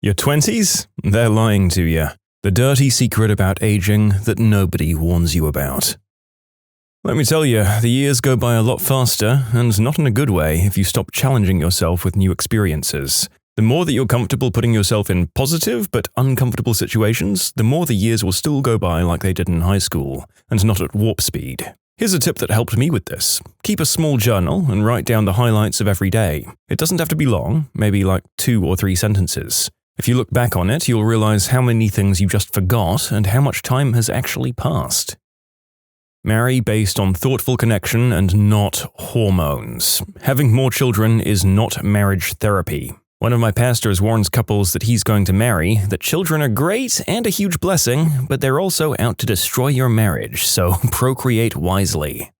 Your 20s? They're lying to you. The dirty secret about aging that nobody warns you about. Let me tell you, the years go by a lot faster, and not in a good way if you stop challenging yourself with new experiences. The more that you're comfortable putting yourself in positive but uncomfortable situations, the more the years will still go by like they did in high school, and not at warp speed. Here's a tip that helped me with this. Keep a small journal and write down the highlights of every day. It doesn't have to be long, maybe like 2 or 3 sentences. If you look back on it, you'll realize how many things you just forgot and how much time has actually passed. Marry based on thoughtful connection and not hormones. Having more children is not marriage therapy. One of my pastors warns couples that he's going to marry that children are great and a huge blessing, but they're also out to destroy your marriage, so procreate wisely.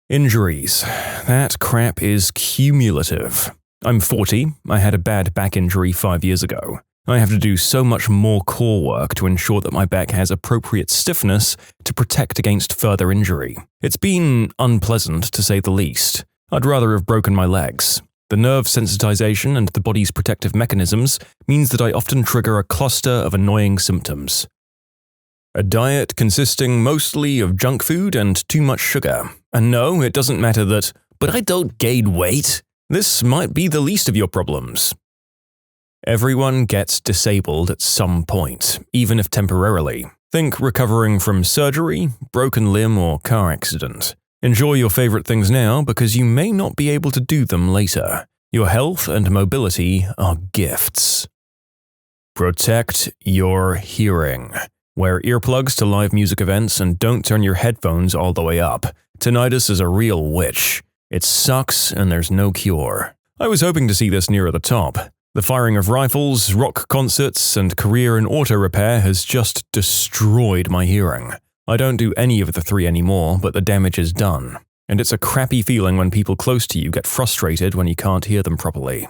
Injuries. That crap is cumulative. I'm 40. I had a bad back injury 5 years ago. I have to do so much more core work to ensure that my back has appropriate stiffness to protect against further injury. It's been unpleasant, to say the least. I'd rather have broken my legs. The nerve sensitization and the body's protective mechanisms means that I often trigger a cluster of annoying symptoms. A diet consisting mostly of junk food and too much sugar. And no, it doesn't matter that, but I don't gain weight. This might be the least of your problems. Everyone gets disabled at some point, even if temporarily. Think recovering from surgery, broken limb, or car accident. Enjoy your favorite things now because you may not be able to do them later. Your health and mobility are gifts. Protect your hearing. Wear earplugs to live music events and don't turn your headphones all the way up. Tinnitus is a real witch. It sucks and there's no cure. I was hoping to see this nearer the top. The firing of rifles, rock concerts, and career in auto repair has just destroyed my hearing. I don't do any of the 3 anymore, but the damage is done. And it's a crappy feeling when people close to you get frustrated when you can't hear them properly.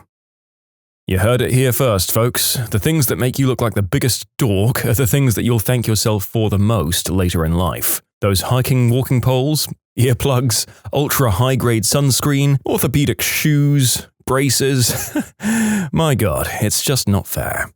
You heard it here first, folks. The things that make you look like the biggest dork are the things that you'll thank yourself for the most later in life. Those hiking walking poles, earplugs, ultra-high-grade sunscreen, orthopedic shoes, braces. My God, it's just not fair.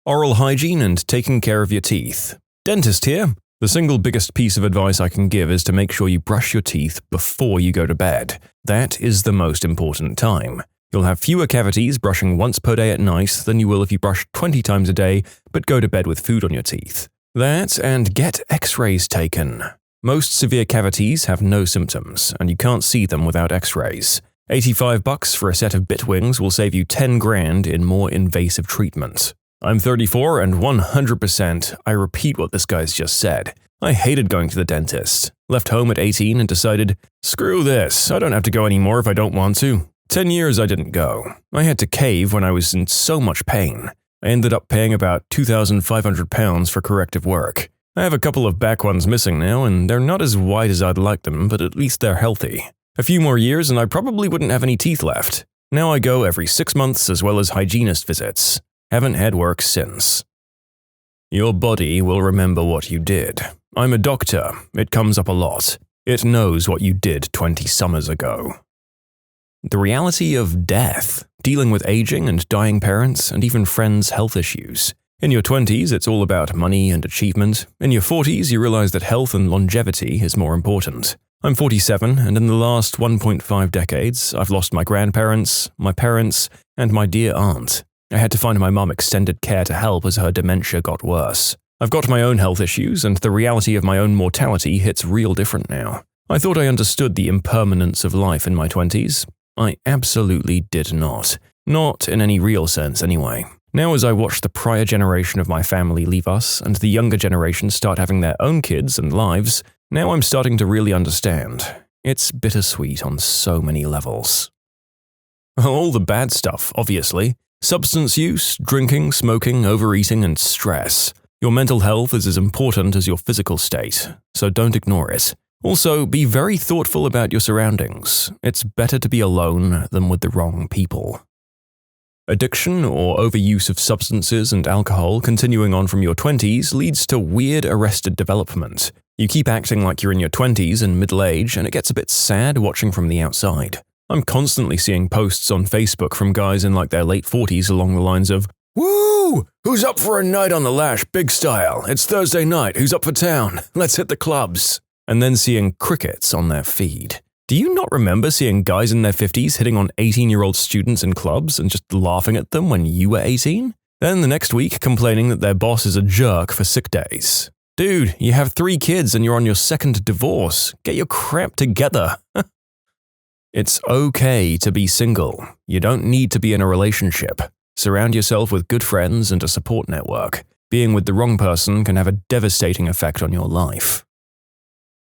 Oral hygiene and taking care of your teeth. Dentist here. The single biggest piece of advice I can give is to make sure you brush your teeth before you go to bed. That is the most important time. You'll have fewer cavities brushing once per day at night than you will if you brush 20 times a day but go to bed with food on your teeth. That and get x-rays taken. Most severe cavities have no symptoms, and you can't see them without x-rays. $85 for a set of bit wings will save you 10 grand in more invasive treatment. I'm 34 and 100% I repeat what this guy's just said. I hated going to the dentist. Left home at 18 and decided, screw this, I don't have to go anymore if I don't want to. 10 years I didn't go. I had to cave when I was in so much pain. I ended up paying about £2,500 for corrective work. I have a couple of back ones missing now, and they're not as wide as I'd like them, but at least they're healthy. A few more years and I probably wouldn't have any teeth left. Now I go every 6 months as well as hygienist visits. Haven't had work since. Your body will remember what you did. I'm a doctor. It comes up a lot. It knows what you did 20 summers ago. The reality of death, dealing with aging and dying parents, and even friends' health issues. In your 20s, it's all about money and achievement. In your 40s, you realize that health and longevity is more important. I'm 47, and in the last 1.5 decades, I've lost my grandparents, my parents, and my dear aunt. I had to find my mum extended care to help as her dementia got worse. I've got my own health issues, and the reality of my own mortality hits real different now. I thought I understood the impermanence of life in my 20s. I absolutely did not. Not in any real sense, anyway. Now as I watch the prior generation of my family leave us, and the younger generation start having their own kids and lives, now I'm starting to really understand. It's bittersweet on so many levels. All the bad stuff, obviously. Substance use, drinking, smoking, overeating, and stress. Your mental health is as important as your physical state, so don't ignore it. Also, be very thoughtful about your surroundings. It's better to be alone than with the wrong people. Addiction or overuse of substances and alcohol continuing on from your 20s leads to weird arrested development. You keep acting like you're in your 20s and middle age, and it gets a bit sad watching from the outside. I'm constantly seeing posts on Facebook from guys in like their late 40s along the lines of, "Woo! Who's up for a night on the lash, big style? It's Thursday night, who's up for town? Let's hit the clubs." And then seeing crickets on their feed. Do you not remember seeing guys in their 50s hitting on 18-year-old students in clubs and just laughing at them when you were 18? Then the next week complaining that their boss is a jerk for sick days. Dude, you have 3 kids and you're on your 2nd divorce. Get your crap together. It's okay to be single. You don't need to be in a relationship. Surround yourself with good friends and a support network. Being with the wrong person can have a devastating effect on your life.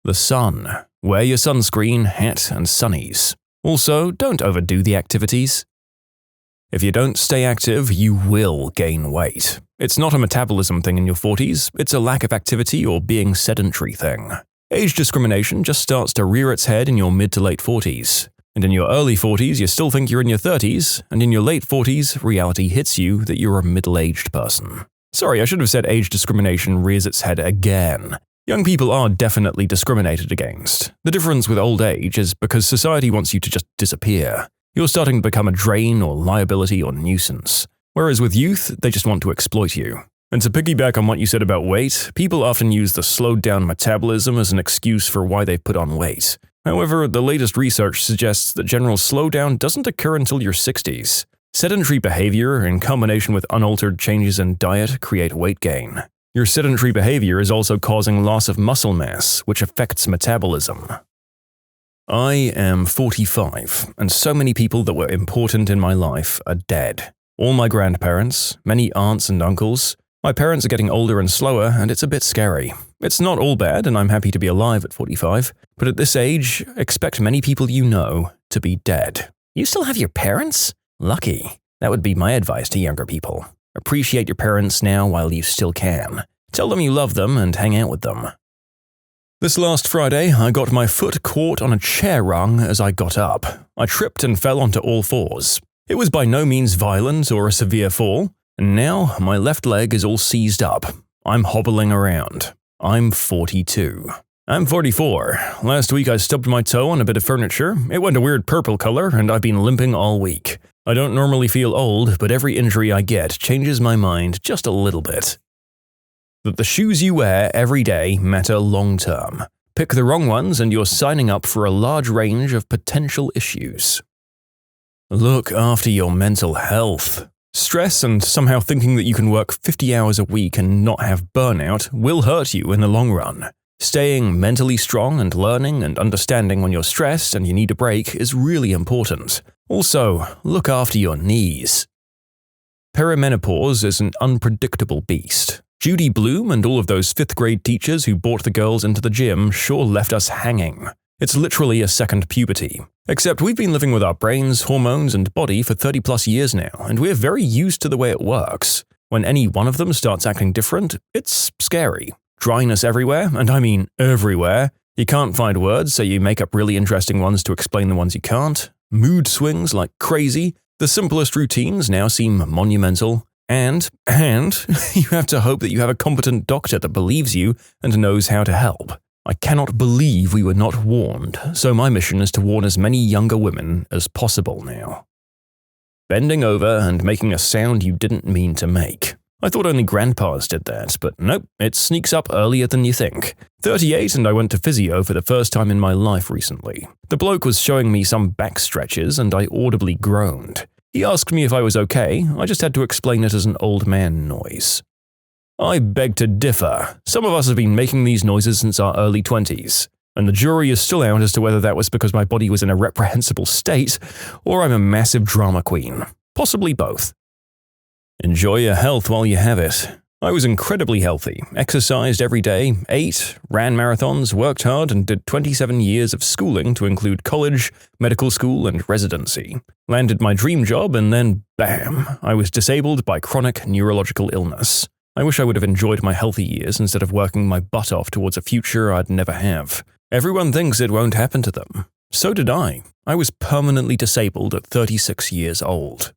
The sun. Wear your sunscreen, hat, and sunnies. Also, don't overdo the activities. If you don't stay active, you will gain weight. It's not a metabolism thing in your 40s, it's a lack of activity or being sedentary thing. Age discrimination just starts to rear its head in your mid to late 40s. And in your early 40s, you still think you're in your 30s, and in your late 40s, reality hits you that you're a middle-aged person. Sorry, I should have said age discrimination rears its head again. Young people are definitely discriminated against. The difference with old age is because society wants you to just disappear. You're starting to become a drain or liability or nuisance. Whereas with youth, they just want to exploit you. And to piggyback on what you said about weight, people often use the slowed down metabolism as an excuse for why they've put on weight. However, the latest research suggests that general slowdown doesn't occur until your 60s. Sedentary behavior, in combination with unaltered changes in diet, create weight gain. Your sedentary behavior is also causing loss of muscle mass, which affects metabolism. I am 45, and so many people that were important in my life are dead. All my grandparents, many aunts and uncles. My parents are getting older and slower, and it's a bit scary. It's not all bad, and I'm happy to be alive at 45, but at this age, expect many people you know to be dead. You still have your parents? Lucky. That would be my advice to younger people. Appreciate your parents now while you still can. Tell them you love them and hang out with them. This last Friday, I got my foot caught on a chair rung as I got up. I tripped and fell onto all fours. It was by no means violent or a severe fall, and now my left leg is all seized up. I'm hobbling around. I'm 42. I'm 44. Last week I stubbed my toe on a bit of furniture. It went a weird purple color, and I've been limping all week. I don't normally feel old, but every injury I get changes my mind just a little bit. That the shoes you wear every day matter long term. Pick the wrong ones and you're signing up for a large range of potential issues. Look after your mental health. Stress and somehow thinking that you can work 50 hours a week and not have burnout will hurt you in the long run. Staying mentally strong and learning and understanding when you're stressed and you need a break is really important. Also, look after your knees. Perimenopause is an unpredictable beast. Judy Bloom and all of those 5th grade teachers who brought the girls into the gym sure left us hanging. It's literally a second puberty. Except we've been living with our brains, hormones, and body for 30 plus years now, and we're very used to the way it works. When any one of them starts acting different, it's scary. Dryness everywhere, and I mean everywhere. You can't find words, so you make up really interesting ones to explain the ones you can't. Mood swings like crazy. The simplest routines now seem monumental. And you have to hope that you have a competent doctor that believes you and knows how to help. I cannot believe we were not warned, so my mission is to warn as many younger women as possible now. Bending over and making a sound you didn't mean to make. I thought only grandpas did that, but nope, it sneaks up earlier than you think. 38 and I went to physio for the first time in my life recently. The bloke was showing me some back stretches and I audibly groaned. He asked me if I was okay, I just had to explain it as an old man noise. I beg to differ. Some of us have been making these noises since our early 20s, and the jury is still out as to whether that was because my body was in a reprehensible state or I'm a massive drama queen. Possibly both. Enjoy your health while you have it. I was incredibly healthy, exercised every day, ate, ran marathons, worked hard, and did 27 years of schooling to include college, medical school, and residency. Landed my dream job and then, bam, I was disabled by chronic neurological illness. I wish I would have enjoyed my healthy years instead of working my butt off towards a future I'd never have. Everyone thinks it won't happen to them. So did I. I was permanently disabled at 36 years old.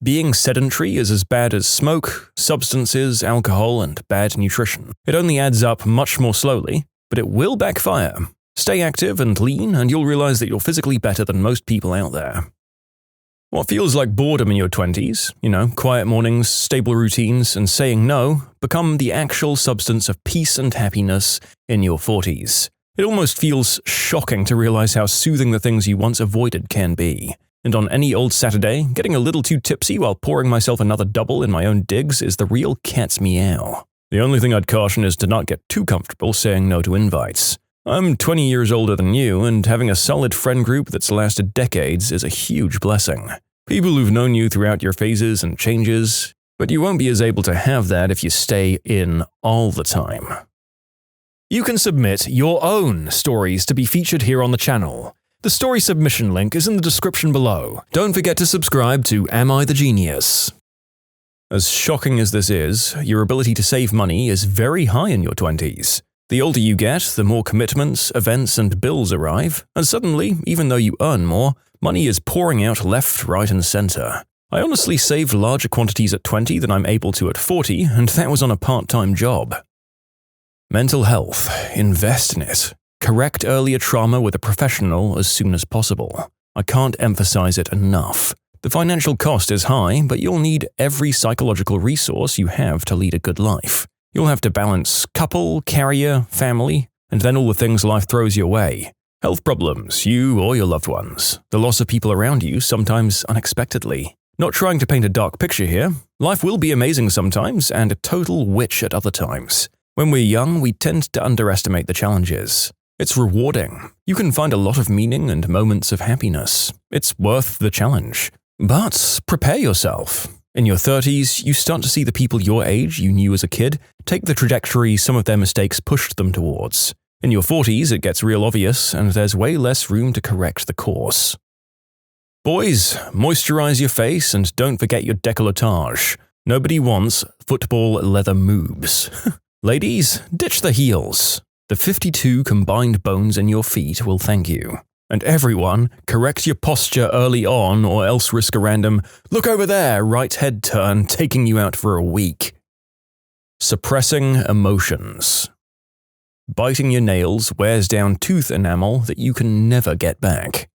Being sedentary is as bad as smoke, substances, alcohol, and bad nutrition. It only adds up much more slowly, but it will backfire. Stay active and lean, and you'll realize that you're physically better than most people out there. What feels like boredom in your 20s, quiet mornings, stable routines, and saying no, become the actual substance of peace and happiness in your 40s. It almost feels shocking to realize how soothing the things you once avoided can be. And on any old Saturday, getting a little too tipsy while pouring myself another double in my own digs is the real cat's meow. The only thing I'd caution is to not get too comfortable saying no to invites. I'm 20 years older than you, and having a solid friend group that's lasted decades is a huge blessing. People who've known you throughout your phases and changes, but you won't be as able to have that if you stay in all the time. You can submit your own stories to be featured here on the channel. The story submission link is in the description below. Don't forget to subscribe to Am I the Genius? As shocking as this is, your ability to save money is very high in your 20s. The older you get, the more commitments, events, and bills arrive, and suddenly, even though you earn more, money is pouring out left, right, and center. I honestly saved larger quantities at 20 than I'm able to at 40, and that was on a part-time job. Mental health. Invest in it. Correct earlier trauma with a professional as soon as possible. I can't emphasize it enough. The financial cost is high, but you'll need every psychological resource you have to lead a good life. You'll have to balance couple, career, family, and then all the things life throws your way. Health problems, you or your loved ones. The loss of people around you, sometimes unexpectedly. Not trying to paint a dark picture here. Life will be amazing sometimes and a total witch at other times. When we're young, we tend to underestimate the challenges. It's rewarding. You can find a lot of meaning and moments of happiness. It's worth the challenge. But prepare yourself. In your 30s, you start to see the people your age you knew as a kid take the trajectory some of their mistakes pushed them towards. In your 40s, it gets real obvious, and there's way less room to correct the course. Boys, moisturize your face and don't forget your décolletage. Nobody wants football leather moobs. Ladies, ditch the heels. The 52 combined bones in your feet will thank you. And everyone, correct your posture early on or else risk a random, look over there, right head turn taking you out for a week. Suppressing emotions. Biting your nails wears down tooth enamel that you can never get back.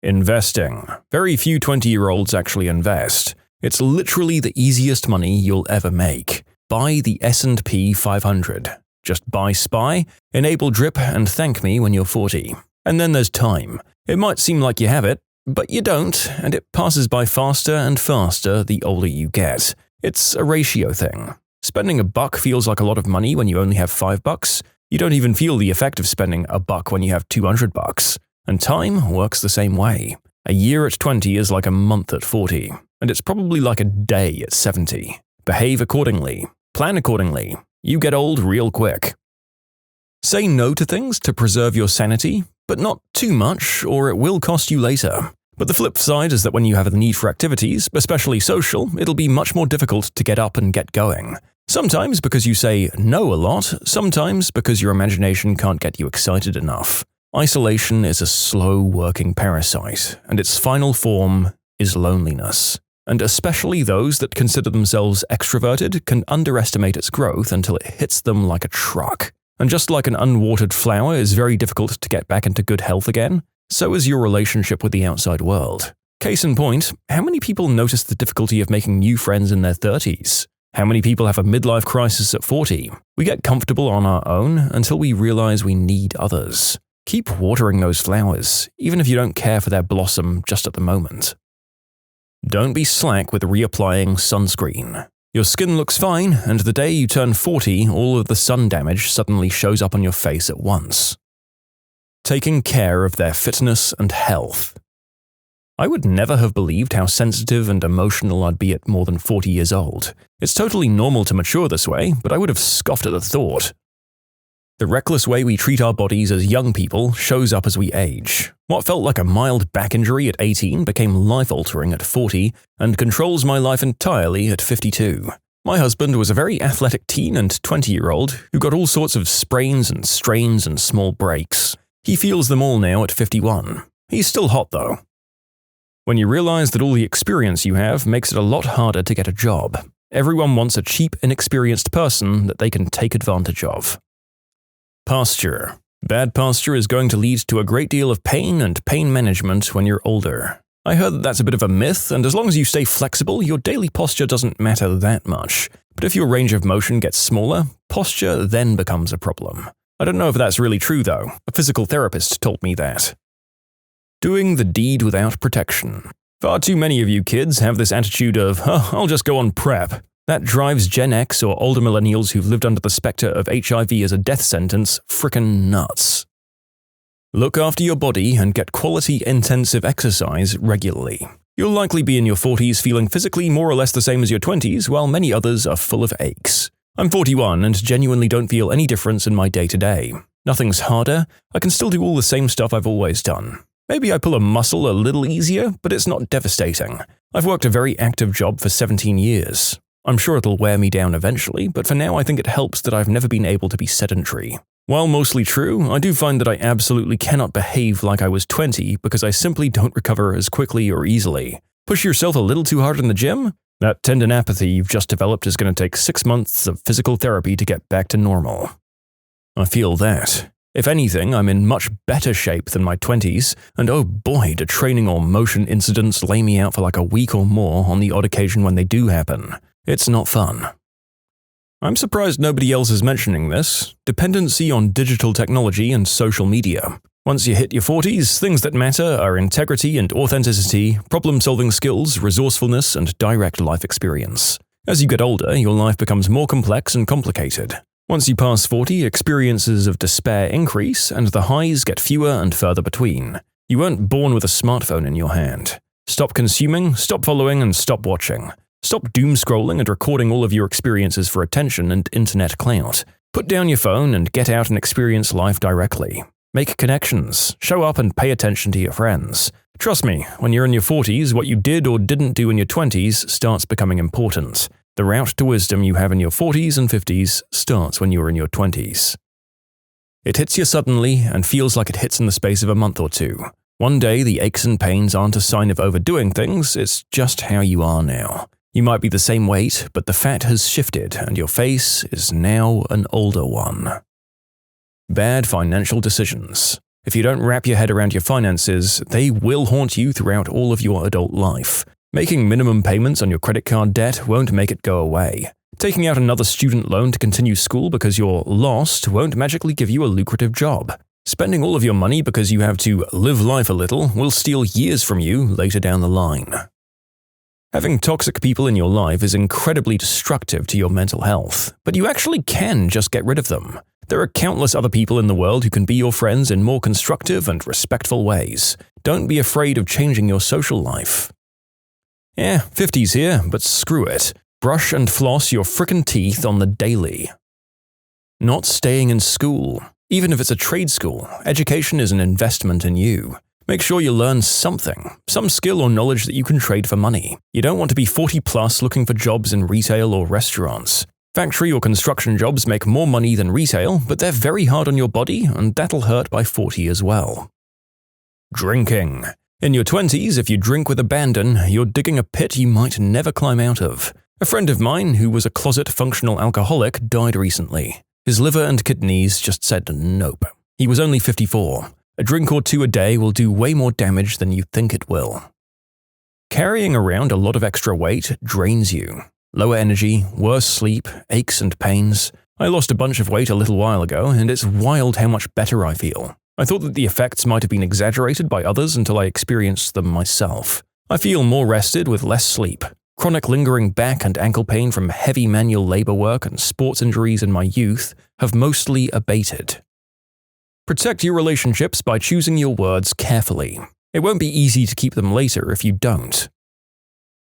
Investing. Very few 20-year-olds actually invest. It's literally the easiest money you'll ever make. Buy the S&P 500. Just buy SPY, enable DRIP, and thank me when you're 40. And then there's time. It might seem like you have it, but you don't, and it passes by faster and faster the older you get. It's a ratio thing. Spending $1 feels like a lot of money when you only have $5. You don't even feel the effect of spending $1 when you have $200. And time works the same way. A year at 20 is like a month at 40, and it's probably like a day at 70. Behave accordingly. Plan accordingly. You get old real quick. Say no to things to preserve your sanity, but not too much, or it will cost you later. But the flip side is that when you have the need for activities, especially social, it'll be much more difficult to get up and get going. Sometimes because you say no a lot, sometimes because your imagination can't get you excited enough. Isolation is a slow-working parasite, and its final form is loneliness. And especially those that consider themselves extroverted can underestimate its growth until it hits them like a truck. And just like an unwatered flower is very difficult to get back into good health again, so is your relationship with the outside world. Case in point, how many people notice the difficulty of making new friends in their 30s? How many people have a midlife crisis at 40? We get comfortable on our own until we realize we need others. Keep watering those flowers, even if you don't care for their blossom just at the moment. Don't be slack with reapplying sunscreen. Your skin looks fine, and the day you turn 40, all of the sun damage suddenly shows up on your face at once. Taking care of their fitness and health. I would never have believed how sensitive and emotional I'd be at more than 40 years old. It's totally normal to mature this way, but I would have scoffed at the thought. The reckless way we treat our bodies as young people shows up as we age. What felt like a mild back injury at 18 became life-altering at 40 and controls my life entirely at 52. My husband was a very athletic teen and 20-year-old who got all sorts of sprains and strains and small breaks. He feels them all now at 51. He's still hot though. When you realize that all the experience you have makes it a lot harder to get a job. Everyone wants a cheap, inexperienced person that they can take advantage of. Posture. Bad posture is going to lead to a great deal of pain and pain management when you're older. I heard that that's a bit of a myth, and as long as you stay flexible, your daily posture doesn't matter that much. But if your range of motion gets smaller, posture then becomes a problem. I don't know if that's really true though. A physical therapist told me that. Doing the deed without protection. Far too many of you kids have this attitude of, I'll just go on PrEP. That drives Gen X or older millennials who've lived under the specter of HIV as a death sentence frickin' nuts. Look after your body and get quality intensive exercise regularly. You'll likely be in your 40s feeling physically more or less the same as your 20s, while many others are full of aches. I'm 41 and genuinely don't feel any difference in my day-to-day. Nothing's harder, I can still do all the same stuff I've always done. Maybe I pull a muscle a little easier, but it's not devastating. I've worked a very active job for 17 years. I'm sure it'll wear me down eventually, but for now I think it helps that I've never been able to be sedentary. While mostly true, I do find that I absolutely cannot behave like I was 20 because I simply don't recover as quickly or easily. Push yourself a little too hard in the gym? That tendinopathy you've just developed is going to take 6 months of physical therapy to get back to normal. I feel that. If anything, I'm in much better shape than my 20s, and oh boy, do training or motion incidents lay me out for like a week or more on the odd occasion when they do happen. It's not fun. I'm surprised nobody else is mentioning this. Dependency on digital technology and social media. Once you hit your 40s, things that matter are integrity and authenticity, problem-solving skills, resourcefulness, and direct life experience. As you get older, your life becomes more complex and complicated. Once you pass 40, experiences of despair increase, and the highs get fewer and further between. You weren't born with a smartphone in your hand. Stop consuming, stop following, and stop watching. Stop doom-scrolling and recording all of your experiences for attention and internet clout. Put down your phone and get out and experience life directly. Make connections, show up and pay attention to your friends. Trust me, when you're in your 40s, what you did or didn't do in your 20s starts becoming important. The route to wisdom you have in your 40s and 50s starts when you're in your 20s. It hits you suddenly and feels like it hits in the space of a month or two. One day, the aches and pains aren't a sign of overdoing things, it's just how you are now. You might be the same weight, but the fat has shifted and your face is now an older one. Bad financial decisions. If you don't wrap your head around your finances, they will haunt you throughout all of your adult life. Making minimum payments on your credit card debt won't make it go away. Taking out another student loan to continue school because you're lost won't magically give you a lucrative job. Spending all of your money because you have to live life a little will steal years from you later down the line. Having toxic people in your life is incredibly destructive to your mental health, but you actually can just get rid of them. There are countless other people in the world who can be your friends in more constructive and respectful ways. Don't be afraid of changing your social life. 50s here, but screw it. Brush and floss your frickin' teeth on the daily. Not staying in school. Even if it's a trade school, education is an investment in you. Make sure you learn something, some skill or knowledge that you can trade for money. You don't want to be 40 plus looking for jobs in retail or restaurants. Factory or construction jobs make more money than retail, but they're very hard on your body and that'll hurt by 40 as well. Drinking. In your 20s, if you drink with abandon, you're digging a pit you might never climb out of. A friend of mine, who was a closet functional alcoholic, died recently. His liver and kidneys just said nope. He was only 54. A drink or two a day will do way more damage than you think it will. Carrying around a lot of extra weight drains you. Lower energy, worse sleep, aches and pains. I lost a bunch of weight a little while ago, and it's wild how much better I feel. I thought that the effects might have been exaggerated by others until I experienced them myself. I feel more rested with less sleep. Chronic lingering back and ankle pain from heavy manual labor work and sports injuries in my youth have mostly abated. Protect your relationships by choosing your words carefully. It won't be easy to keep them later if you don't.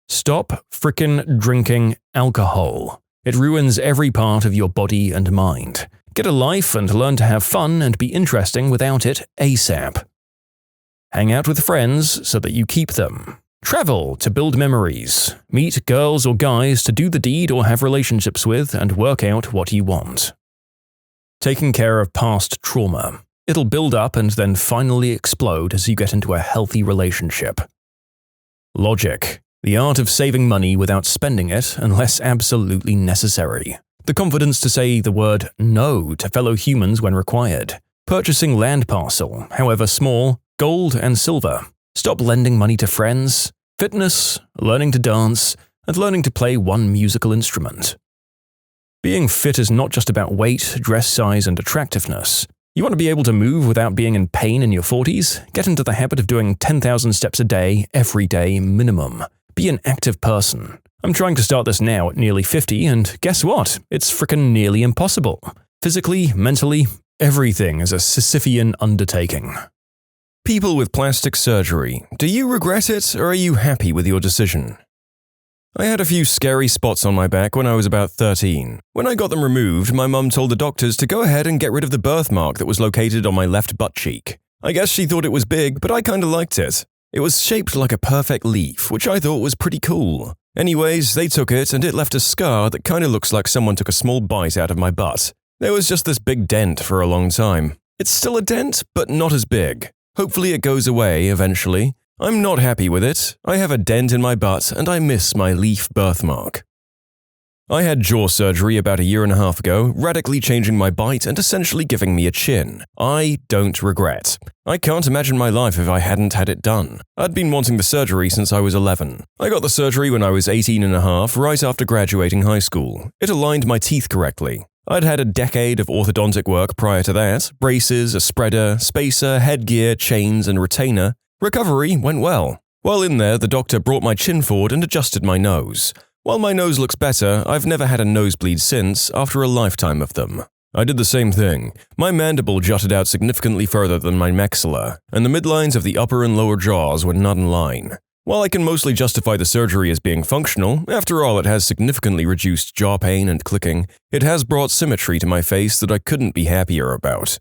Stop frickin' drinking alcohol. It ruins every part of your body and mind. Get a life and learn to have fun and be interesting without it ASAP. Hang out with friends so that you keep them. Travel to build memories. Meet girls or guys to do the deed or have relationships with and work out what you want. Taking care of past trauma. It'll build up and then finally explode as you get into a healthy relationship. Logic. The art of saving money without spending it unless absolutely necessary. The confidence to say the word no to fellow humans when required. purchasing land parcel, however small, gold and silver, stop lending money to friends, fitness, learning to dance, and learning to play one musical instrument. Being fit is not just about weight, dress size, and attractiveness. You want to be able to move without being in pain in your 40s? Get into the habit of doing 10,000 steps a day, every day minimum. Be an active person. I'm trying to start this now at nearly 50, and guess what? It's frickin' nearly impossible. Physically, mentally, everything is a Sisyphean undertaking. People with plastic surgery, do you regret it or are you happy with your decision? I had a few scary spots on my back when I was about 13. When I got them removed, my mum told the doctors to go ahead and get rid of the birthmark that was located on my left butt cheek. I guess she thought it was big, but I kinda liked it. It was shaped like a perfect leaf, which I thought was pretty cool. Anyways, they took it and it left a scar that kinda looks like someone took a small bite out of my butt. There was just this big dent for a long time. It's still a dent, but not as big. Hopefully it goes away eventually. I'm not happy with it. I have a dent in my butt and I miss my leaf birthmark. I had jaw surgery about 1.5 years ago, radically changing my bite and essentially giving me a chin. I don't regret. I can't imagine my life if I hadn't had it done. I'd been wanting the surgery since I was 11. I got the surgery when I was 18.5, right after graduating high school. It aligned my teeth correctly. I'd had a decade of orthodontic work prior to that, braces, a spreader, spacer, headgear, chains, and retainer. Recovery went well. While in there, the doctor brought my chin forward and adjusted my nose. While my nose looks better, I've never had a nosebleed since, after a lifetime of them. I did the same thing. My mandible jutted out significantly further than my maxilla, and the midlines of the upper and lower jaws were not in line. While I can mostly justify the surgery as being functional, after all it has significantly reduced jaw pain and clicking, it has brought symmetry to my face that I couldn't be happier about.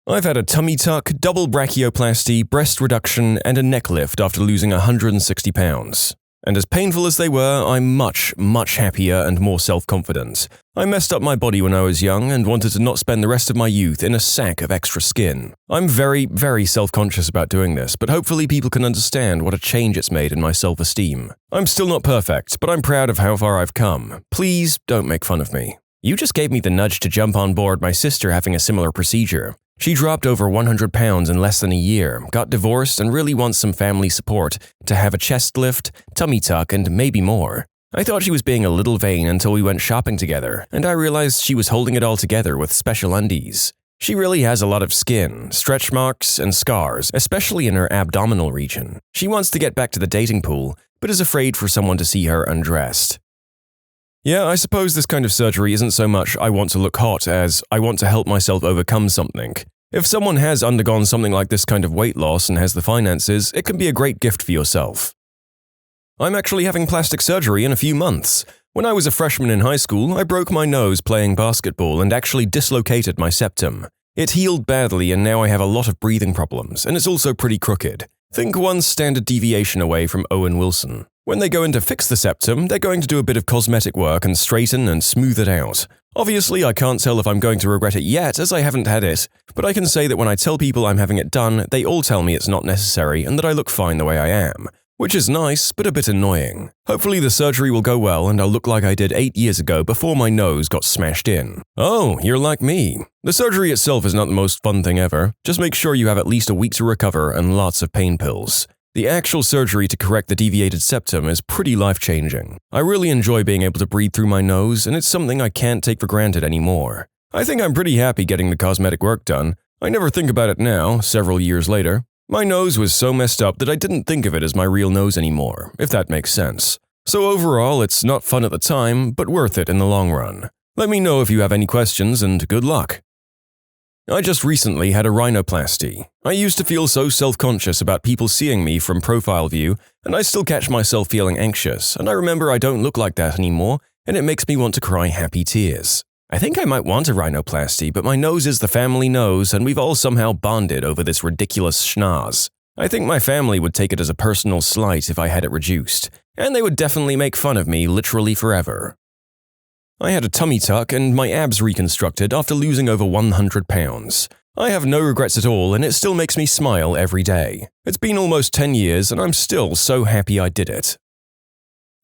I've had a tummy tuck, double brachioplasty, breast reduction, and a neck lift after losing 160 pounds. And as painful as they were, I'm much, much happier and more self-confident. I messed up my body when I was young and wanted to not spend the rest of my youth in a sack of extra skin. I'm very, very self-conscious about doing this, but hopefully people can understand what a change it's made in my self-esteem. I'm still not perfect, but I'm proud of how far I've come. Please don't make fun of me. You just gave me the nudge to jump on board my sister having a similar procedure. She dropped over 100 pounds in less than a year, got divorced, and really wants some family support to have a chest lift, tummy tuck, and maybe more. I thought she was being a little vain until we went shopping together, and I realized she was holding it all together with special undies. She really has a lot of skin, stretch marks, and scars, especially in her abdominal region. She wants to get back to the dating pool, but is afraid for someone to see her undressed. Yeah, I suppose this kind of surgery isn't so much I want to look hot as I want to help myself overcome something. If someone has undergone something like this kind of weight loss and has the finances, it can be a great gift for yourself. I'm actually having plastic surgery in a few months. When I was a freshman in high school, I broke my nose playing basketball and actually dislocated my septum. It healed badly and now I have a lot of breathing problems, and it's also pretty crooked. Think one standard deviation away from Owen Wilson. When they go in to fix the septum, they're going to do a bit of cosmetic work and straighten and smooth it out. Obviously, I can't tell if I'm going to regret it yet, as I haven't had it, but I can say that when I tell people I'm having it done, they all tell me it's not necessary and that I look fine the way I am. Which is nice, but a bit annoying. Hopefully the surgery will go well and I'll look like I did 8 years ago before my nose got smashed in. Oh, you're like me. The surgery itself is not the most fun thing ever. Just make sure you have at least a week to recover and lots of pain pills. The actual surgery to correct the deviated septum is pretty life-changing. I really enjoy being able to breathe through my nose, and it's something I can't take for granted anymore. I think I'm pretty happy getting the cosmetic work done. I never think about it now, several years later. My nose was so messed up that I didn't think of it as my real nose anymore, if that makes sense. So overall, it's not fun at the time, but worth it in the long run. Let me know if you have any questions, and good luck. I just recently had a rhinoplasty. I used to feel so self-conscious about people seeing me from profile view, and I still catch myself feeling anxious, and I remember I don't look like that anymore, and it makes me want to cry happy tears. I think I might want a rhinoplasty, but my nose is the family nose, and we've all somehow bonded over this ridiculous schnoz. I think my family would take it as a personal slight if I had it reduced, and they would definitely make fun of me literally forever. I had a tummy tuck and my abs reconstructed after losing over 100 pounds. I have no regrets at all and it still makes me smile every day. It's been almost 10 years and I'm still so happy I did it.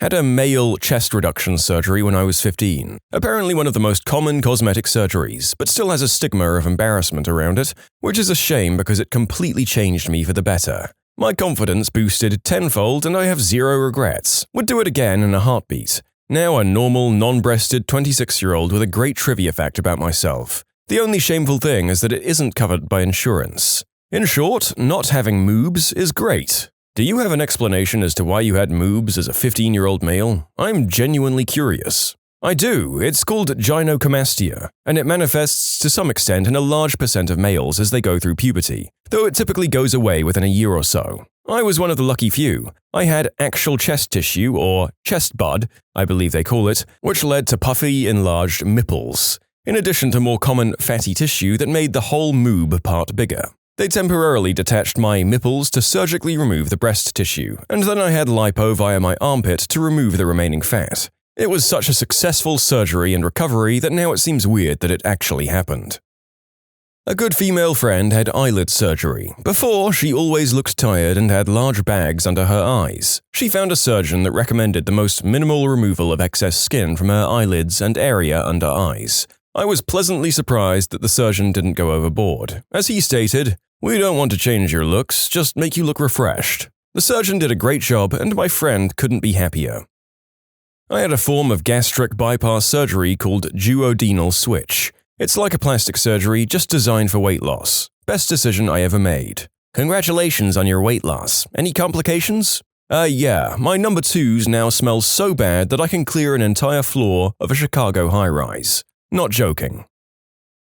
Had a male chest reduction surgery when I was 15. Apparently one of the most common cosmetic surgeries, but still has a stigma of embarrassment around it, which is a shame because it completely changed me for the better. My confidence boosted tenfold and I have zero regrets. Would do it again in a heartbeat. Now a normal, non-breasted 26-year-old with a great trivia fact about myself. The only shameful thing is that it isn't covered by insurance. In short, not having moobs is great. Do you have an explanation as to why you had moobs as a 15-year-old male? I'm genuinely curious. I do. It's called gynecomastia, and it manifests to some extent in a large percent of males as they go through puberty, though it typically goes away within a year or so. I was one of the lucky few. I had actual chest tissue, or chest bud, I believe they call it, which led to puffy, enlarged nipples, in addition to more common fatty tissue that made the whole moob part bigger. They temporarily detached my nipples to surgically remove the breast tissue, and then I had lipo via my armpit to remove the remaining fat. It was such a successful surgery and recovery that now it seems weird that it actually happened. A good female friend had eyelid surgery. Before, she always looked tired and had large bags under her eyes. She found a surgeon that recommended the most minimal removal of excess skin from her eyelids and area under eyes. I was pleasantly surprised that the surgeon didn't go overboard. As he stated, "We don't want to change your looks, just make you look refreshed." The surgeon did a great job and my friend couldn't be happier. I had a form of gastric bypass surgery called duodenal switch. It's like a plastic surgery just designed for weight loss. Best decision I ever made. Congratulations on your weight loss. Any complications? Yeah, my number 2s now smells so bad that I can clear an entire floor of a Chicago high-rise. Not joking.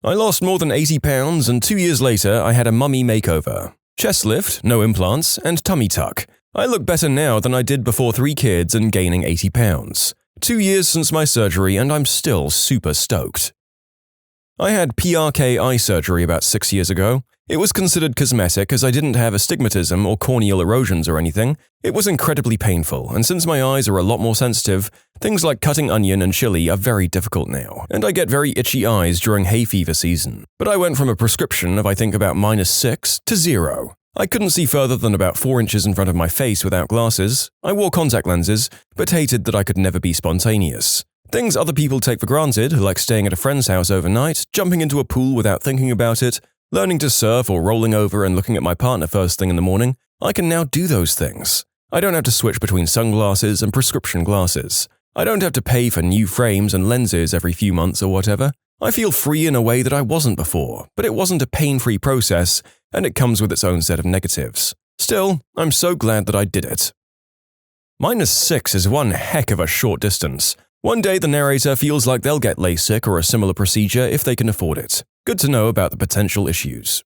I lost more than 80 pounds and 2 years later I had a mummy makeover. Chest lift, no implants, and tummy tuck. I look better now than I did before 3 kids and gaining 80 pounds. 2 years since my surgery and I'm still super stoked. I had PRK eye surgery about 6 years ago. It was considered cosmetic as I didn't have astigmatism or corneal erosions or anything. It was incredibly painful, and since my eyes are a lot more sensitive, things like cutting onion and chili are very difficult now, and I get very itchy eyes during hay fever season. But I went from a prescription of I think about -6 to 0. I couldn't see further than about 4 inches in front of my face without glasses. I wore contact lenses, but hated that I could never be spontaneous. Things other people take for granted, like staying at a friend's house overnight, jumping into a pool without thinking about it, learning to surf or rolling over and looking at my partner first thing in the morning, I can now do those things. I don't have to switch between sunglasses and prescription glasses. I don't have to pay for new frames and lenses every few months or whatever. I feel free in a way that I wasn't before, but it wasn't a pain-free process, and it comes with its own set of negatives. Still, I'm so glad that I did it. -6 is one heck of a short distance. One day the narrator feels like they'll get LASIK or a similar procedure if they can afford it. Good to know about the potential issues.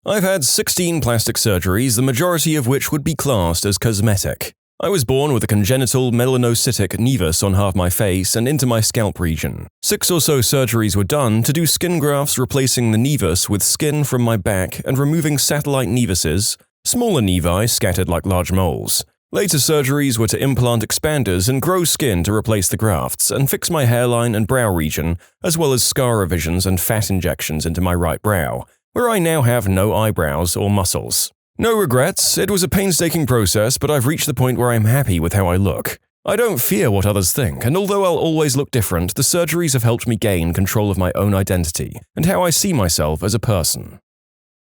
I've had 16 plastic surgeries, the majority of which would be classed as cosmetic. I was born with a congenital melanocytic nevus on half my face and into my scalp region. 6 or so surgeries were done to do skin grafts replacing the nevus with skin from my back and removing satellite nevuses, smaller nevi scattered like large moles. Later surgeries were to implant expanders and grow skin to replace the grafts and fix my hairline and brow region, as well as scar revisions and fat injections into my right brow, where I now have no eyebrows or muscles. No regrets, it was a painstaking process, but I've reached the point where I'm happy with how I look. I don't fear what others think, and although I'll always look different, the surgeries have helped me gain control of my own identity and how I see myself as a person.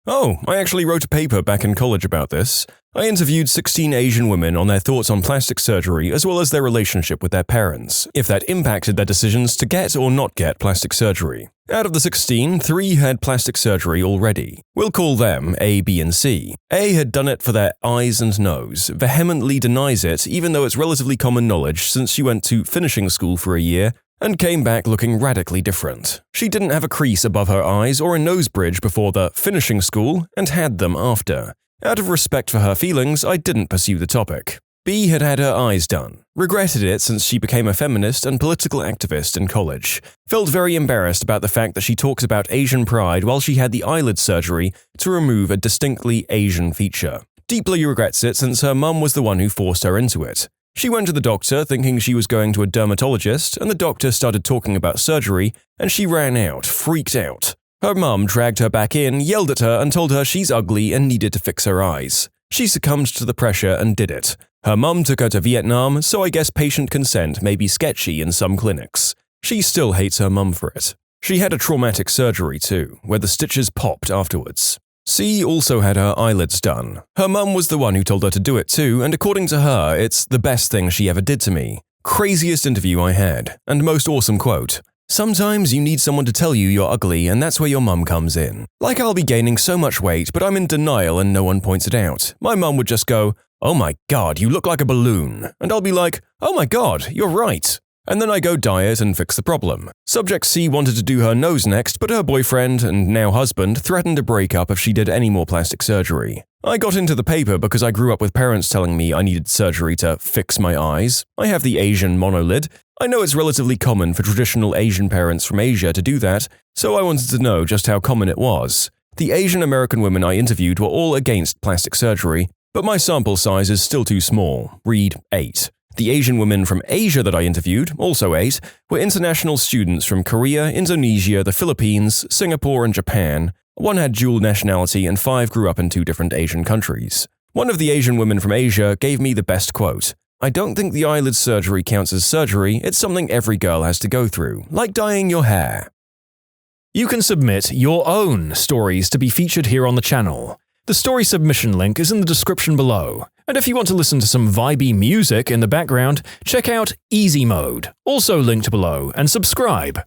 Oh, I actually wrote a paper back in college about this. I interviewed 16 Asian women on their thoughts on plastic surgery as well as their relationship with their parents, if that impacted their decisions to get or not get plastic surgery. Out of the 16, 3 had plastic surgery already. We'll call them A, B, and C. A had done it for their eyes and nose, vehemently denies it even though it's relatively common knowledge since she went to finishing school for a year, and came back looking radically different. She didn't have a crease above her eyes or a nose bridge before the finishing school and had them after. Out of respect for her feelings, I didn't pursue the topic. B had had her eyes done, regretted it since she became a feminist and political activist in college, felt very embarrassed about the fact that she talks about Asian pride while she had the eyelid surgery to remove a distinctly Asian feature. Deeply regrets it since her mum was the one who forced her into it. She went to the doctor thinking she was going to a dermatologist, and the doctor started talking about surgery, and she ran out, freaked out. Her mum dragged her back in, yelled at her, and told her she's ugly and needed to fix her eyes. She succumbed to the pressure and did it. Her mum took her to Vietnam, so I guess patient consent may be sketchy in some clinics. She still hates her mum for it. She had a traumatic surgery too, where the stitches popped afterwards. C also had her eyelids done. Her mum was the one who told her to do it too, and according to her, it's the best thing she ever did to me. Craziest interview I had, and most awesome quote. Sometimes you need someone to tell you you're ugly, and that's where your mum comes in. Like I'll be gaining so much weight, but I'm in denial and no one points it out. My mum would just go, "Oh my god, you look like a balloon." And I'll be like, "Oh my god, you're right." And then I go diet and fix the problem. Subject C wanted to do her nose next, but her boyfriend, and now husband, threatened to break up if she did any more plastic surgery. I got into the paper because I grew up with parents telling me I needed surgery to fix my eyes. I have the Asian monolid. I know it's relatively common for traditional Asian parents from Asia to do that, so I wanted to know just how common it was. The Asian American women I interviewed were all against plastic surgery, but my sample size is still too small. Read 8. The Asian women from Asia that I interviewed, also 8, were international students from Korea, Indonesia, the Philippines, Singapore, and Japan. One had dual nationality and 5 grew up in 2 different Asian countries. One of the Asian women from Asia gave me the best quote. "I don't think the eyelid surgery counts as surgery, it's something every girl has to go through, like dyeing your hair." You can submit your own stories to be featured here on the channel. The story submission link is in the description below. And if you want to listen to some vibey music in the background, check out easymode, also linked below, and subscribe.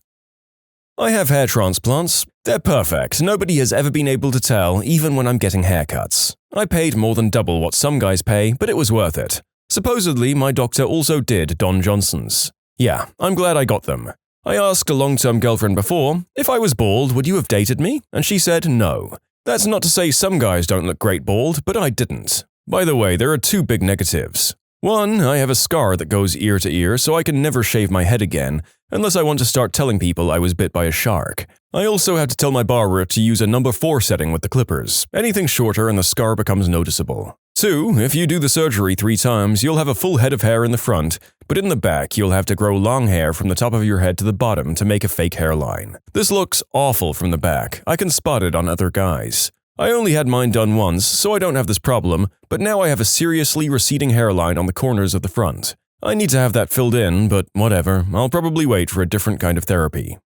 I have hair transplants. They're perfect. Nobody has ever been able to tell, even when I'm getting haircuts. I paid more than double what some guys pay, but it was worth it. Supposedly, my doctor also did Don Johnson's. Yeah, I'm glad I got them. I asked a long-term girlfriend before, if I was bald, would you have dated me? And she said no. That's not to say some guys don't look great bald, but I didn't. By the way, there are 2 big negatives. 1, I have a scar that goes ear to ear, so I can never shave my head again, unless I want to start telling people I was bit by a shark. I also had to tell my barber to use a number 4 setting with the clippers. Anything shorter and the scar becomes noticeable. 2, if you do the surgery 3 times, you'll have a full head of hair in the front, but in the back you'll have to grow long hair from the top of your head to the bottom to make a fake hairline. This looks awful from the back. I can spot it on other guys. I only had mine done once, so I don't have this problem, but now I have a seriously receding hairline on the corners of the front. I need to have that filled in, but whatever, I'll probably wait for a different kind of therapy.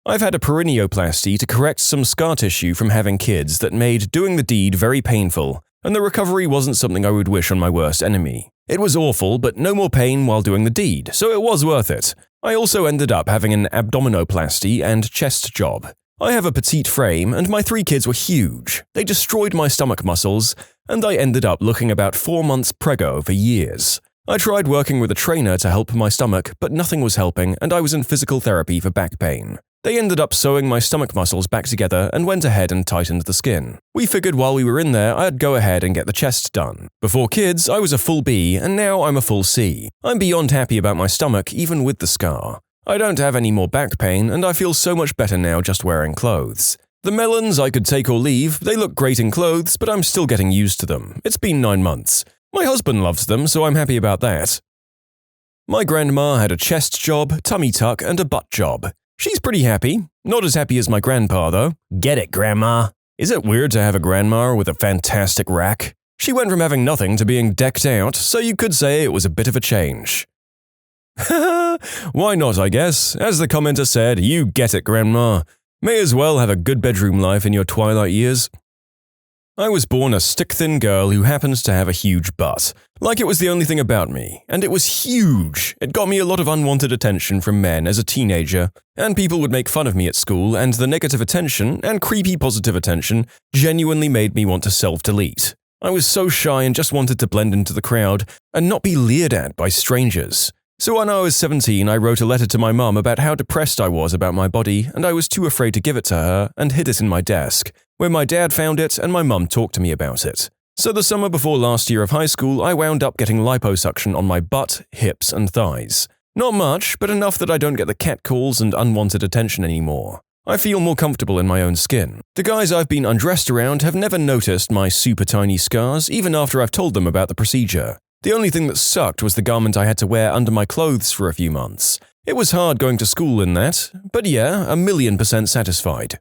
I've had a perineoplasty to correct some scar tissue from having kids that made doing the deed very painful, and the recovery wasn't something I would wish on my worst enemy. It was awful, but no more pain while doing the deed, so it was worth it. I also ended up having an abdominoplasty and chest job. I have a petite frame, and my 3 kids were huge. They destroyed my stomach muscles, and I ended up looking about 4 months preggo for years. I tried working with a trainer to help my stomach, but nothing was helping, and I was in physical therapy for back pain. They ended up sewing my stomach muscles back together and went ahead and tightened the skin. We figured while we were in there, I'd go ahead and get the chest done. Before kids, I was a full B, and now I'm a full C. I'm beyond happy about my stomach, even with the scar. I don't have any more back pain, and I feel so much better now just wearing clothes. The melons I could take or leave, they look great in clothes, but I'm still getting used to them. It's been 9 months. My husband loves them, so I'm happy about that. My grandma had a chest job, tummy tuck, and a butt job. She's pretty happy. Not as happy as my grandpa, though. Get it, Grandma? Is it weird to have a grandma with a fantastic rack? She went from having nothing to being decked out, so you could say it was a bit of a change. Why not, I guess? As the commenter said, you get it, Grandma. May as well have a good bedroom life in your twilight years. I was born a stick-thin girl who happens to have a huge butt. Like it was the only thing about me. And it was huge. It got me a lot of unwanted attention from men as a teenager, and people would make fun of me at school, and the negative attention, and creepy positive attention, genuinely made me want to self-delete. I was so shy and just wanted to blend into the crowd, and not be leered at by strangers. So when I was 17, I wrote a letter to my mum about how depressed I was about my body, and I was too afraid to give it to her, and hid it in my desk, where my dad found it and my mum talked to me about it. So the summer before last year of high school, I wound up getting liposuction on my butt, hips, and thighs. Not much, but enough that I don't get the catcalls and unwanted attention anymore. I feel more comfortable in my own skin. The guys I've been undressed around have never noticed my super tiny scars, even after I've told them about the procedure. The only thing that sucked was the garment I had to wear under my clothes for a few months. It was hard going to school in that, but yeah, 1,000,000% satisfied.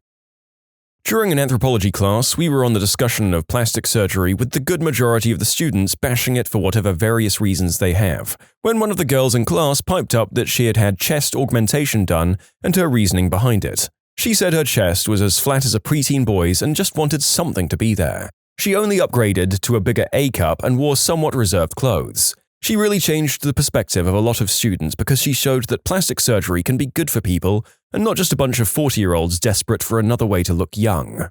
During an anthropology class, we were on the discussion of plastic surgery with the good majority of the students bashing it for whatever various reasons they have, when one of the girls in class piped up that she had had chest augmentation done and her reasoning behind it. She said her chest was as flat as a preteen boy's and just wanted something to be there. She only upgraded to a bigger A cup and wore somewhat reserved clothes. She really changed the perspective of a lot of students because she showed that plastic surgery can be good for people and not just a bunch of 40-year-olds desperate for another way to look young.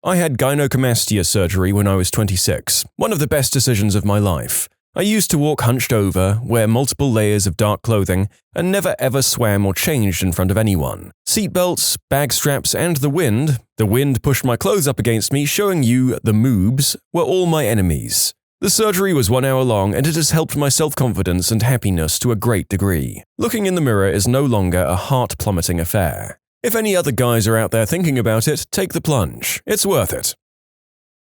I had gynecomastia surgery when I was 26, one of the best decisions of my life. I used to walk hunched over, wear multiple layers of dark clothing, and never ever swam or changed in front of anyone. Seatbelts, bag straps, and the wind pushed my clothes up against me, showing you the moobs, were all my enemies. The surgery was 1 hour long and it has helped my self-confidence and happiness to a great degree. Looking in the mirror is no longer a heart-plummeting affair. If any other guys are out there thinking about it, take the plunge. It's worth it.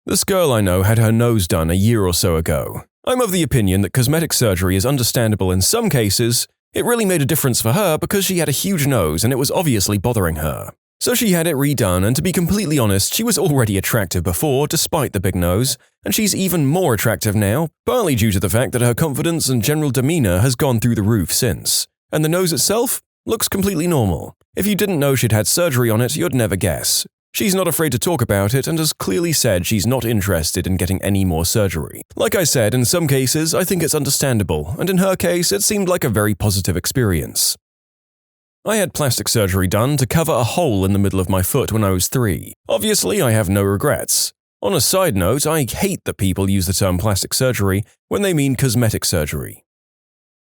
This girl I know had her nose done a year or so ago. I'm of the opinion that cosmetic surgery is understandable in some cases. It really made a difference for her because she had a huge nose and it was obviously bothering her. So she had it redone, and to be completely honest, she was already attractive before, despite the big nose, and she's even more attractive now, partly due to the fact that her confidence and general demeanor has gone through the roof since. And the nose itself looks completely normal. If you didn't know she'd had surgery on it, you'd never guess. She's not afraid to talk about it and has clearly said she's not interested in getting any more surgery. Like I said, in some cases, I think it's understandable, and in her case, it seemed like a very positive experience. I had plastic surgery done to cover a hole in the middle of my foot when I was 3. Obviously, I have no regrets. On a side note, I hate that people use the term plastic surgery when they mean cosmetic surgery.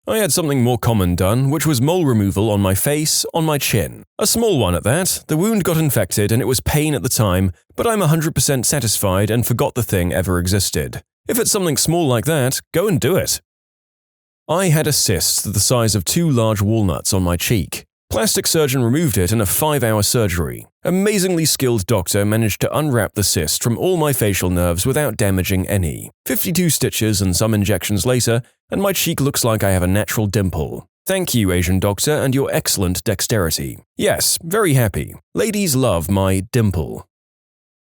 I had something more common done, which was mole removal on my face, on my chin. A small one at that. The wound got infected and it was pain at the time, but I'm 100% satisfied and forgot the thing ever existed. If it's something small like that, go and do it. I had a cyst the size of 2 large walnuts on my cheek. Plastic surgeon removed it in a 5-hour surgery. Amazingly skilled doctor managed to unwrap the cyst from all my facial nerves without damaging any. 52 stitches and some injections later, and my cheek looks like I have a natural dimple. Thank you, Asian doctor, and your excellent dexterity. Yes, very happy. Ladies love my dimple.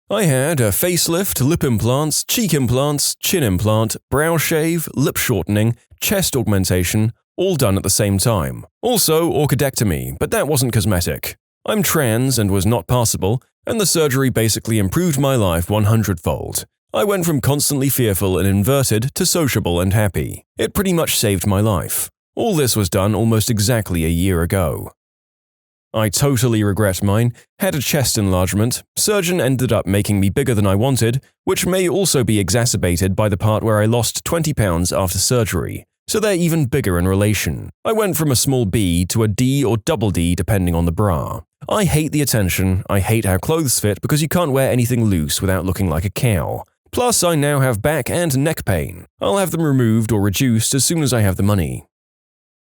I had a facelift, lip implants, cheek implants, chin implant, brow shave, lip shortening, chest augmentation, all done at the same time. Also, orchidectomy, but that wasn't cosmetic. I'm trans and was not passable, and the surgery basically improved my life 100-fold. I went from constantly fearful and inverted to sociable and happy. It pretty much saved my life. All this was done almost exactly a year ago. I totally regret mine, had a chest enlargement, surgeon ended up making me bigger than I wanted, which may also be exacerbated by the part where I lost 20 pounds after surgery. So they're even bigger in relation. I went from a small B to a D or double D depending on the bra. I hate the attention, I hate how clothes fit because you can't wear anything loose without looking like a cow. Plus, I now have back and neck pain. I'll have them removed or reduced as soon as I have the money.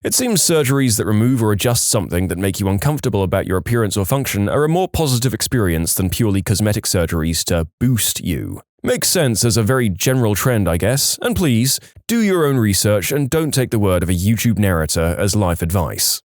It seems surgeries that remove or adjust something that make you uncomfortable about your appearance or function are a more positive experience than purely cosmetic surgeries to boost you. Makes sense as a very general trend, I guess, and please, do your own research and don't take the word of a YouTube narrator as life advice.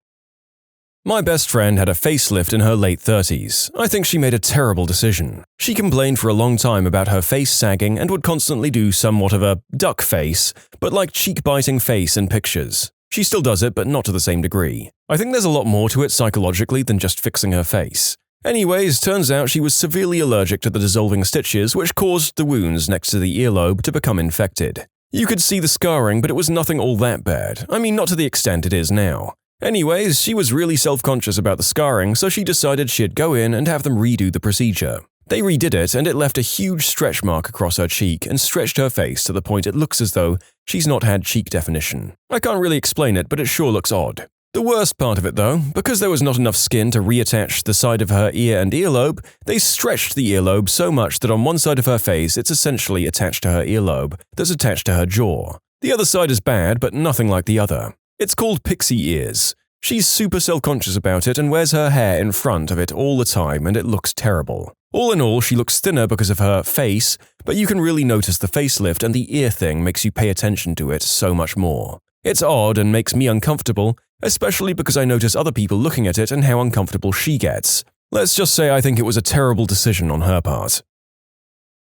My best friend had a facelift in her late 30s. I think she made a terrible decision. She complained for a long time about her face sagging and would constantly do somewhat of a duck face, but like cheek-biting face in pictures. She still does it, but not to the same degree. I think there's a lot more to it psychologically than just fixing her face. Anyways, turns out she was severely allergic to the dissolving stitches, which caused the wounds next to the earlobe to become infected. You could see the scarring, but it was nothing all that bad. I mean, not to the extent it is now. Anyways, she was really self-conscious about the scarring, so she decided she'd go in and have them redo the procedure. They redid it, and it left a huge stretch mark across her cheek and stretched her face to the point it looks as though she's not had cheek definition. I can't really explain it, but it sure looks odd. The worst part of it though, because there was not enough skin to reattach the side of her ear and earlobe, they stretched the earlobe so much that on one side of her face it's essentially attached to her earlobe that's attached to her jaw. The other side is bad, but nothing like the other. It's called pixie ears. She's super self-conscious about it and wears her hair in front of it all the time, and it looks terrible. All in all, she looks thinner because of her face, but you can really notice the facelift, and the ear thing makes you pay attention to it so much more. It's odd and makes me uncomfortable, especially because I notice other people looking at it and how uncomfortable she gets. Let's just say I think it was a terrible decision on her part.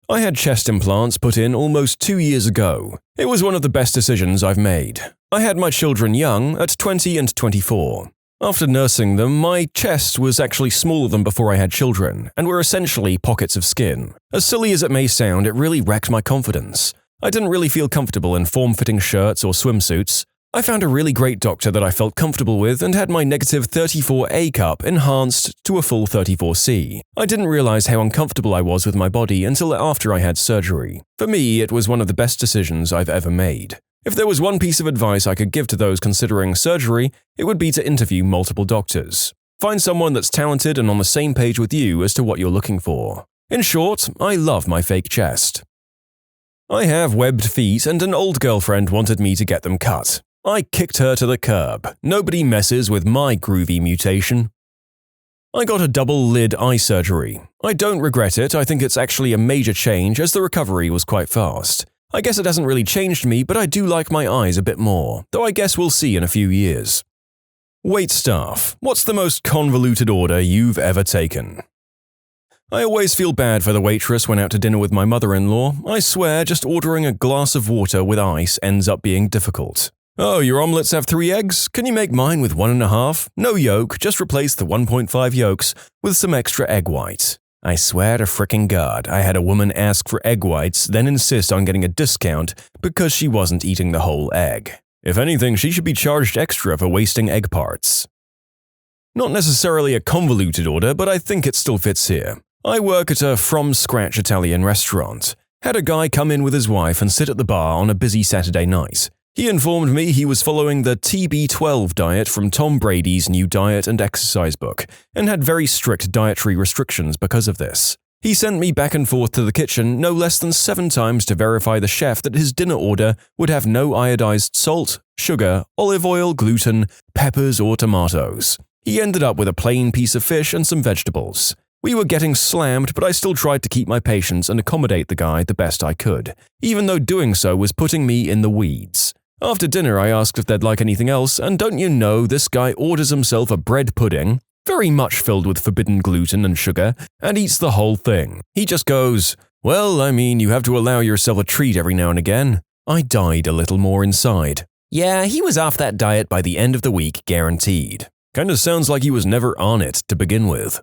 I had chest implants put in almost 2 years ago. It was one of the best decisions I've made. I had my children young, at 20 and 24. After nursing them, my chest was actually smaller than before I had children, and were essentially pockets of skin. As silly as it may sound, it really wrecked my confidence. I didn't really feel comfortable in form-fitting shirts or swimsuits. I found a really great doctor that I felt comfortable with and had my negative 34A cup enhanced to a full 34C. I didn't realize how uncomfortable I was with my body until after I had surgery. For me, it was one of the best decisions I've ever made. If there was one piece of advice I could give to those considering surgery, it would be to interview multiple doctors. Find someone that's talented and on the same page with you as to what you're looking for. In short, I love my fake chest. I have webbed feet and an old girlfriend wanted me to get them cut. I kicked her to the curb. Nobody messes with my groovy mutation. I got a double lid eye surgery. I don't regret it, I think it's actually a major change as the recovery was quite fast. I guess it hasn't really changed me, but I do like my eyes a bit more, though I guess we'll see in a few years. Wait staff, what's the most convoluted order you've ever taken? I always feel bad for the waitress when out to dinner with my mother-in-law. I swear just ordering a glass of water with ice ends up being difficult. Oh, your omelets have 3 eggs? Can you make mine with 1.5? No yolk, just replace the 1.5 yolks with some extra egg white. I swear to frickin' God, I had a woman ask for egg whites, then insist on getting a discount because she wasn't eating the whole egg. If anything, she should be charged extra for wasting egg parts. Not necessarily a convoluted order, but I think it still fits here. I work at a from-scratch Italian restaurant. Had a guy come in with his wife and sit at the bar on a busy Saturday night. He informed me he was following the TB12 diet from Tom Brady's new diet and exercise book, and had very strict dietary restrictions because of this. He sent me back and forth to the kitchen no less than 7 times to verify the chef that his dinner order would have no iodized salt, sugar, olive oil, gluten, peppers, or tomatoes. He ended up with a plain piece of fish and some vegetables. We were getting slammed, but I still tried to keep my patience and accommodate the guy the best I could, even though doing so was putting me in the weeds. After dinner, I asked if they'd like anything else, and don't you know, this guy orders himself a bread pudding, very much filled with forbidden gluten and sugar, and eats the whole thing. He just goes, "Well, I mean, you have to allow yourself a treat every now and again." I died a little more inside. Yeah, he was off that diet by the end of the week, guaranteed. Kinda sounds like he was never on it to begin with.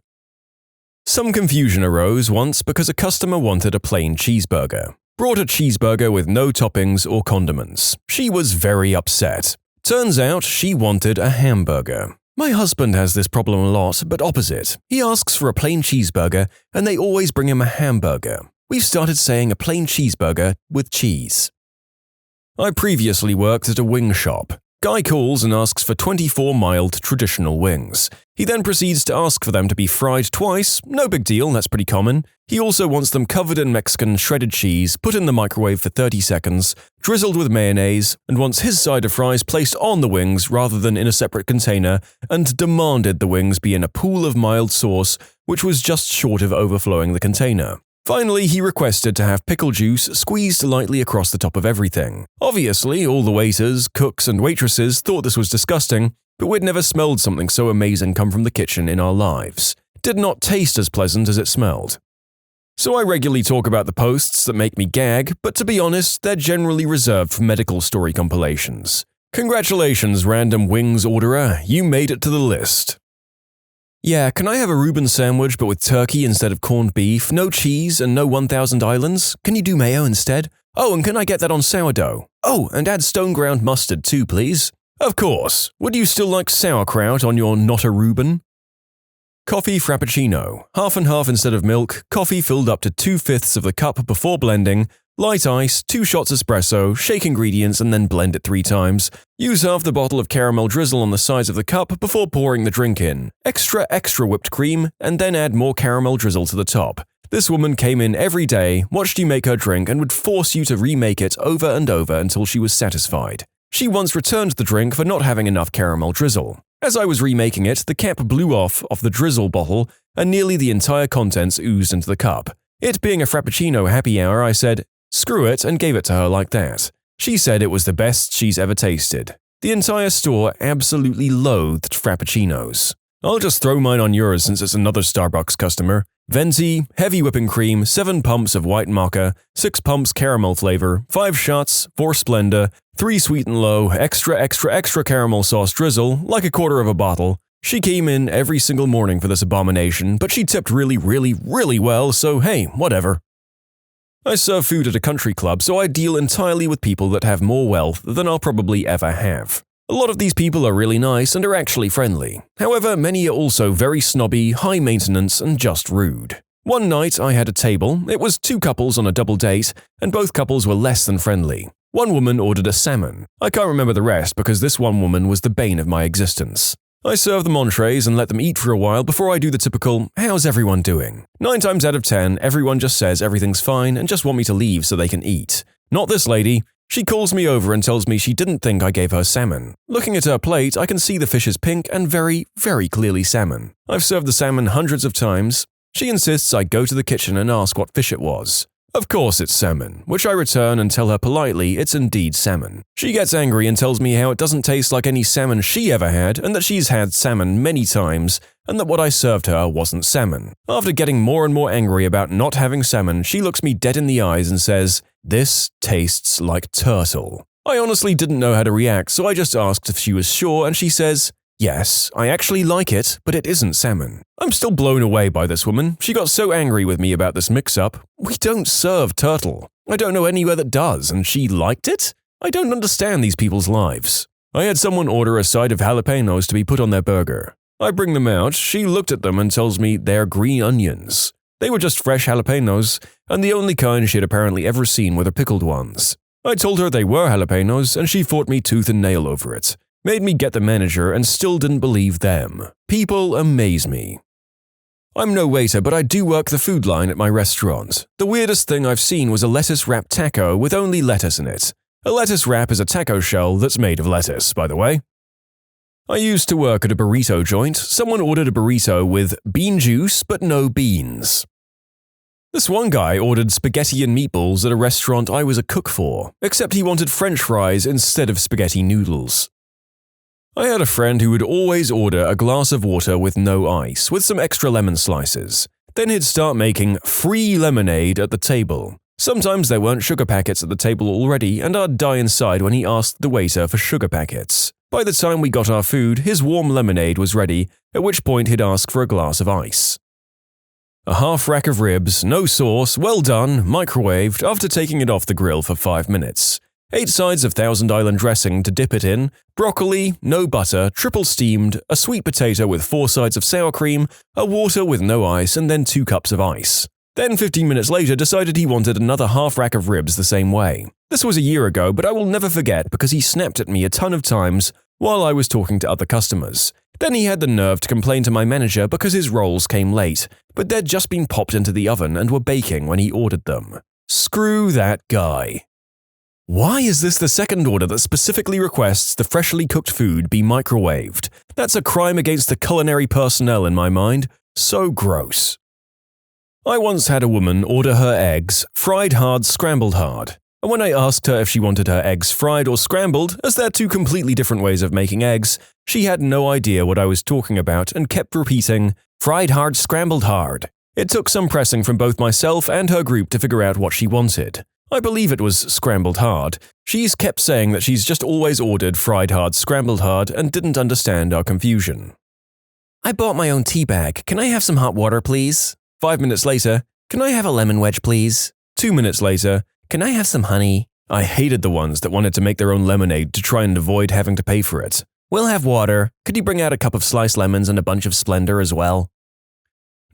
Some confusion arose once because a customer wanted a plain cheeseburger. Brought a cheeseburger with no toppings or condiments. She was very upset. Turns out she wanted a hamburger. My husband has this problem a lot, but opposite. He asks for a plain cheeseburger, and they always bring him a hamburger. We've started saying a plain cheeseburger with cheese. I previously worked at a wing shop. Guy calls and asks for 24 mild traditional wings. He then proceeds to ask for them to be fried twice. No big deal, that's pretty common. He also wants them covered in Mexican shredded cheese, put in the microwave for 30 seconds, drizzled with mayonnaise, and wants his side of fries placed on the wings rather than in a separate container, and demanded the wings be in a pool of mild sauce, which was just short of overflowing the container. Finally, he requested to have pickle juice squeezed lightly across the top of everything. Obviously, all the waiters, cooks, and waitresses thought this was disgusting, but we'd never smelled something so amazing come from the kitchen in our lives. Did not taste as pleasant as it smelled. So I regularly talk about the posts that make me gag, but to be honest, they're generally reserved for medical story compilations. Congratulations, random wings orderer, you made it to the list. Yeah, can I have a Reuben sandwich but with turkey instead of corned beef, no cheese, and no 1000 islands? Can you do mayo instead? Oh, and can I get that on sourdough? Oh, and add stone ground mustard too, please. Of course. Would you still like sauerkraut on your not a Reuben? Coffee frappuccino. Half and half instead of milk, coffee filled up to 2/5 of the cup before blending, light ice, 2 shots espresso, shake ingredients and then blend it 3 times. Use half the bottle of caramel drizzle on the sides of the cup before pouring the drink in. Extra whipped cream, and then add more caramel drizzle to the top. This woman came in every day, watched you make her drink, and would force you to remake it over and over until she was satisfied. She once returned the drink for not having enough caramel drizzle. As I was remaking it, the cap blew off of the drizzle bottle, and nearly the entire contents oozed into the cup. It being a frappuccino happy hour, I said, "Screw it," and gave it to her like that. She said it was the best she's ever tasted. The entire store absolutely loathed frappuccinos. I'll just throw mine on yours since it's another Starbucks customer. Venti, heavy whipping cream, 7 pumps of white mocha, 6 pumps caramel flavor, 5 shots, 4 Splenda, 3 sweet and low, extra caramel sauce drizzle, like a quarter of a bottle. She came in every single morning for this abomination, but she tipped really well, so hey, whatever. I serve food at a country club, so I deal entirely with people that have more wealth than I'll probably ever have. A lot of these people are really nice and are actually friendly. However, many are also very snobby, high maintenance, and just rude. One night I had a table, it was 2 couples on a double date, and both couples were less than friendly. One woman ordered a salmon. I can't remember the rest because this one woman was the bane of my existence. I serve them entrees and let them eat for a while before I do the typical, "How's everyone doing?" 9 times out of 10, everyone just says everything's fine and just want me to leave so they can eat. Not this lady. She calls me over and tells me she didn't think I gave her salmon. Looking at her plate, I can see the fish is pink and very clearly salmon. I've served the salmon hundreds of times. She insists I go to the kitchen and ask what fish it was. Of course it's salmon, which I return and tell her politely it's indeed salmon. She gets angry and tells me how it doesn't taste like any salmon she ever had and that she's had salmon many times and that what I served her wasn't salmon. After getting more and more angry about not having salmon, she looks me dead in the eyes and says, "This tastes like turtle." I honestly didn't know how to react, so I just asked if she was sure and she says, "Yes, I actually like it, but it isn't salmon." I'm still blown away by this woman. She got so angry with me about this mix-up. We don't serve turtle. I don't know anywhere that does, and she liked it? I don't understand these people's lives. I had someone order a side of jalapenos to be put on their burger. I bring them out, she looked at them and tells me they're green onions. They were just fresh jalapenos, and the only kind she had apparently ever seen were the pickled ones. I told her they were jalapenos, and she fought me tooth and nail over it. Made me get the manager and still didn't believe them. People amaze me. I'm no waiter, but I do work the food line at my restaurant. The weirdest thing I've seen was a lettuce-wrapped taco with only lettuce in it. A lettuce wrap is a taco shell that's made of lettuce, by the way. I used to work at a burrito joint. Someone ordered a burrito with bean juice but no beans. This one guy ordered spaghetti and meatballs at a restaurant I was a cook for, except he wanted French fries instead of spaghetti noodles. I had a friend who would always order a glass of water with no ice, with some extra lemon slices. Then he'd start making free lemonade at the table. Sometimes there weren't sugar packets at the table already, and I'd die inside when he asked the waiter for sugar packets. By the time we got our food, his warm lemonade was ready, at which point he'd ask for a glass of ice. A half rack of ribs, no sauce, well done, microwaved after taking it off the grill for 5 minutes. 8 sides of Thousand Island dressing to dip it in, broccoli, no butter, triple steamed, a sweet potato with 4 sides of sour cream, a water with no ice, and then 2 cups of ice. Then 15 minutes later decided he wanted another half rack of ribs the same way. This was a year ago, but I will never forget because he snapped at me a ton of times while I was talking to other customers. Then he had the nerve to complain to my manager because his rolls came late, but they'd just been popped into the oven and were baking when he ordered them. Screw that guy. Why is this the second order that specifically requests the freshly cooked food be microwaved? That's a crime against the culinary personnel in my mind. So gross. I once had a woman order her eggs fried hard, scrambled hard. And when I asked her if she wanted her eggs fried or scrambled, as they're 2 completely different ways of making eggs, she had no idea what I was talking about and kept repeating, "Fried hard, scrambled hard." It took some pressing from both myself and her group to figure out what she wanted. I believe it was scrambled hard. She's kept saying that she's just always ordered fried hard, scrambled hard, and didn't understand our confusion. "I bought my own tea bag. Can I have some hot water, please?" 5 minutes later, "Can I have a lemon wedge, please?" 2 minutes later, "Can I have some honey?" I hated the ones that wanted to make their own lemonade to try and avoid having to pay for it. "We'll have water. Could you bring out a cup of sliced lemons and a bunch of Splenda as well?"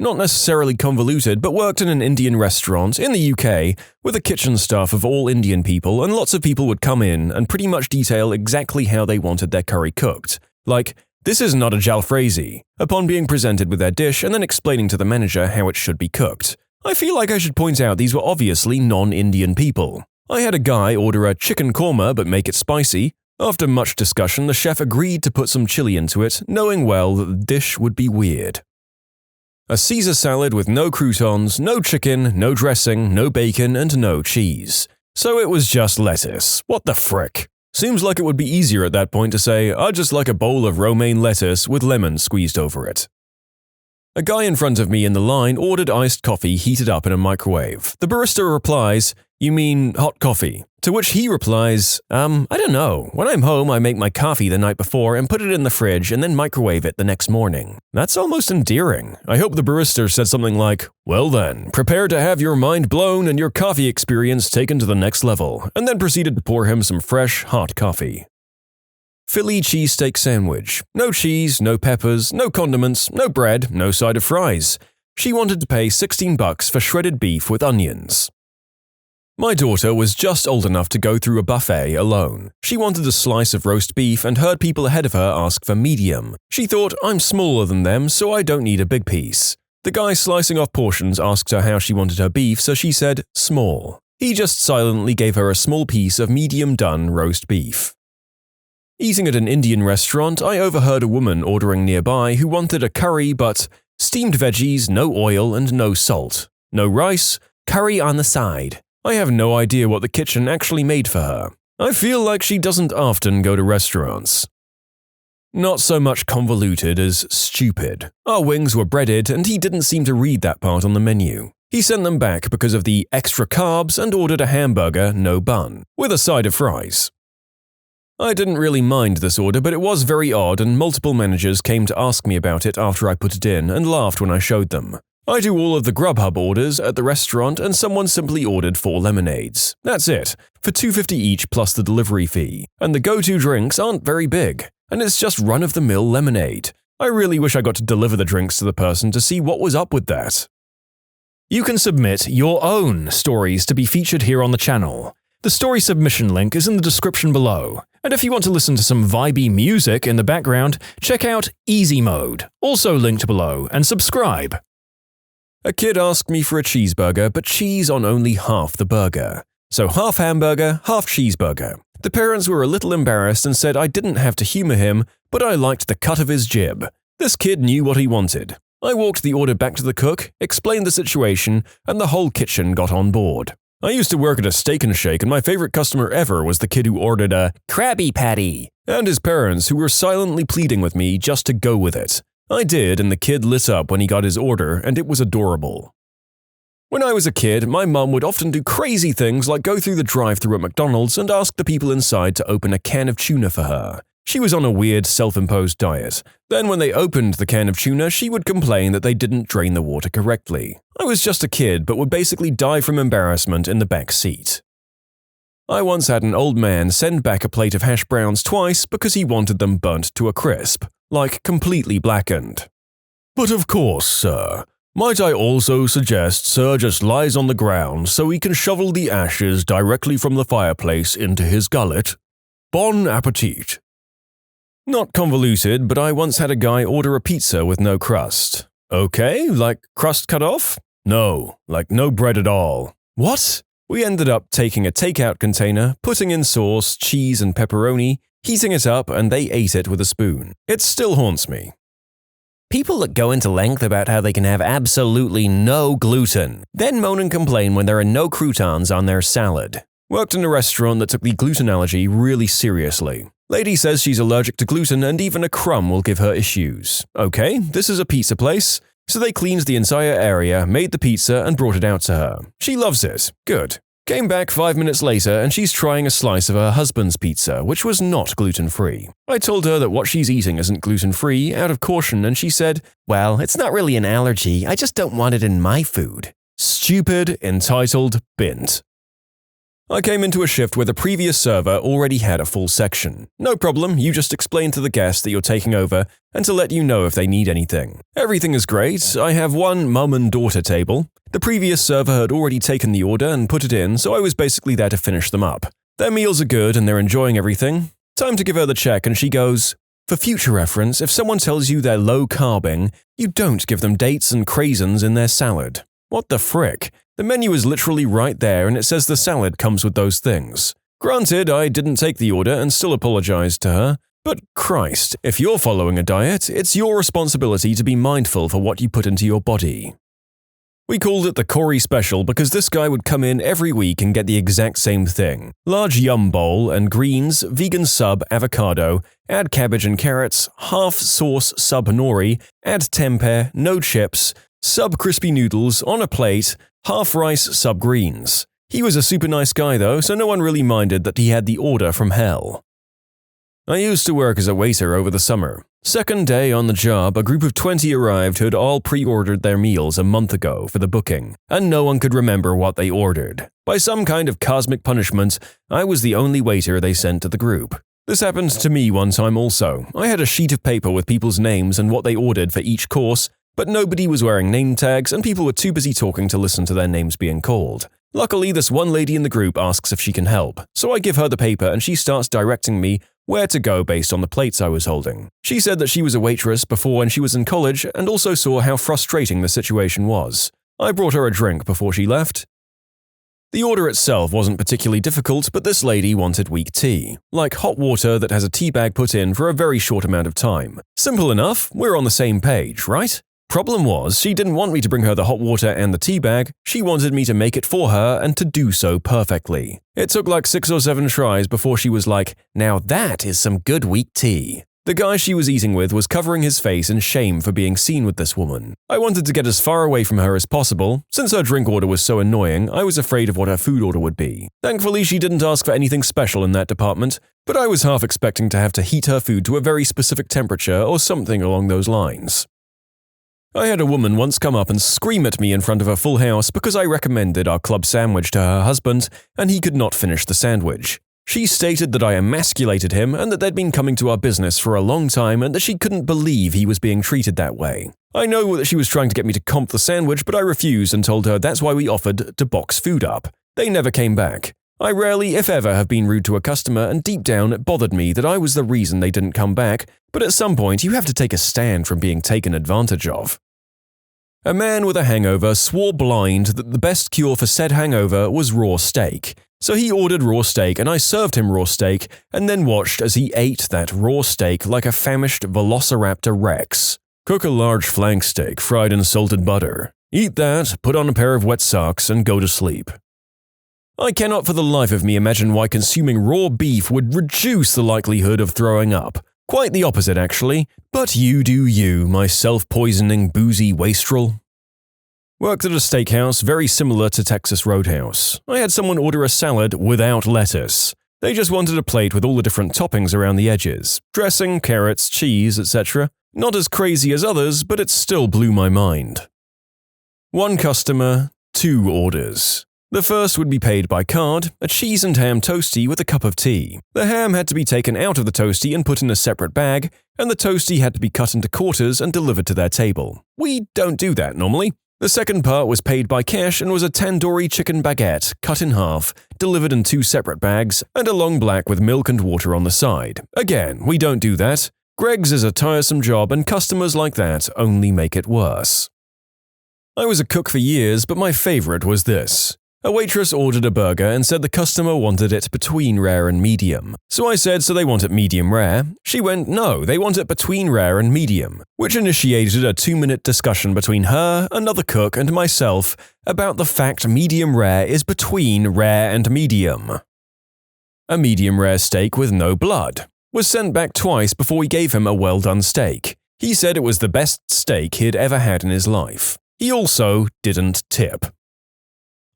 Not necessarily convoluted, but worked in an Indian restaurant in the UK with a kitchen staff of all Indian people, and lots of people would come in and pretty much detail exactly how they wanted their curry cooked. Like, "This is not a jalfrezi," upon being presented with their dish and then explaining to the manager how it should be cooked. I feel like I should point out these were obviously non-Indian people. I had a guy order a chicken korma but make it spicy. After much discussion, the chef agreed to put some chili into it, knowing well that the dish would be weird. A Caesar salad with no croutons, no chicken, no dressing, no bacon, and no cheese. So it was just lettuce. What the frick? Seems like it would be easier at that point to say, "I'd just like a bowl of romaine lettuce with lemon squeezed over it." A guy in front of me in the line ordered iced coffee heated up in a microwave. The barista replies, "You mean hot coffee?" To which he replies, I don't know. When I'm home, I make my coffee the night before and put it in the fridge and then microwave it the next morning." That's almost endearing. I hope the barista said something like, "Well then, prepare to have your mind blown and your coffee experience taken to the next level," and then proceeded to pour him some fresh, hot coffee. Philly cheesesteak sandwich. No cheese, no peppers, no condiments, no bread, no side of fries. She wanted to pay $16 for shredded beef with onions. My daughter was just old enough to go through a buffet alone. She wanted a slice of roast beef and heard people ahead of her ask for medium. She thought, "I'm smaller than them, so I don't need a big piece." The guy slicing off portions asked her how she wanted her beef, so she said, "small." He just silently gave her a small piece of medium-done roast beef. Eating at an Indian restaurant, I overheard a woman ordering nearby who wanted a curry but steamed veggies, no oil, and no salt. No rice, curry on the side. I have no idea what the kitchen actually made for her. I feel like she doesn't often go to restaurants. Not so much convoluted as stupid. Our wings were breaded and he didn't seem to read that part on the menu. He sent them back because of the extra carbs and ordered a hamburger, no bun, with a side of fries. I didn't really mind this order, but it was very odd and multiple managers came to ask me about it after I put it in and laughed when I showed them. I do all of the Grubhub orders at the restaurant and someone simply ordered 4 lemonades. That's it, for $2.50 each plus the delivery fee. And the go-to drinks aren't very big, and it's just run-of-the-mill lemonade. I really wish I got to deliver the drinks to the person to see what was up with that. You can submit your own stories to be featured here on the channel. The story submission link is in the description below. And if you want to listen to some vibey music in the background, check out easymode, also linked below, and subscribe. A kid asked me for a cheeseburger, but cheese on only half the burger. So half hamburger, half cheeseburger. The parents were a little embarrassed and said I didn't have to humor him, but I liked the cut of his jib. This kid knew what he wanted. I walked the order back to the cook, explained the situation, and the whole kitchen got on board. I used to work at a Steak and Shake, and my favorite customer ever was the kid who ordered a Krabby Patty, and his parents who were silently pleading with me just to go with it. I did, and the kid lit up when he got his order, and it was adorable. When I was a kid, my mum would often do crazy things like go through the drive-thru at McDonald's and ask the people inside to open a can of tuna for her. She was on a weird self-imposed diet. Then when they opened the can of tuna, she would complain that they didn't drain the water correctly. I was just a kid, but would basically die from embarrassment in the back seat. I once had an old man send back a plate of hash browns twice because he wanted them burnt to a crisp, like completely blackened. "But of course, sir. Might I also suggest sir just lies on the ground so he can shovel the ashes directly from the fireplace into his gullet? Bon appetit." Not convoluted, but I once had a guy order a pizza with no crust. Okay, like crust cut off? No, like no bread at all. What? We ended up taking a takeout container, putting in sauce, cheese, and pepperoni, heating it up, and they ate it with a spoon. It still haunts me. People that go into length about how they can have absolutely no gluten, then moan and complain when there are no croutons on their salad. Worked in a restaurant that took the gluten allergy really seriously. Lady says she's allergic to gluten and even a crumb will give her issues. Okay, this is a pizza place. So they cleaned the entire area, made the pizza, and brought it out to her. She loves it. Good. Came back 5 minutes later and she's trying a slice of her husband's pizza, which was not gluten-free. I told her that what she's eating isn't gluten-free, out of caution, and she said, "Well, it's not really an allergy, I just don't want it in my food." Stupid, entitled, bint. I came into a shift where the previous server already had a full section. No problem, you just explain to the guest that you're taking over and to let you know if they need anything. Everything is great, I have one mum and daughter table. The previous server had already taken the order and put it in, so I was basically there to finish them up. Their meals are good and they're enjoying everything. Time to give her the check and she goes, "For future reference, if someone tells you they're low-carbing, you don't give them dates and craisins in their salad." What the frick? The menu is literally right there and it says the salad comes with those things. Granted, I didn't take the order and still apologized to her, but Christ, if you're following a diet, it's your responsibility to be mindful for what you put into your body. We called it the Corey Special because this guy would come in every week and get the exact same thing. Large yum bowl and greens, vegan sub avocado, add cabbage and carrots, half sauce sub nori, add tempeh, no chips, sub crispy noodles on a plate, half rice sub greens. He was a super nice guy though, so no one really minded that he had the order from hell. I used to work as a waiter over the summer. Second day on the job, a group of 20 arrived who had all pre-ordered their meals a month ago for the booking, and no one could remember what they ordered. By some kind of cosmic punishment, I was the only waiter they sent to the group. This happened to me one time also. I had a sheet of paper with people's names and what they ordered for each course, but nobody was wearing name tags and people were too busy talking to listen to their names being called. Luckily, this one lady in the group asks if she can help, so I give her the paper and she starts directing me where to go based on the plates I was holding. She said that she was a waitress before when she was in college and also saw how frustrating the situation was. I brought her a drink before she left. The order itself wasn't particularly difficult, but this lady wanted weak tea, like hot water that has a tea bag put in for a very short amount of time. Simple enough, we're on the same page, right? Problem was, she didn't want me to bring her the hot water and the tea bag, she wanted me to make it for her and to do so perfectly. It took like 6 or 7 tries before she was like, "Now that is some good weak tea." The guy she was eating with was covering his face in shame for being seen with this woman. I wanted to get as far away from her as possible. Since her drink order was so annoying, I was afraid of what her food order would be. Thankfully, she didn't ask for anything special in that department, but I was half expecting to have to heat her food to a very specific temperature or something along those lines. I had a woman once come up and scream at me in front of her full house because I recommended our club sandwich to her husband and he could not finish the sandwich. She stated that I emasculated him and that they'd been coming to our business for a long time and that she couldn't believe he was being treated that way. I know that she was trying to get me to comp the sandwich, but I refused and told her that's why we offered to box food up. They never came back. I rarely, if ever, have been rude to a customer, and deep down it bothered me that I was the reason they didn't come back, but at some point you have to take a stand from being taken advantage of. A man with a hangover swore blind that the best cure for said hangover was raw steak. So he ordered raw steak and I served him raw steak and then watched as he ate that raw steak like a famished velociraptor rex. Cook a large flank steak fried in salted butter. Eat that, put on a pair of wet socks, and go to sleep. I cannot for the life of me imagine why consuming raw beef would reduce the likelihood of throwing up. Quite the opposite, actually. But you do you, my self-poisoning, boozy wastrel. Worked at a steakhouse very similar to Texas Roadhouse. I had someone order a salad without lettuce. They just wanted a plate with all the different toppings around the edges. Dressing, carrots, cheese, etc. Not as crazy as others, but it still blew my mind. One customer, 2 orders. The first would be paid by card, a cheese and ham toastie with a cup of tea. The ham had to be taken out of the toastie and put in a separate bag, and the toastie had to be cut into quarters and delivered to their table. We don't do that normally. The second part was paid by cash and was a tandoori chicken baguette, cut in half, delivered in 2 separate bags, and a long black with milk and water on the side. Again, we don't do that. Greg's is a tiresome job and customers like that only make it worse. I was a cook for years, but my favorite was this. A waitress ordered a burger and said the customer wanted it between rare and medium. So I said, so they want it medium rare? She went, no, they want it between rare and medium, which initiated a 2-minute discussion between her, another cook, and myself about the fact medium rare is between rare and medium. A medium rare steak with no blood was sent back twice before we gave him a well-done steak. He said it was the best steak he'd ever had in his life. He also didn't tip.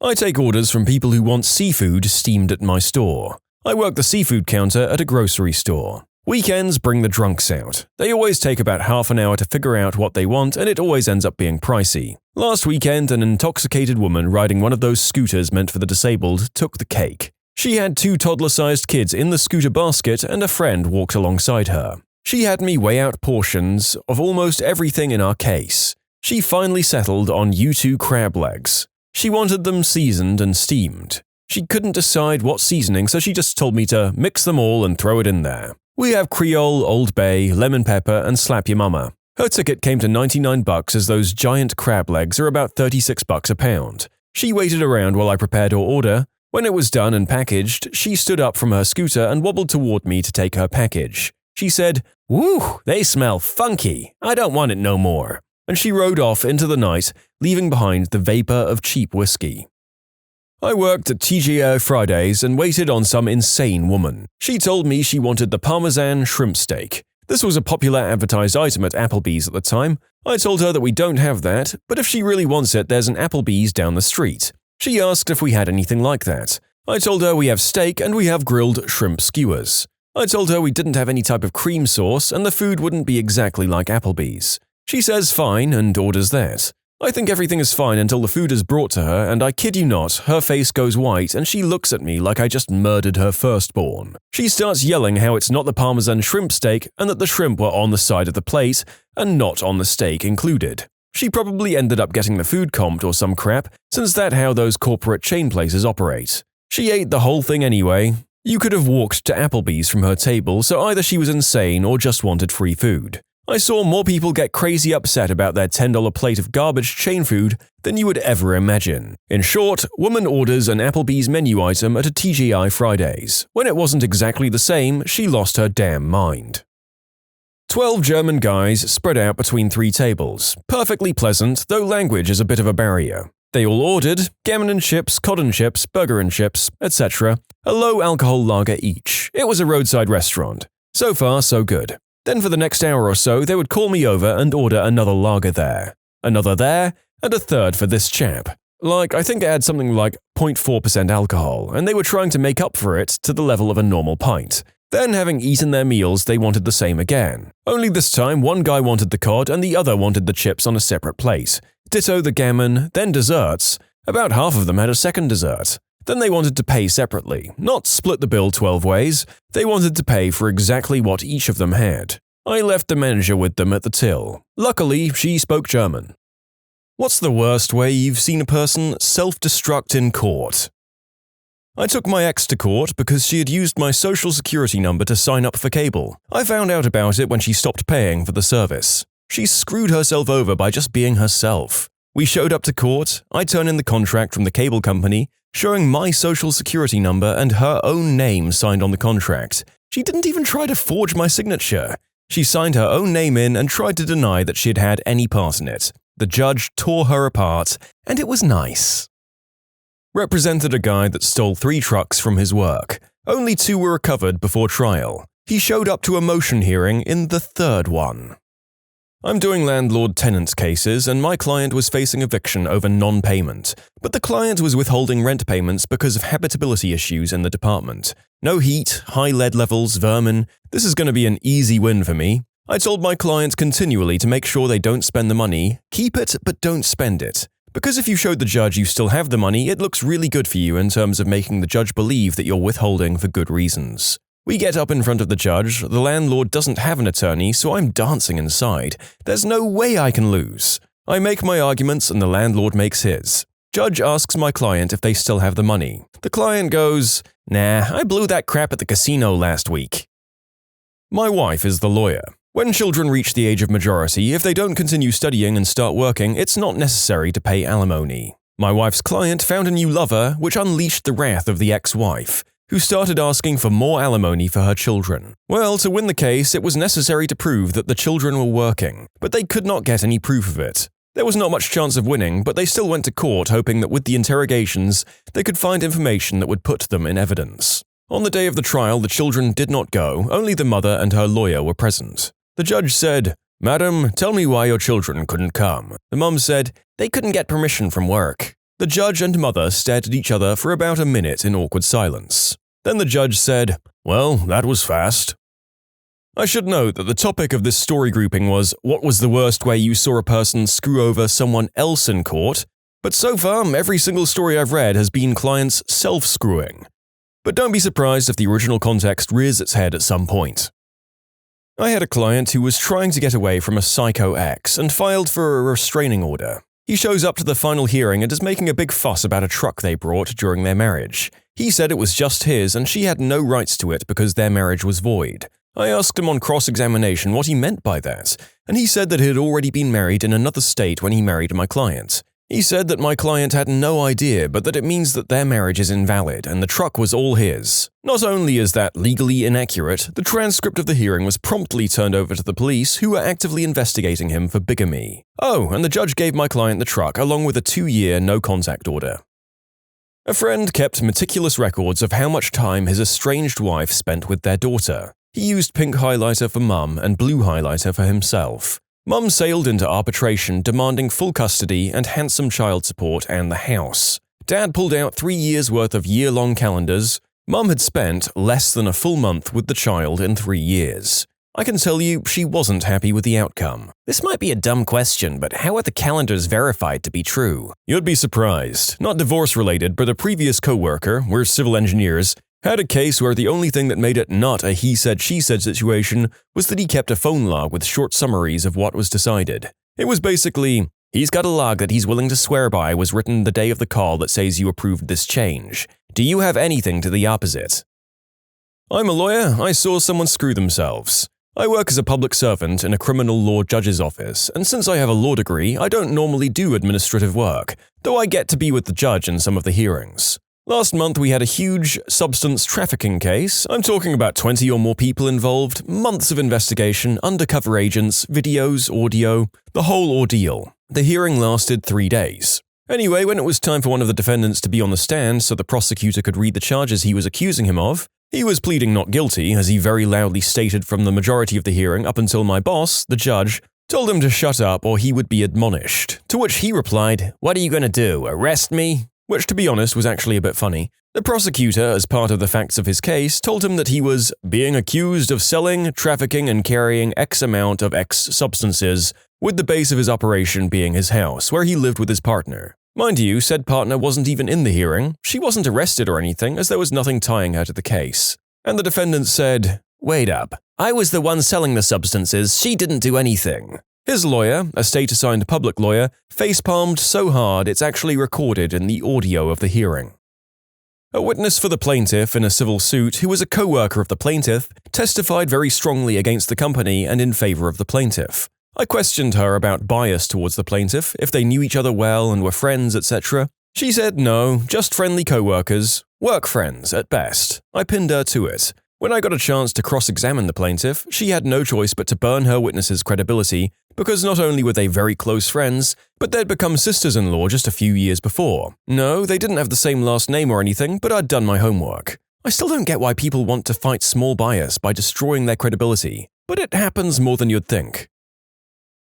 I take orders from people who want seafood steamed at my store. I work the seafood counter at a grocery store. Weekends bring the drunks out. They always take about half an hour to figure out what they want and it always ends up being pricey. Last weekend, an intoxicated woman riding one of those scooters meant for the disabled took the cake. She had 2 toddler-sized kids in the scooter basket and a friend walked alongside her. She had me weigh out portions of almost everything in our case. She finally settled on U2 crab legs. She wanted them seasoned and steamed. She couldn't decide what seasoning, so she just told me to mix them all and throw it in there. We have Creole, Old Bay, lemon pepper, and slap your mama. Her ticket came to $99 as those giant crab legs are about $36 a pound. She waited around while I prepared her order. When it was done and packaged, she stood up from her scooter and wobbled toward me to take her package. She said, "Woo, they smell funky. I don't want it no more." and she rode off into the night, leaving behind the vapor of cheap whiskey. I worked at TGI Fridays and waited on some insane woman. She told me she wanted the Parmesan shrimp steak. This was a popular advertised item at Applebee's at the time. I told her that we don't have that, but if she really wants it, there's an Applebee's down the street. She asked if we had anything like that. I told her we have steak and we have grilled shrimp skewers. I told her we didn't have any type of cream sauce and the food wouldn't be exactly like Applebee's. She says fine and orders that. I think everything is fine until the food is brought to her, and I kid you not, her face goes white and she looks at me like I just murdered her firstborn. She starts yelling how it's not the Parmesan shrimp steak and that the shrimp were on the side of the plate and not on the steak included. She probably ended up getting the food comped or some crap, since that's how those corporate chain places operate. She ate the whole thing anyway. You could have walked to Applebee's from her table, so either she was insane or just wanted free food. I saw more people get crazy upset about their $10 plate of garbage chain food than you would ever imagine. In short, woman orders an Applebee's menu item at a TGI Fridays. When it wasn't exactly the same, she lost her damn mind. 12 German guys spread out between 3 tables. Perfectly pleasant, though language is a bit of a barrier. They all ordered gammon and chips, cod and chips, burger and chips, etc. A low-alcohol lager each. It was a roadside restaurant. So far, so good. Then for the next hour or so, they would call me over and order another lager there, another there, and a third for this chap. I think it had something like 0.4% alcohol, and they were trying to make up for it to the level of a normal pint. Then, having eaten their meals, they wanted the same again. Only this time, one guy wanted the cod and the other wanted the chips on a separate plate. Ditto the gammon, then desserts. About half of them had a second dessert. Then they wanted to pay separately, not split the bill 12 ways. They wanted to pay for exactly what each of them had. I left the manager with them at the till. Luckily, she spoke German. What's the worst way you've seen a person self-destruct in court? I took my ex to court because she had used my social security number to sign up for cable. I found out about it when she stopped paying for the service. She screwed herself over by just being herself. We showed up to court, I turned in the contract from the cable company, showing my social security number and her own name signed on the contract. She didn't even try to forge my signature. She signed her own name in and tried to deny that she had had any part in it. The judge tore her apart, and it was nice. Represented a guy that stole 3 trucks from his work. Only 2 were recovered before trial. He showed up to a motion hearing in the 3rd one. I'm doing landlord-tenant cases, and my client was facing eviction over non-payment, but the client was withholding rent payments because of habitability issues in the department. No heat, high lead levels, vermin. This is going to be an easy win for me. I told my client continually to make sure they don't spend the money. Keep it, but don't spend it. Because if you showed the judge you still have the money, it looks really good for you in terms of making the judge believe that you're withholding for good reasons. We get up in front of the judge, the landlord doesn't have an attorney, so I'm dancing inside. There's no way I can lose. I make my arguments and the landlord makes his. Judge asks my client if they still have the money. The client goes, "Nah, I blew that crap at the casino last week." My wife is the lawyer. When children reach the age of majority, if they don't continue studying and start working, it's not necessary to pay alimony. My wife's client found a new lover, which unleashed the wrath of the ex-wife, who started asking for more alimony for her children. Well, to win the case, it was necessary to prove that the children were working, but they could not get any proof of it. There was not much chance of winning, but they still went to court hoping that with the interrogations, they could find information that would put them in evidence. On the day of the trial, the children did not go, only the mother and her lawyer were present. The judge said, "Madam, tell me why your children couldn't come." The mum said, "They couldn't get permission from work." The judge and mother stared at each other for about a minute in awkward silence. Then the judge said, "Well, that was fast." I should note that the topic of this story grouping was what was the worst way you saw a person screw over someone else in court, but so far every single story I've read has been clients self-screwing. But don't be surprised if the original context rears its head at some point. I had a client who was trying to get away from a psycho ex and filed for a restraining order. He shows up to the final hearing and is making a big fuss about a truck they brought during their marriage. He said it was just his and she had no rights to it because their marriage was void. I asked him on cross-examination what he meant by that, and he said that he had already been married in another state when he married my client. He said that my client had no idea, but that it means that their marriage is invalid and the truck was all his. Not only is that legally inaccurate, the transcript of the hearing was promptly turned over to the police, who are actively investigating him for bigamy. Oh, and the judge gave my client the truck along with a 2-year no-contact order. A friend kept meticulous records of how much time his estranged wife spent with their daughter. He used pink highlighter for Mum and blue highlighter for himself. Mum sailed into arbitration demanding full custody and handsome child support and the house. Dad pulled out 3 years' worth of year-long calendars. Mum had spent less than a full month with the child in 3 years. I can tell you she wasn't happy with the outcome. This might be a dumb question, but how are the calendars verified to be true? You'd be surprised. Not divorce-related, but a previous co-worker, we're civil engineers, had a case where the only thing that made it not a he-said-she-said situation was that he kept a phone log with short summaries of what was decided. It was basically, he's got a log that he's willing to swear by was written the day of the call that says you approved this change. Do you have anything to the opposite? I'm a lawyer. I saw someone screw themselves. I work as a public servant in a criminal law judge's office, and since I have a law degree, I don't normally do administrative work, though I get to be with the judge in some of the hearings. Last month we had a huge substance trafficking case. I'm talking about 20 or more people involved, months of investigation, undercover agents, videos, audio, the whole ordeal. The hearing lasted 3 days. Anyway, when it was time for one of the defendants to be on the stand so the prosecutor could read the charges he was accusing him of, he was pleading not guilty, as he very loudly stated from the majority of the hearing up until my boss, the judge, told him to shut up or he would be admonished. To which he replied, "What are you going to do, arrest me?" Which, to be honest, was actually a bit funny. The prosecutor, as part of the facts of his case, told him that he was being accused of selling, trafficking, and carrying X amount of X substances, with the base of his operation being his house, where he lived with his partner. Mind you, said partner wasn't even in the hearing. She wasn't arrested or anything, as there was nothing tying her to the case. And the defendant said, "Wait up. I was the one selling the substances. She didn't do anything." His lawyer, a state-assigned public lawyer, facepalmed so hard it's actually recorded in the audio of the hearing. A witness for the plaintiff in a civil suit, who was a co-worker of the plaintiff, testified very strongly against the company and in favor of the plaintiff. I questioned her about bias towards the plaintiff, if they knew each other well and were friends, etc. She said no, just friendly co-workers, work friends at best. I pinned her to it. When I got a chance to cross-examine the plaintiff, she had no choice but to burn her witness's credibility, because not only were they very close friends, but they'd become sisters-in-law just a few years before. No, they didn't have the same last name or anything, but I'd done my homework. I still don't get why people want to fight small bias by destroying their credibility, but it happens more than you'd think.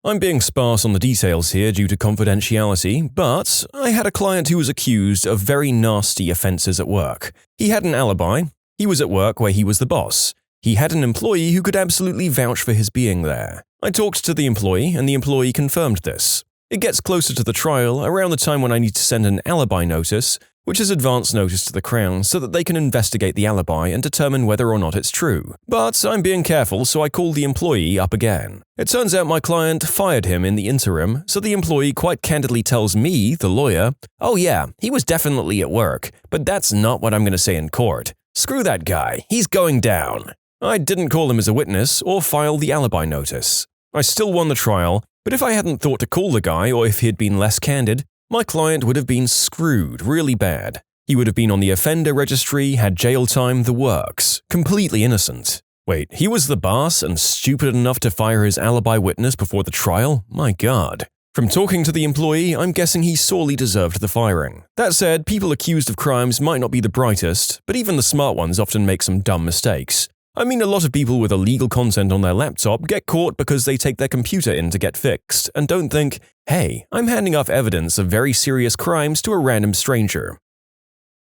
I'm being sparse on the details here due to confidentiality, but I had a client who was accused of very nasty offenses at work. He had an alibi. He was at work where he was the boss. He had an employee who could absolutely vouch for his being there. I talked to the employee, and the employee confirmed this. It gets closer to the trial, around the time when I need to send an alibi notice, which is advance notice to the Crown so that they can investigate the alibi and determine whether or not it's true. But I'm being careful, so I call the employee up again. It turns out my client fired him in the interim, so the employee quite candidly tells me, the lawyer, "Oh yeah, he was definitely at work, but that's not what I'm going to say in court. Screw that guy, he's going down." I didn't call him as a witness or file the alibi notice. I still won the trial, but if I hadn't thought to call the guy or if he'd been less candid, my client would have been screwed really bad. He would have been on the offender registry, had jail time, the works. Completely innocent. Wait, he was the boss and stupid enough to fire his alibi witness before the trial? My God. From talking to the employee, I'm guessing he sorely deserved the firing. That said, people accused of crimes might not be the brightest, but even the smart ones often make some dumb mistakes. I mean, a lot of people with illegal content on their laptop get caught because they take their computer in to get fixed and don't think, "Hey, I'm handing off evidence of very serious crimes to a random stranger."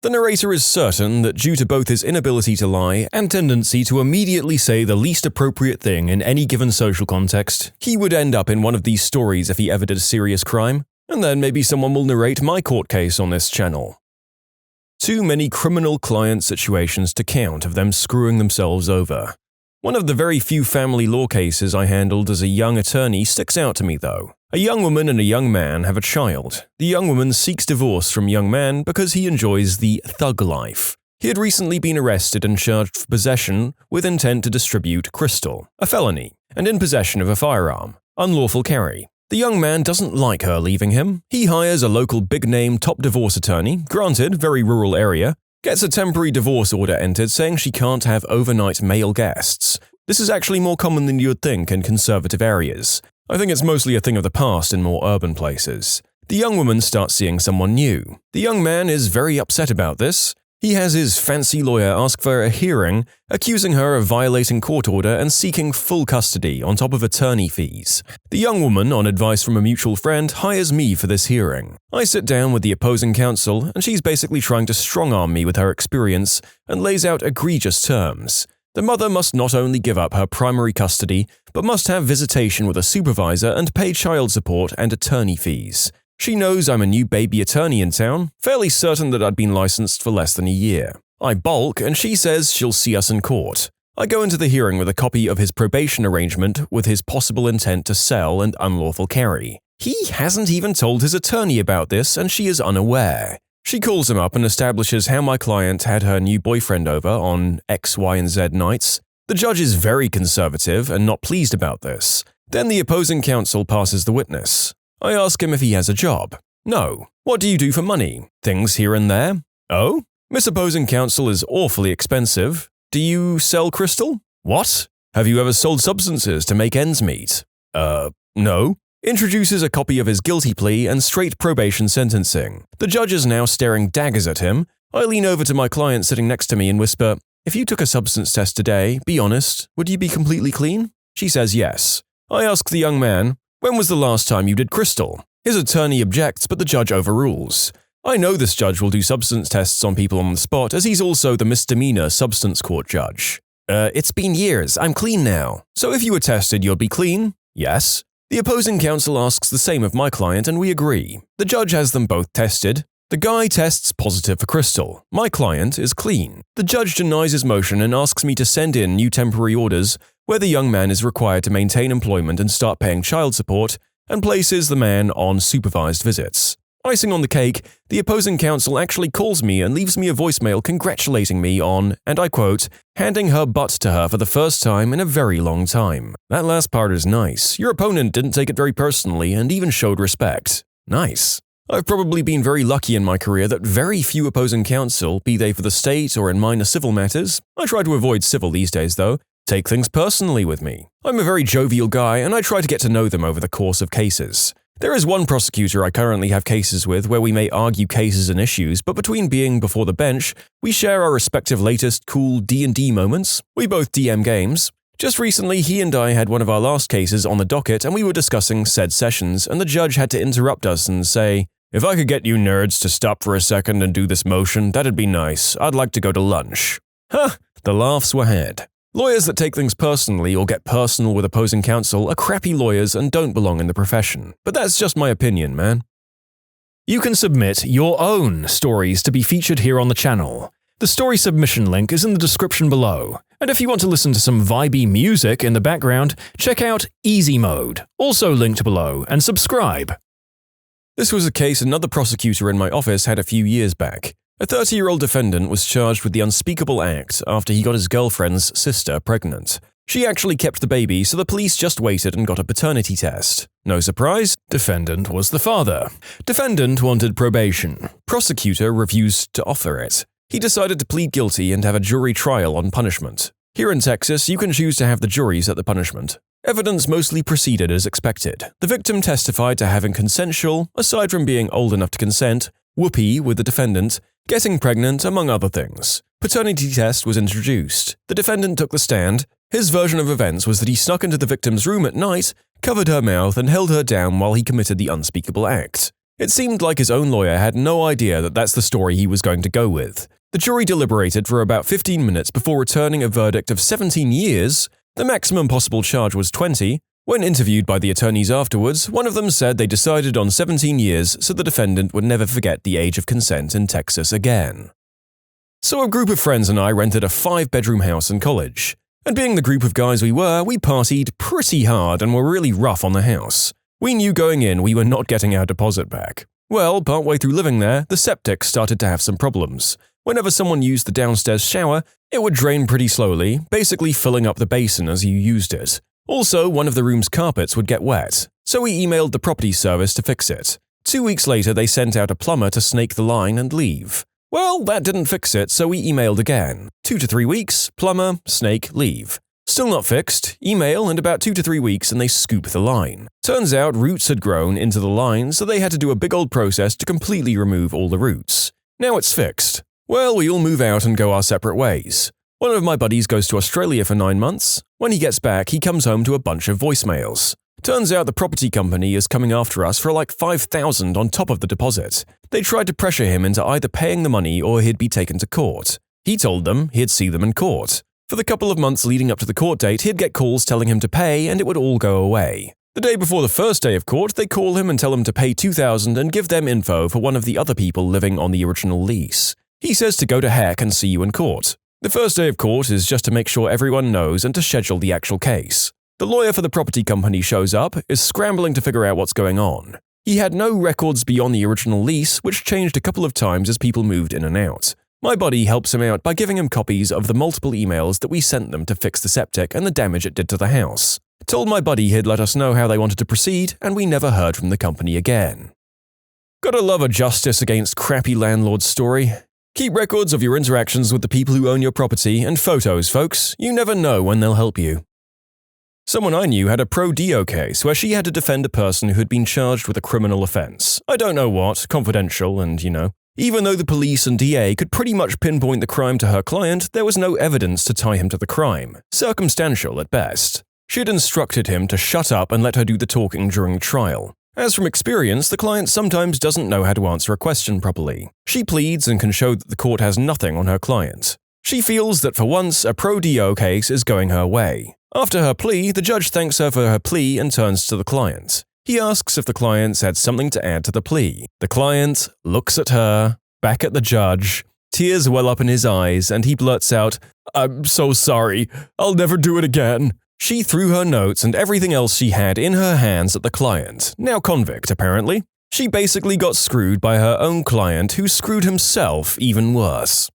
The narrator is certain that due to both his inability to lie and tendency to immediately say the least appropriate thing in any given social context, he would end up in one of these stories if he ever did a serious crime, and then maybe someone will narrate my court case on this channel. Too many criminal client situations to count of them screwing themselves over. One of the very few family law cases I handled as a young attorney sticks out to me though. A young woman and a young man have a child. The young woman seeks divorce from young man because he enjoys the thug life. He had recently been arrested and charged for possession with intent to distribute crystal, a felony, and in possession of a firearm, unlawful carry. The young man doesn't like her leaving him. He hires a local big-name top divorce attorney, granted, very rural area, gets a temporary divorce order entered saying she can't have overnight male guests. This is actually more common than you would think in conservative areas. I think it's mostly a thing of the past in more urban places. The young woman starts seeing someone new. The young man is very upset about this. He has his fancy lawyer ask for a hearing, accusing her of violating court order and seeking full custody on top of attorney fees. The young woman, on advice from a mutual friend, hires me for this hearing. I sit down with the opposing counsel, and she's basically trying to strong-arm me with her experience and lays out egregious terms. The mother must not only give up her primary custody, but must have visitation with a supervisor and pay child support and attorney fees. She knows I'm a new baby attorney in town, fairly certain that I'd been licensed for less than a year. I balk, and she says she'll see us in court. I go into the hearing with a copy of his probation arrangement with his possible intent to sell and unlawful carry. He hasn't even told his attorney about this, and she is unaware. She calls him up and establishes how my client had her new boyfriend over on X, Y, and Z nights. The judge is very conservative and not pleased about this. Then the opposing counsel passes the witness. I ask him if he has a job. No. What do you do for money? Things here and there. Oh? Miss opposing counsel is awfully expensive. Do you sell crystal? What? Have you ever sold substances to make ends meet? No. Introduces a copy of his guilty plea and straight probation sentencing. The judge is now staring daggers at him. I lean over to my client sitting next to me and whisper, "If you took a substance test today, be honest, would you be completely clean?" She says yes. I ask the young man, "When was the last time you did crystal?" His attorney objects, but the judge overrules. I know this judge will do substance tests on people on the spot, as he's also the misdemeanor substance court judge. It's been years, I'm clean now. So if you were tested, you'd be clean? Yes. The opposing counsel asks the same of my client, and we agree. The judge has them both tested. The guy tests positive for crystal. My client is clean. The judge denies his motion and asks me to send in new temporary orders where the young man is required to maintain employment and start paying child support, and places the man on supervised visits. Icing on the cake, the opposing counsel actually calls me and leaves me a voicemail congratulating me on, and I quote, handing her butt to her for the first time in a very long time. That last part is nice. Your opponent didn't take it very personally and even showed respect. Nice. I've probably been very lucky in my career that very few opposing counsel, be they for the state or in minor civil matters, I try to avoid civil these days though, take things personally with me. I'm a very jovial guy and I try to get to know them over the course of cases. There is one prosecutor I currently have cases with where we may argue cases and issues, but between being before the bench, we share our respective latest cool D&D moments. We both DM games. Just recently, he and I had one of our last cases on the docket and we were discussing said sessions, and the judge had to interrupt us and say, "If I could get you nerds to stop for a second and do this motion, that'd be nice. I'd like to go to lunch." Huh, the laughs were had. Lawyers that take things personally or get personal with opposing counsel are crappy lawyers and don't belong in the profession. But that's just my opinion, man. You can submit your own stories to be featured here on the channel. The story submission link is in the description below. And if you want to listen to some vibey music in the background, check out easymode, also linked below, and subscribe. This was a case another prosecutor in my office had a few years back. A 30-year-old defendant was charged with the unspeakable act after he got his girlfriend's sister pregnant. She actually kept the baby, so the police just waited and got a paternity test. No surprise, defendant was the father. Defendant wanted probation. Prosecutor refused to offer it. He decided to plead guilty and have a jury trial on punishment. Here in Texas, you can choose to have the jury set the punishment. Evidence mostly proceeded as expected. The victim testified to having consensual, aside from being old enough to consent, whoopee with the defendant, getting pregnant, among other things. Paternity test was introduced. The defendant took the stand. His version of events was that he snuck into the victim's room at night, covered her mouth, and held her down while he committed the unspeakable act. It seemed like his own lawyer had no idea that that's the story he was going to go with. The jury deliberated for about 15 minutes before returning a verdict of 17 years. The maximum possible charge was 20. When interviewed by the attorneys afterwards, one of them said they decided on 17 years so the defendant would never forget the age of consent in Texas again. So a group of friends and I rented a 5-bedroom house in college. And being the group of guys we were, we partied pretty hard and were really rough on the house. We knew going in we were not getting our deposit back. Well, partway through living there, the septic started to have some problems. Whenever someone used the downstairs shower, it would drain pretty slowly, basically filling up the basin as you used it. Also, one of the room's carpets would get wet, so we emailed the property service to fix it. 2 weeks later, they sent out a plumber to snake the line and leave. Well, that didn't fix it, so we emailed again. 2 to 3 weeks, plumber, snake, leave. Still not fixed, email, and about 2 to 3 weeks and they scoop the line. Turns out roots had grown into the line, so they had to do a big old process to completely remove all the roots. Now it's fixed. Well, we all move out and go our separate ways. One of my buddies goes to Australia for 9 months. When he gets back, he comes home to a bunch of voicemails. Turns out the property company is coming after us for like $5,000 on top of the deposit. They tried to pressure him into either paying the money or he'd be taken to court. He told them he'd see them in court. For the couple of months leading up to the court date, he'd get calls telling him to pay and it would all go away. The day before the first day of court, they call him and tell him to pay $2,000 and give them info for one of the other people living on the original lease. He says to go to heck and see you in court. The first day of court is just to make sure everyone knows and to schedule the actual case. The lawyer for the property company shows up, is scrambling to figure out what's going on. He had no records beyond the original lease, which changed a couple of times as people moved in and out. My buddy helps him out by giving him copies of the multiple emails that we sent them to fix the septic and the damage it did to the house. Told my buddy he'd let us know how they wanted to proceed, and we never heard from the company again. Gotta love a justice against crappy landlords story. Keep records of your interactions with the people who own your property and photos, folks. You never know when they'll help you. Someone I knew had a pro Dio case where she had to defend a person who had been charged with a criminal offense. I don't know what, confidential and, Even though the police and DA could pretty much pinpoint the crime to her client, there was no evidence to tie him to the crime. Circumstantial at best. She had instructed him to shut up and let her do the talking during the trial. As from experience, the client sometimes doesn't know how to answer a question properly. She pleads and can show that the court has nothing on her client. She feels that for once, a pro Dio case is going her way. After her plea, the judge thanks her for her plea and turns to the client. He asks if the client's had something to add to the plea. The client looks at her, back at the judge, tears well up in his eyes, and he blurts out, "I'm so sorry. I'll never do it again." She threw her notes and everything else she had in her hands at the client, now convict apparently. She basically got screwed by her own client who screwed himself even worse.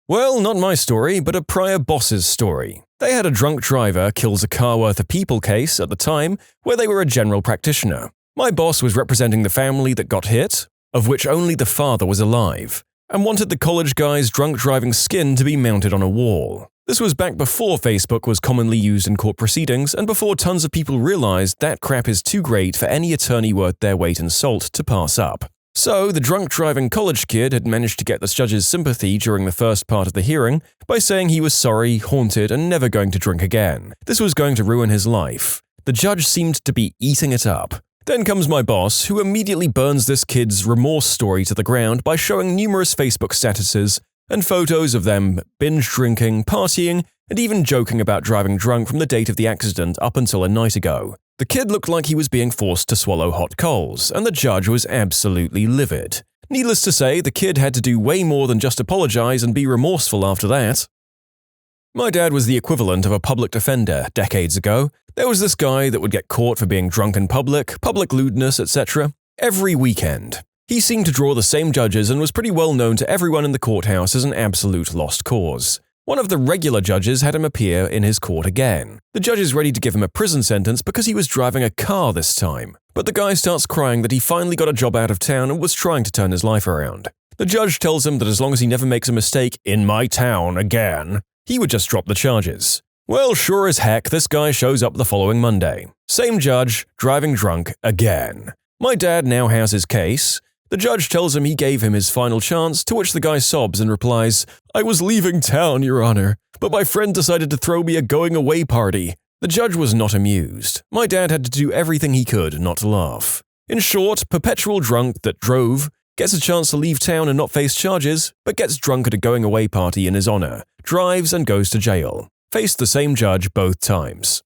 Well, not my story, but a prior boss's story. They had a drunk driver kills a car worth of people case at the time where they were a general practitioner. My boss was representing the family that got hit, of which only the father was alive, and wanted the college guy's drunk driving skin to be mounted on a wall. This was back before Facebook was commonly used in court proceedings and before tons of people realized that crap is too great for any attorney worth their weight in salt to pass up. So, the drunk driving college kid had managed to get the judge's sympathy during the first part of the hearing by saying he was sorry, haunted, and never going to drink again. This was going to ruin his life. The judge seemed to be eating it up. Then comes my boss, who immediately burns this kid's remorse story to the ground by showing numerous Facebook statuses and photos of them binge drinking, partying, and even joking about driving drunk from the date of the accident up until a night ago. The kid looked like he was being forced to swallow hot coals, and the judge was absolutely livid. Needless to say, the kid had to do way more than just apologize and be remorseful after that. My dad was the equivalent of a public defender decades ago. There was this guy that would get caught for being drunk in public lewdness, etc. every weekend. He seemed to draw the same judges and was pretty well known to everyone in the courthouse as an absolute lost cause. One of the regular judges had him appear in his court again. The judge is ready to give him a prison sentence because he was driving a car this time. But the guy starts crying that he finally got a job out of town and was trying to turn his life around. The judge tells him that as long as he never makes a mistake in my town again, he would just drop the charges. Well, sure as heck, this guy shows up the following Monday. Same judge, driving drunk again. My dad now has his case. The judge tells him he gave him his final chance, to which the guy sobs and replies, "I was leaving town, Your Honor, but my friend decided to throw me a going-away party." The judge was not amused. My dad had to do everything he could not to laugh. In short, perpetual drunk that drove, gets a chance to leave town and not face charges, but gets drunk at a going-away party in his honor, drives and goes to jail. Faced the same judge both times.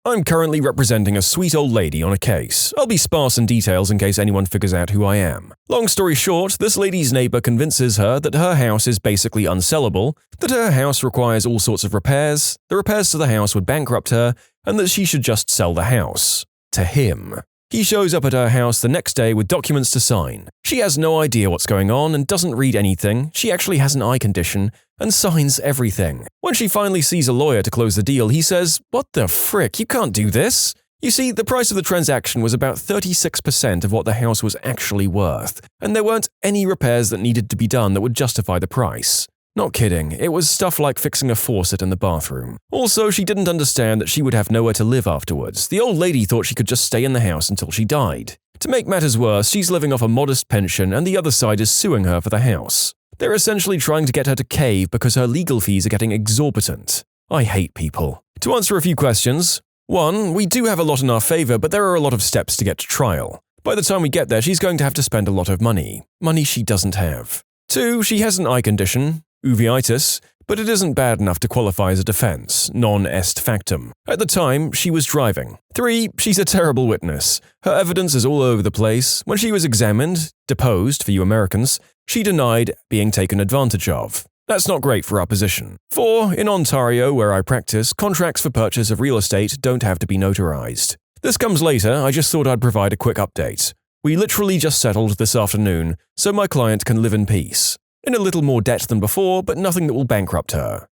I'm currently representing a sweet old lady on a case. I'll be sparse in details in case anyone figures out who I am. Long story short, this lady's neighbor convinces her that her house is basically unsellable, that her house requires all sorts of repairs, the repairs to the house would bankrupt her, and that she should just sell the house. To him. He shows up at her house the next day with documents to sign. She has no idea what's going on and doesn't read anything. She actually has an eye condition and signs everything. When she finally sees a lawyer to close the deal, he says, "What the frick, you can't do this." You see, the price of the transaction was about 36% of what the house was actually worth, and there weren't any repairs that needed to be done that would justify the price. Not kidding, it was stuff like fixing a faucet in the bathroom. Also, she didn't understand that she would have nowhere to live afterwards. The old lady thought she could just stay in the house until she died. To make matters worse, she's living off a modest pension and the other side is suing her for the house. They're essentially trying to get her to cave because her legal fees are getting exorbitant. I hate people. To answer a few questions. 1. We do have a lot in our favor, but there are a lot of steps to get to trial. By the time we get there, she's going to have to spend a lot of money. Money she doesn't have. 2. She has an eye condition, uveitis, but it isn't bad enough to qualify as a defense, non est factum. At the time, she was driving. 3. She's a terrible witness. Her evidence is all over the place. When she was examined, deposed for you Americans, she denied being taken advantage of. That's not great for our position. 4. In Ontario, where I practice, contracts for purchase of real estate don't have to be notarized. This comes later, I just thought I'd provide a quick update. We literally just settled this afternoon, so my client can live in peace. In a little more debt than before, but nothing that will bankrupt her.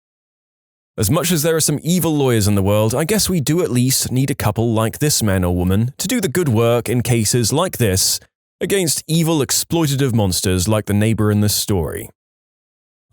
As much as there are some evil lawyers in the world, I guess we do at least need a couple like this man or woman to do the good work in cases like this against evil exploitative monsters like the neighbor in this story.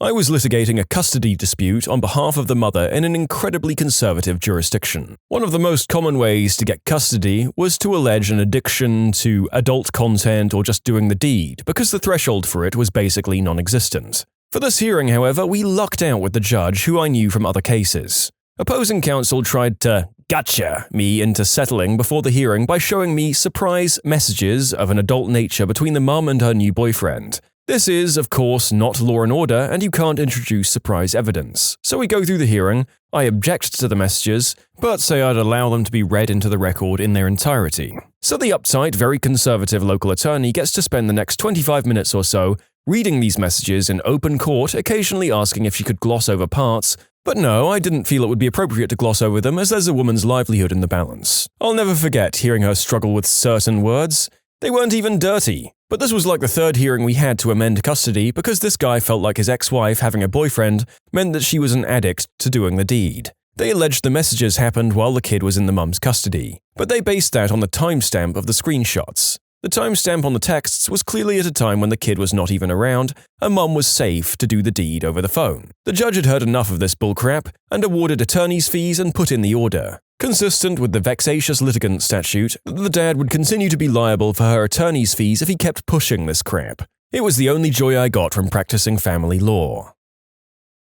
I was litigating a custody dispute on behalf of the mother in an incredibly conservative jurisdiction. One of the most common ways to get custody was to allege an addiction to adult content or just doing the deed, because the threshold for it was basically non-existent. For this hearing, however, we lucked out with the judge who I knew from other cases. Opposing counsel tried to gotcha me into settling before the hearing by showing me surprise messages of an adult nature between the mum and her new boyfriend. This is, of course, not law and order, and you can't introduce surprise evidence. So we go through the hearing, I object to the messages, but say I'd allow them to be read into the record in their entirety. So the uptight, very conservative local attorney gets to spend the next 25 minutes or so reading these messages in open court, occasionally asking if she could gloss over parts, but no, I didn't feel it would be appropriate to gloss over them as there's a woman's livelihood in the balance. I'll never forget hearing her struggle with certain words. They weren't even dirty. But this was like the third hearing we had to amend custody because this guy felt like his ex-wife having a boyfriend meant that she was an addict to doing the deed. They alleged the messages happened while the kid was in the mum's custody, but they based that on the timestamp of the screenshots. The timestamp on the texts was clearly at a time when the kid was not even around, and mum was safe to do the deed over the phone. The judge had heard enough of this bullcrap and awarded attorney's fees and put in the order. Consistent with the vexatious litigant statute, the dad would continue to be liable for her attorney's fees if he kept pushing this crap. It was the only joy I got from practicing family law.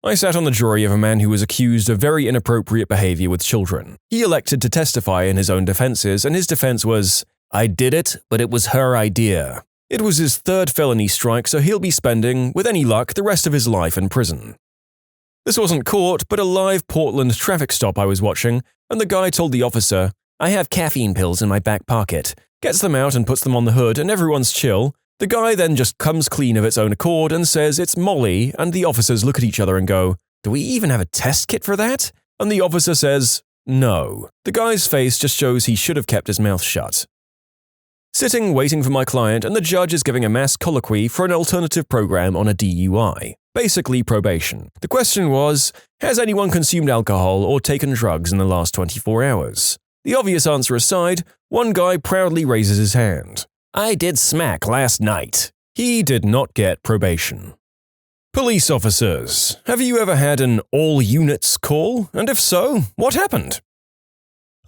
I sat on the jury of a man who was accused of very inappropriate behavior with children. He elected to testify in his own defenses, and his defense was, "I did it, but it was her idea." It was his third felony strike, so he'll be spending, with any luck, the rest of his life in prison. This wasn't court, but a live Portland traffic stop I was watching, and the guy told the officer, "I have caffeine pills in my back pocket," gets them out and puts them on the hood, and everyone's chill. The guy then just comes clean of its own accord and says it's Molly, and the officers look at each other and go, "Do we even have a test kit for that?" And the officer says, "No." The guy's face just shows he should have kept his mouth shut. Sitting waiting for my client, and the judge is giving a mass colloquy for an alternative program on a DUI. Basically probation. The question was, has anyone consumed alcohol or taken drugs in the last 24 hours? The obvious answer aside, one guy proudly raises his hand. "I did smack last night." He did not get probation. Police officers, have you ever had an all units call? And if so, what happened?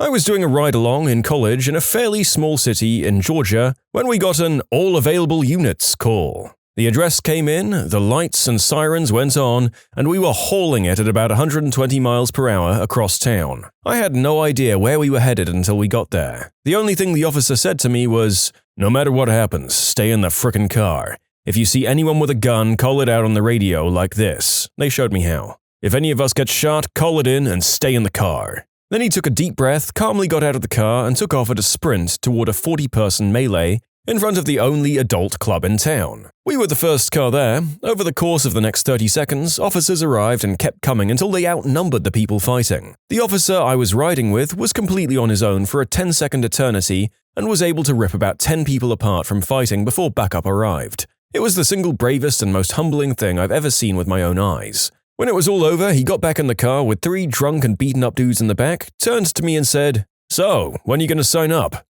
I was doing a ride-along in college in a fairly small city in Georgia when we got an all available units call. The address came in, the lights and sirens went on, and we were hauling it at about 120 miles per hour across town. I had no idea where we were headed until we got there. The only thing the officer said to me was, "No matter what happens, stay in the frickin' car. If you see anyone with a gun, call it out on the radio like this." They showed me how. "If any of us get shot, call it in and stay in the car." Then he took a deep breath, calmly got out of the car, and took off at a sprint toward a 40-person melee in front of the only adult club in town. We were the first car there. Over the course of the next 30 seconds, officers arrived and kept coming until they outnumbered the people fighting. The officer I was riding with was completely on his own for a 10-second eternity and was able to rip about 10 people apart from fighting before backup arrived. It was the single bravest and most humbling thing I've ever seen with my own eyes. When it was all over, he got back in the car with 3 drunk and beaten up dudes in the back, turned to me and said, "So, when are you going to sign up?"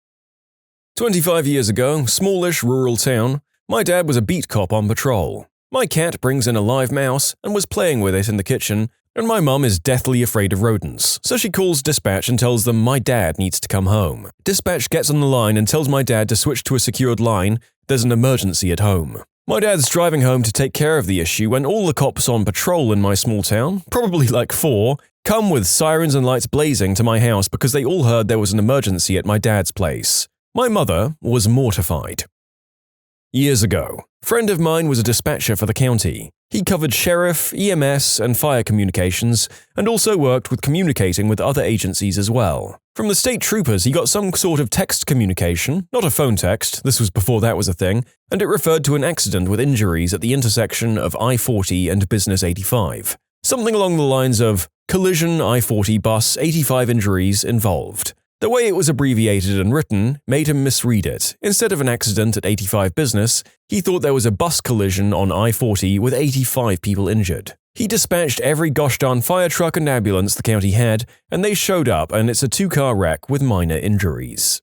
25 years ago, smallish rural town, my dad was a beat cop on patrol. My cat brings in a live mouse and was playing with it in the kitchen, and my mum is deathly afraid of rodents, so she calls dispatch and tells them my dad needs to come home. Dispatch gets on the line and tells my dad to switch to a secured line, there's an emergency at home. My dad's driving home to take care of the issue when all the cops on patrol in my small town, probably like 4, come with sirens and lights blazing to my house because they all heard there was an emergency at my dad's place. My mother was mortified. Years ago, a friend of mine was a dispatcher for the county. He covered sheriff, EMS, and fire communications, and also worked with communicating with other agencies as well. From the state troopers, he got some sort of text communication, not a phone text, this was before that was a thing, and it referred to an accident with injuries at the intersection of I-40 and Business 85. Something along the lines of, collision I-40 bus, 85 injuries involved. The way it was abbreviated and written made him misread it. Instead of an accident at 85 Business, he thought there was a bus collision on I-40 with 85 people injured. He dispatched every gosh darn fire truck and ambulance the county had, and they showed up and it's a 2-car wreck with minor injuries.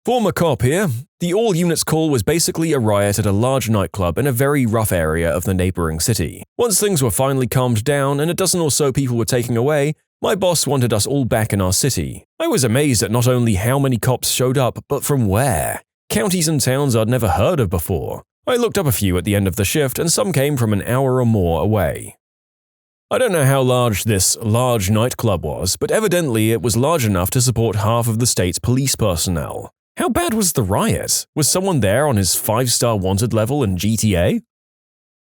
Former cop here. The all-units call was basically a riot at a large nightclub in a very rough area of the neighboring city. Once things were finally calmed down and a dozen or so people were taken away, my boss wanted us all back in our city. I was amazed at not only how many cops showed up, but from where. Counties and towns I'd never heard of before. I looked up a few at the end of the shift, and some came from an hour or more away. I don't know how large this large nightclub was, but evidently it was large enough to support half of the state's police personnel. How bad was the riot? Was someone there on his 5-star wanted level in GTA?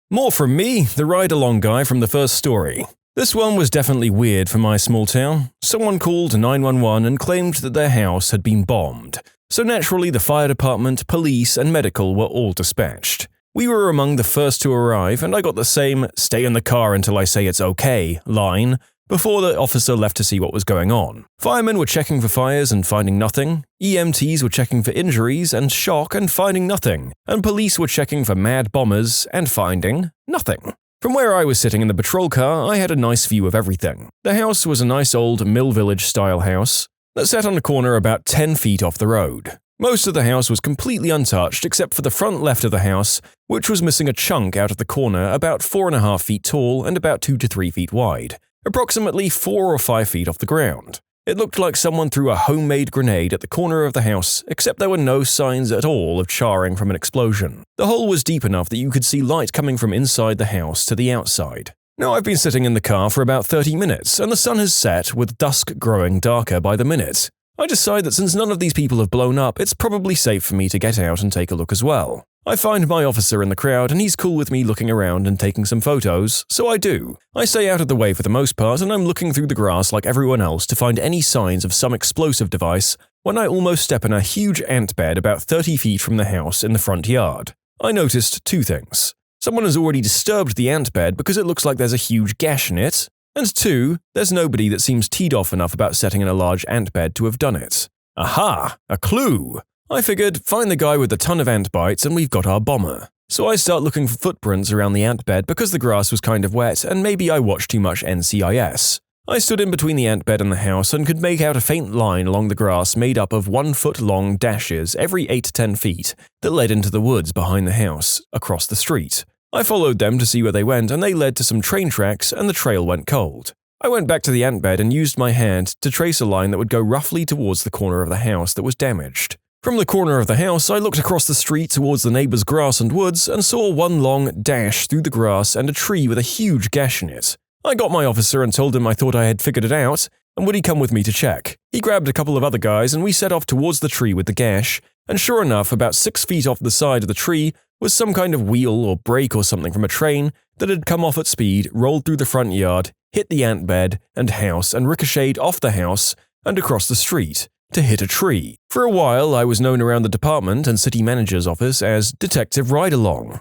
More from me, the ride-along guy from the first story. This one was definitely weird for my small town. Someone called 911 and claimed that their house had been bombed. So naturally the fire department, police, and medical were all dispatched. We were among the first to arrive, and I got the same "stay in the car until I say it's okay" line before the officer left to see what was going on. Firemen were checking for fires and finding nothing, EMTs were checking for injuries and shock and finding nothing, and police were checking for mad bombers and finding nothing. From where I was sitting in the patrol car, I had a nice view of everything. The house was a nice old Mill Village-style house that sat on a corner about 10 feet off the road. Most of the house was completely untouched except for the front left of the house, which was missing a chunk out of the corner about 4.5 feet tall and about 2 to 3 feet wide, approximately 4 or 5 feet off the ground. It looked like someone threw a homemade grenade at the corner of the house, except there were no signs at all of charring from an explosion. The hole was deep enough that you could see light coming from inside the house to the outside. Now I've been sitting in the car for about 30 minutes, and the sun has set with dusk growing darker by the minute. I decide that since none of these people have blown up, it's probably safe for me to get out and take a look as well. I find my officer in the crowd and he's cool with me looking around and taking some photos, so I do. I stay out of the way for the most part and I'm looking through the grass like everyone else to find any signs of some explosive device when I almost step in a huge ant bed about 30 feet from the house in the front yard. I noticed 2 things. Someone has already disturbed the ant bed because it looks like there's a huge gash in it, and 2, there's nobody that seems teed off enough about setting in a large ant bed to have done it. Aha! A clue! I figured, find the guy with a ton of ant bites and we've got our bomber. So I start looking for footprints around the ant bed because the grass was kind of wet and maybe I watched too much NCIS. I stood in between the ant bed and the house and could make out a faint line along the grass made up of 1-foot-long dashes every 8 to 10 feet that led into the woods behind the house, across the street. I followed them to see where they went and they led to some train tracks and the trail went cold. I went back to the ant bed and used my hand to trace a line that would go roughly towards the corner of the house that was damaged. From the corner of the house, I looked across the street towards the neighbor's grass and woods and saw one long dash through the grass and a tree with a huge gash in it. I got my officer and told him I thought I had figured it out, and would he come with me to check. He grabbed a couple of other guys and we set off towards the tree with the gash, and sure enough, about 6 feet off the side of the tree was some kind of wheel or brake or something from a train that had come off at speed, rolled through the front yard, hit the ant bed and house and ricocheted off the house and across the street to hit a tree. For a while, I was known around the department and city manager's office as Detective Ride-Along.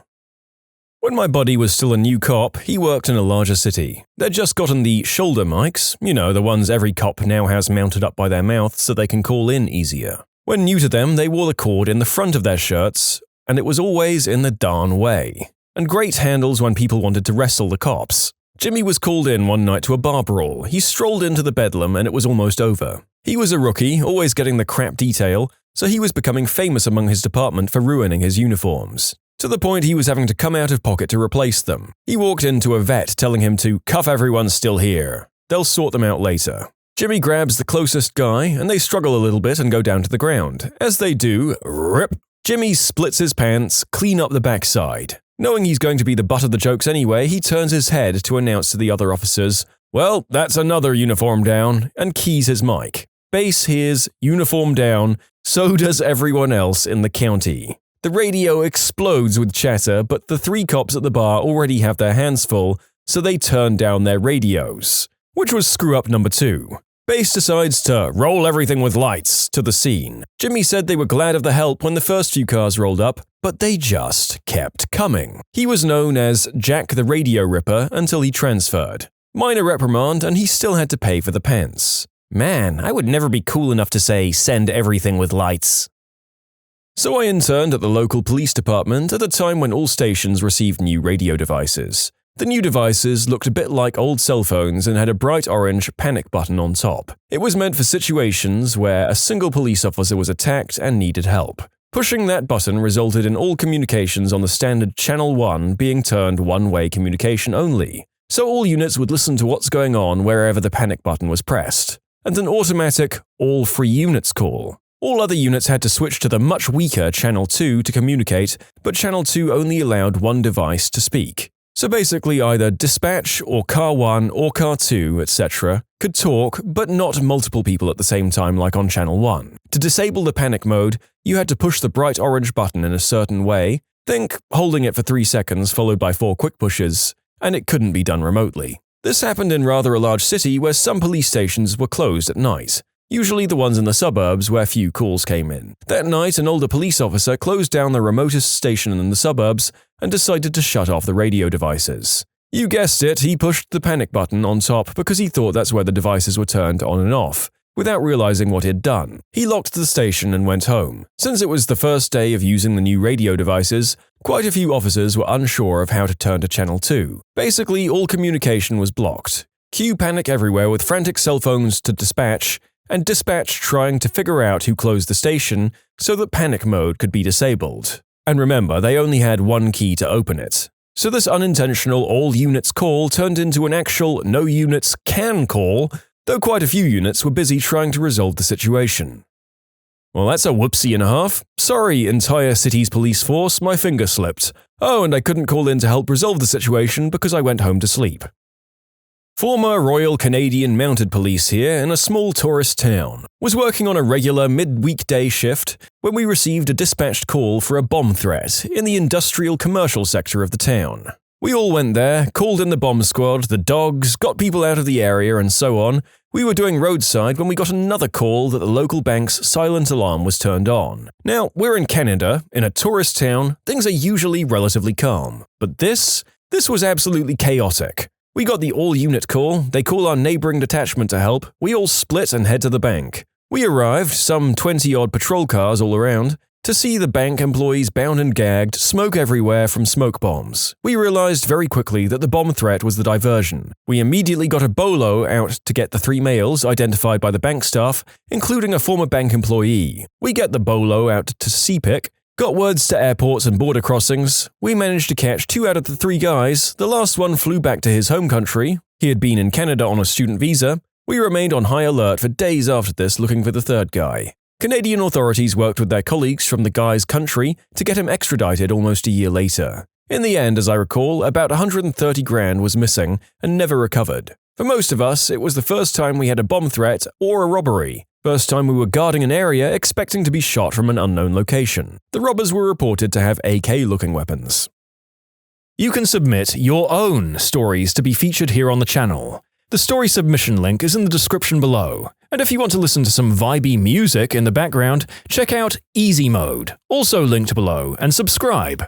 When my buddy was still a new cop, he worked in a larger city. They'd just gotten the shoulder mics, the ones every cop now has mounted up by their mouth so they can call in easier. When new to them, they wore the cord in the front of their shirts, and it was always in the darn way. And great handles when people wanted to wrestle the cops. Jimmy was called in one night to a bar brawl. He strolled into the bedlam and it was almost over. He was a rookie, always getting the crap detail, so he was becoming famous among his department for ruining his uniforms. To the point he was having to come out of pocket to replace them. He walked into a vet telling him to cuff everyone still here. They'll sort them out later. Jimmy grabs the closest guy and they struggle a little bit and go down to the ground. As they do, rip! Jimmy splits his pants, clean up the backside. Knowing he's going to be the butt of the jokes anyway, he turns his head to announce to the other officers, "Well, that's another uniform down," and keys his mic. Base hears "uniform down," so does everyone else in the county. The radio explodes with chatter, but the 3 cops at the bar already have their hands full, so they turn down their radios. Which was screw-up number 2. Base decides to roll everything with lights to the scene. Jimmy said they were glad of the help when the first few cars rolled up, but they just kept coming. He was known as Jack the Radio Ripper until he transferred. Minor reprimand, and he still had to pay for the pants. Man, I would never be cool enough to say, "Send everything with lights." So I interned at the local police department at a time when all stations received new radio devices. The new devices looked a bit like old cell phones and had a bright orange panic button on top. It was meant for situations where a single police officer was attacked and needed help. Pushing that button resulted in all communications on the standard Channel 1 being turned one-way communication only, so all units would listen to what's going on wherever the panic button was pressed, and an automatic all free units call. All other units had to switch to the much weaker Channel 2 to communicate, but Channel 2 only allowed one device to speak. So basically either dispatch or car 1 or car 2, etc. could talk, but not multiple people at the same time like on Channel 1. To disable the panic mode, you had to push the bright orange button in a certain way, think holding it for 3 seconds followed by 4 quick pushes, and it couldn't be done remotely. This happened in rather a large city where some police stations were closed at night. Usually the ones in the suburbs where few calls came in. That night, an older police officer closed down the remotest station in the suburbs and decided to shut off the radio devices. You guessed it, he pushed the panic button on top because he thought that's where the devices were turned on and off, without realizing what he'd done. He locked the station and went home. Since it was the first day of using the new radio devices, quite a few officers were unsure of how to turn to Channel 2. Basically, all communication was blocked. Cue panic everywhere with frantic cell phones to dispatch, and dispatch trying to figure out who closed the station so that panic mode could be disabled. And remember, they only had one key to open it. So this unintentional all units call turned into an actual no units can call, though quite a few units were busy trying to resolve the situation. Well, that's a whoopsie and a half. Sorry, entire city's police force, my finger slipped. Oh, and I couldn't call in to help resolve the situation because I went home to sleep. Former Royal Canadian Mounted Police here in a small tourist town. Was working on a regular mid-weekday shift when we received a dispatched call for a bomb threat in the industrial commercial sector of the town. We all went there, called in the bomb squad, the dogs, got people out of the area and so on. We were doing roadside when we got another call that the local bank's silent alarm was turned on. Now, we're in Canada, in a tourist town, things are usually relatively calm. But this was absolutely chaotic. We got the all-unit call, they call our neighboring detachment to help, we all split and head to the bank. We arrived, some 20-odd patrol cars all around, to see the bank employees bound and gagged, smoke everywhere from smoke bombs. We realized very quickly that the bomb threat was the diversion. We immediately got a bolo out to get the 3 males identified by the bank staff, including a former bank employee. We get the bolo out to CPIC, got words to airports and border crossings. We managed to catch 2 out of the 3 guys. The last one flew back to his home country. He had been in Canada on a student visa. We remained on high alert for days after this looking for the 3rd guy. Canadian authorities worked with their colleagues from the guy's country to get him extradited almost a year later. In the end, as I recall, about 130 grand was missing and never recovered. For most of us, it was the first time we had a bomb threat or a robbery. First time we were guarding an area expecting to be shot from an unknown location. The robbers were reported to have AK-looking weapons. You can submit your own stories to be featured here on the channel. The story submission link is in the description below. And if you want to listen to some vibey music in the background, check out easymode, also linked below, and subscribe.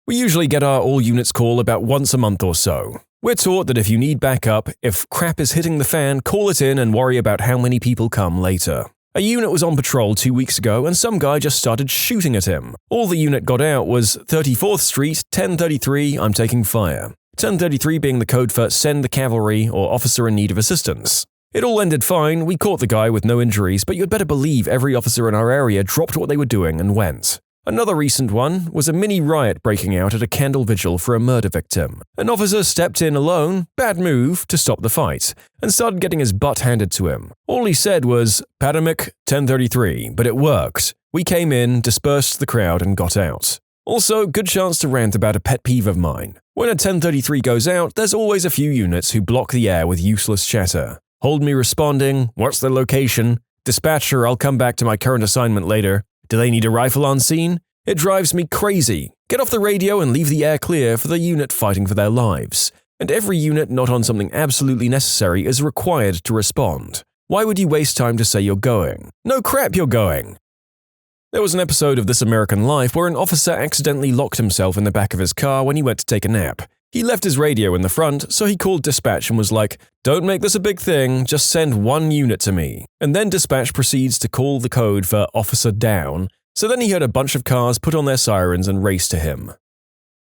We usually get our all units call about once a month or so. We're taught that if you need backup, if crap is hitting the fan, call it in and worry about how many people come later. A unit was on patrol 2 weeks ago and some guy just started shooting at him. All the unit got out was 34th Street, 1033, I'm taking fire. 1033 being the code for send the cavalry or officer in need of assistance. It all ended fine, we caught the guy with no injuries, but you'd better believe every officer in our area dropped what they were doing and went. Another recent one was a mini riot breaking out at a candle vigil for a murder victim. An officer stepped in alone, bad move, to stop the fight, and started getting his butt handed to him. All he said was, Padamic, 1033, but it worked. We came in, dispersed the crowd, and got out. Also, good chance to rant about a pet peeve of mine. When a 1033 goes out, there's always a few units who block the air with useless chatter. Hold me responding, what's their location? Dispatcher, I'll come back to my current assignment later. Do they need a rifle on scene? It drives me crazy. Get off the radio and leave the air clear for the unit fighting for their lives. And every unit not on something absolutely necessary is required to respond. Why would you waste time to say you're going? No crap, you're going! There was an episode of This American Life where an officer accidentally locked himself in the back of his car when he went to take a nap. He left his radio in the front, so he called dispatch and was like, don't make this a big thing, just send one unit to me. And then dispatch proceeds to call the code for officer down, so then he heard a bunch of cars put on their sirens and race to him.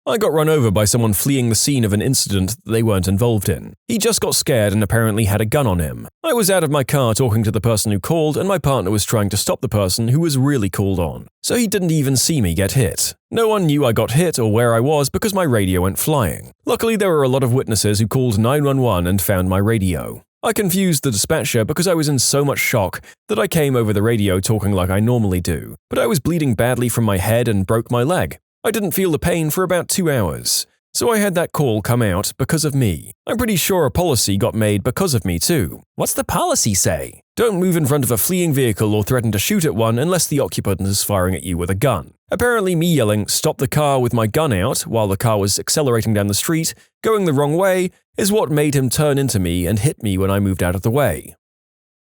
I got run over by someone fleeing the scene of an incident that they weren't involved in. He just got scared and apparently had a gun on him. I was out of my car talking to the person who called, and my partner was trying to stop the person who was really called on, so he didn't even see me get hit. No one knew I got hit or where I was because my radio went flying. Luckily, there were a lot of witnesses who called 911 and found my radio. I confused the dispatcher because I was in so much shock that I came over the radio talking like I normally do, but I was bleeding badly from my head and broke my leg. I didn't feel the pain for about 2 hours, so I had that call come out because of me. I'm pretty sure a policy got made because of me too. What's the policy say? Don't move in front of a fleeing vehicle or threaten to shoot at one unless the occupant is firing at you with a gun. Apparently me yelling, stop the car with my gun out while the car was accelerating down the street, going the wrong way, is what made him turn into me and hit me when I moved out of the way.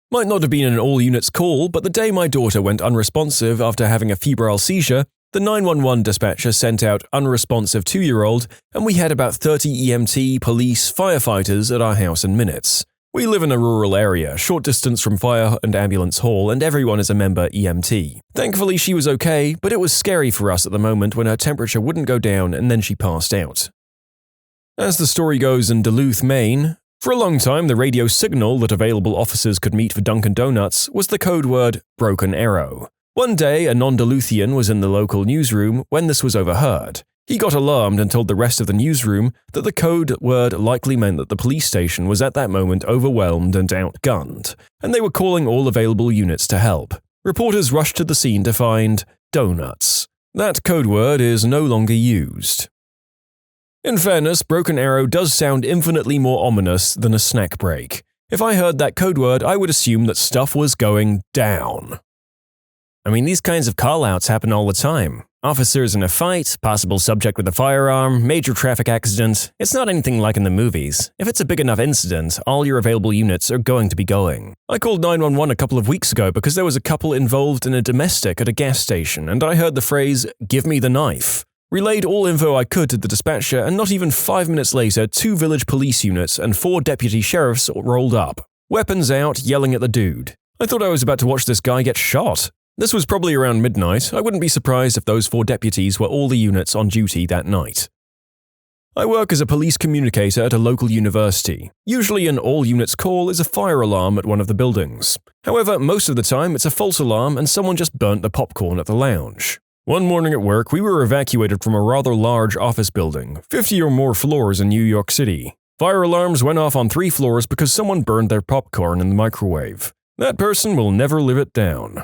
Might not have been an all-units call, but the day my daughter went unresponsive after having a febrile seizure, the 911 dispatcher sent out unresponsive 2-year-old, and we had about 30 EMT, police, firefighters at our house in minutes. We live in a rural area, short distance from fire and ambulance hall, and everyone is a member EMT. Thankfully, she was okay, but it was scary for us at the moment when her temperature wouldn't go down and then she passed out. As the story goes in Duluth, Maine, for a long time the radio signal that available officers could meet for Dunkin' Donuts was the code word Broken Arrow. One day, a non-Duluthian was in the local newsroom when this was overheard. He got alarmed and told the rest of the newsroom that the code word likely meant that the police station was at that moment overwhelmed and outgunned, and they were calling all available units to help. Reporters rushed to the scene to find donuts. That code word is no longer used. In fairness, Broken Arrow does sound infinitely more ominous than a snack break. If I heard that code word, I would assume that stuff was going down. I mean, these kinds of call-outs happen all the time. Officers in a fight, possible subject with a firearm, major traffic accident. It's not anything like in the movies. If it's a big enough incident, all your available units are going to be going. I called 911 a couple of weeks ago because there was a couple involved in a domestic at a gas station, and I heard the phrase, "Give me the knife." Relayed all info I could to the dispatcher, and not even 5 minutes later, 2 village police units and 4 deputy sheriffs rolled up. Weapons out, yelling at the dude. I thought I was about to watch this guy get shot. This was probably around midnight. I wouldn't be surprised if those 4 deputies were all the units on duty that night. I work as a police communicator at a local university. Usually an all-units call is a fire alarm at one of the buildings. However, most of the time it's a false alarm and someone just burnt the popcorn at the lounge. One morning at work, we were evacuated from a rather large office building, 50 or more floors in New York City. Fire alarms went off on 3 floors because someone burned their popcorn in the microwave. That person will never live it down.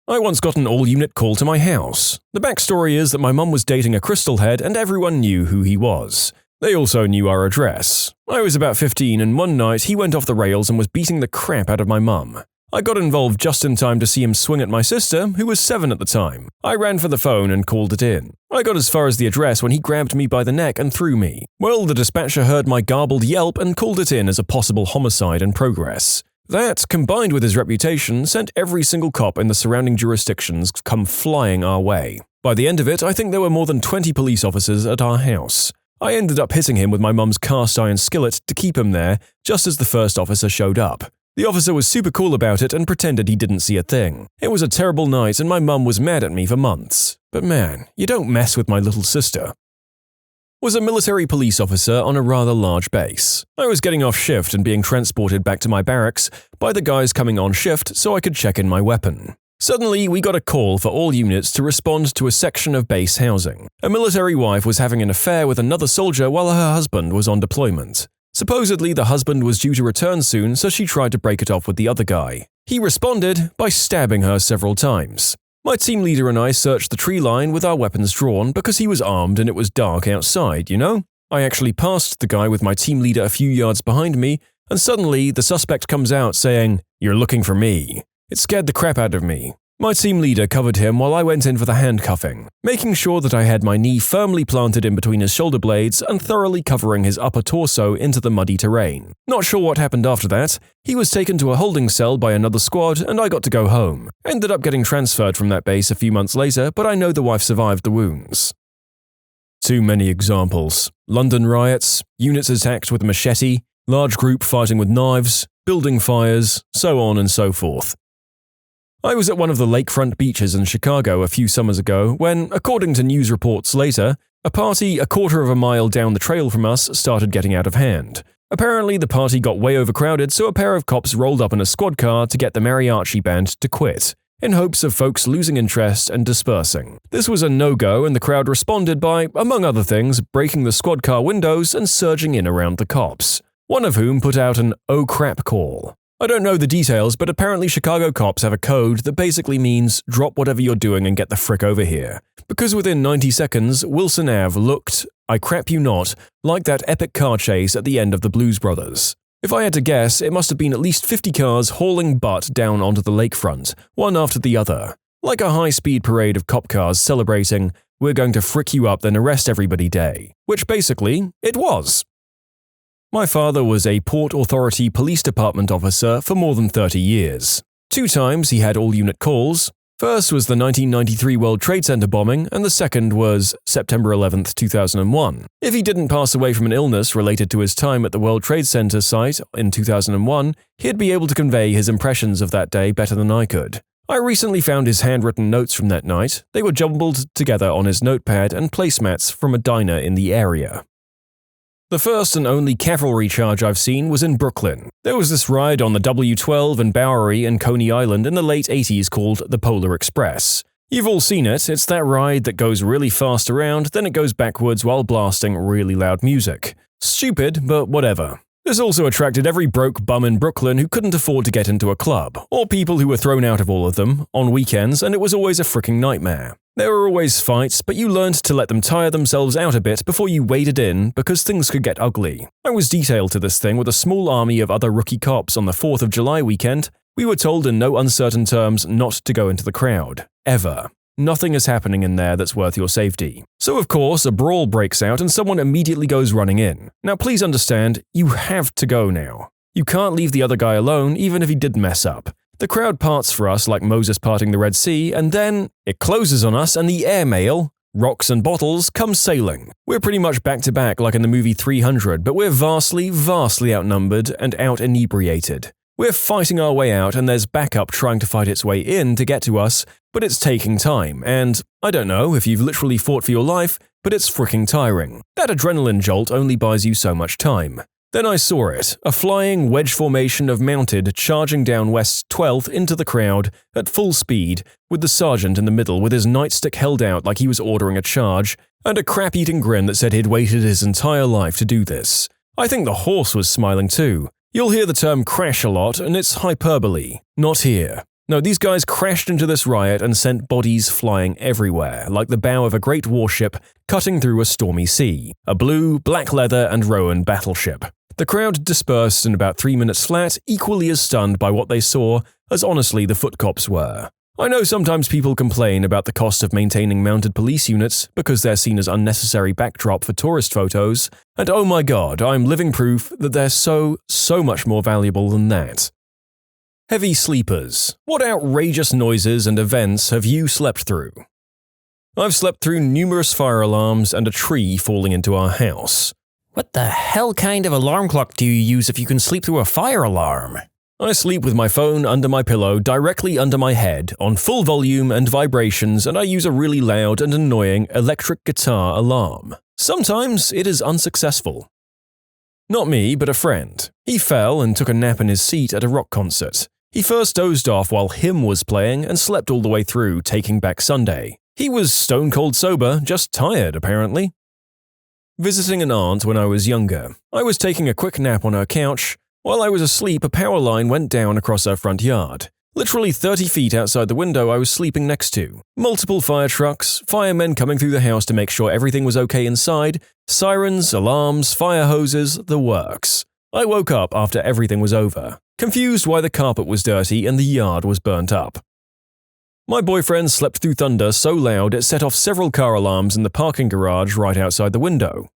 I once got an all-unit call to my house. The backstory is that my mum was dating a crystal head and everyone knew who he was. They also knew our address. I was about 15 and one night he went off the rails and was beating the crap out of my mum. I got involved just in time to see him swing at my sister, who was 7 at the time. I ran for the phone and called it in. I got as far as the address when he grabbed me by the neck and threw me. Well, the dispatcher heard my garbled yelp and called it in as a possible homicide in progress. That, combined with his reputation, sent every single cop in the surrounding jurisdictions come flying our way. By the end of it, I think there were more than 20 police officers at our house. I ended up hitting him with my mum's cast iron skillet to keep him there, just as the first officer showed up. The officer was super cool about it and pretended he didn't see a thing. It was a terrible night and my mum was mad at me for months. But man, you don't mess with my little sister. Was a military police officer on a rather large base. I was getting off shift and being transported back to my barracks by the guys coming on shift so I could check in my weapon. Suddenly, we got a call for all units to respond to a section of base housing. A military wife was having an affair with another soldier while her husband was on deployment. Supposedly, the husband was due to return soon, so she tried to break it off with the other guy. He responded by stabbing her several times. My team leader and I searched the tree line with our weapons drawn because he was armed and it was dark outside, you know? I actually passed the guy with my team leader a few yards behind me, and suddenly the suspect comes out saying, "You're looking for me." It scared the crap out of me. My team leader covered him while I went in for the handcuffing, making sure that I had my knee firmly planted in between his shoulder blades and thoroughly covering his upper torso into the muddy terrain. Not sure what happened after that. He was taken to a holding cell by another squad and I got to go home. Ended up getting transferred from that base a few months later, but I know the wife survived the wounds. Too many examples. London riots, units attacked with a machete, large group fighting with knives, building fires, so on and so forth. I was at one of the lakefront beaches in Chicago a few summers ago when, according to news reports later, a party a quarter of a mile down the trail from us started getting out of hand. Apparently, the party got way overcrowded, so a pair of cops rolled up in a squad car to get the mariachi band to quit, in hopes of folks losing interest and dispersing. This was a no-go and the crowd responded by, among other things, breaking the squad car windows and surging in around the cops, one of whom put out an "oh crap" call. I don't know the details, but apparently Chicago cops have a code that basically means drop whatever you're doing and get the frick over here. Because within 90 seconds, Wilson Ave looked, I crap you not, like that epic car chase at the end of the Blues Brothers. If I had to guess, it must have been at least 50 cars hauling butt down onto the lakefront, one after the other. Like a high-speed parade of cop cars celebrating, "We're going to frick you up then arrest everybody" day. Which basically, it was. My father was a Port Authority Police Department officer for more than 30 years. 2 times he had all-unit calls. First was the 1993 World Trade Center bombing, and the second was September 11, 2001. If he didn't pass away from an illness related to his time at the World Trade Center site in 2001, he'd be able to convey his impressions of that day better than I could. I recently found his handwritten notes from that night. They were jumbled together on his notepad and placemats from a diner in the area. The first and only cavalry charge I've seen was in Brooklyn. There was this ride on the W12 and Bowery and Coney Island in the late 80s called the Polar Express. You've all seen it. It's that ride that goes really fast around, then it goes backwards while blasting really loud music. Stupid, but whatever. This also attracted every broke bum in Brooklyn who couldn't afford to get into a club, or people who were thrown out of all of them, on weekends, and it was always a freaking nightmare. There were always fights, but you learned to let them tire themselves out a bit before you waded in because things could get ugly. I was detailed to this thing with a small army of other rookie cops on the 4th of July weekend. We were told in no uncertain terms not to go into the crowd. Ever. Nothing is happening in there that's worth your safety. So of course, a brawl breaks out and someone immediately goes running in. Now please understand, you have to go now. You can't leave the other guy alone even if he did mess up. The crowd parts for us like Moses parting the Red Sea, and then it closes on us and the airmail, rocks and bottles, come sailing. We're pretty much back to back like in the movie 300, but we're vastly, vastly outnumbered and out-inebriated. We're fighting our way out and there's backup trying to fight its way in to get to us, but it's taking time, and I don't know if you've literally fought for your life, but it's freaking tiring. That adrenaline jolt only buys you so much time. Then I saw it, a flying wedge formation of mounted charging down West 12th into the crowd at full speed, with the sergeant in the middle with his nightstick held out like he was ordering a charge, and a crap-eating grin that said he'd waited his entire life to do this. I think the horse was smiling too. You'll hear the term crash a lot, and it's hyperbole. Not here. No, these guys crashed into this riot and sent bodies flying everywhere, like the bow of a great warship cutting through a stormy sea, a blue, black leather and rowan battleship. The crowd dispersed in about 3 minutes flat, equally as stunned by what they saw as honestly the foot cops were. I know sometimes people complain about the cost of maintaining mounted police units because they're seen as unnecessary backdrop for tourist photos, and oh my god, I'm living proof that they're so much more valuable than that. Heavy sleepers. What outrageous noises and events have you slept through? I've slept through numerous fire alarms and a tree falling into our house. What the hell kind of alarm clock do you use if you can sleep through a fire alarm? I sleep with my phone under my pillow directly under my head on full volume and vibrations, and I use a really loud and annoying electric guitar alarm. Sometimes it is unsuccessful. Not me, but a friend. He fell and took a nap in his seat at a rock concert. He first dozed off while Hymn was playing and slept all the way through Taking Back Sunday. He was stone cold sober, just tired apparently. Visiting an aunt when I was younger. I was taking a quick nap on her couch. While I was asleep, a power line went down across our front yard. Literally 30 feet outside the window I was sleeping next to. Multiple fire trucks, firemen coming through the house to make sure everything was okay inside, sirens, alarms, fire hoses, the works. I woke up after everything was over, confused why the carpet was dirty and the yard was burnt up. My boyfriend slept through thunder so loud it set off several car alarms in the parking garage right outside the window.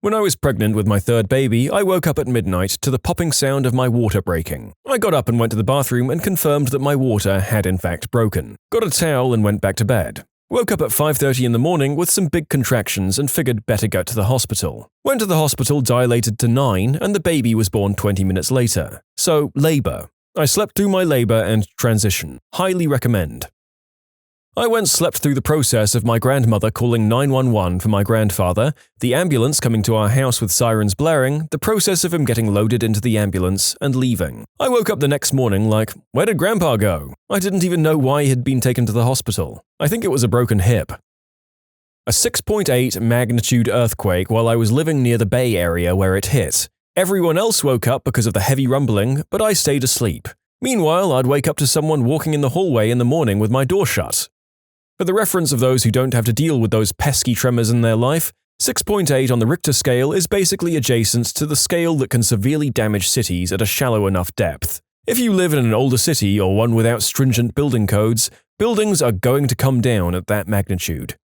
When I was pregnant with my third baby, I woke up at midnight to the popping sound of my water breaking. I got up and went to the bathroom and confirmed that my water had in fact broken. Got a towel and went back to bed. Woke up at 5:30 in the morning with some big contractions and figured better go to the hospital. Went to the hospital dilated to 9 and the baby was born 20 minutes later. So, labor. I slept through my labor and transition. Highly recommend. I went slept through the process of my grandmother calling 911 for my grandfather, the ambulance coming to our house with sirens blaring, the process of him getting loaded into the ambulance, and leaving. I woke up the next morning like, where did Grandpa go? I didn't even know why he had been taken to the hospital. I think it was a broken hip. A 6.8 magnitude earthquake while I was living near the Bay Area where it hit. Everyone else woke up because of the heavy rumbling, but I stayed asleep. Meanwhile, I'd wake up to someone walking in the hallway in the morning with my door shut. For the reference of those who don't have to deal with those pesky tremors in their life, 6.8 on the Richter scale is basically adjacent to the scale that can severely damage cities at a shallow enough depth. If you live in an older city or one without stringent building codes, buildings are going to come down at that magnitude.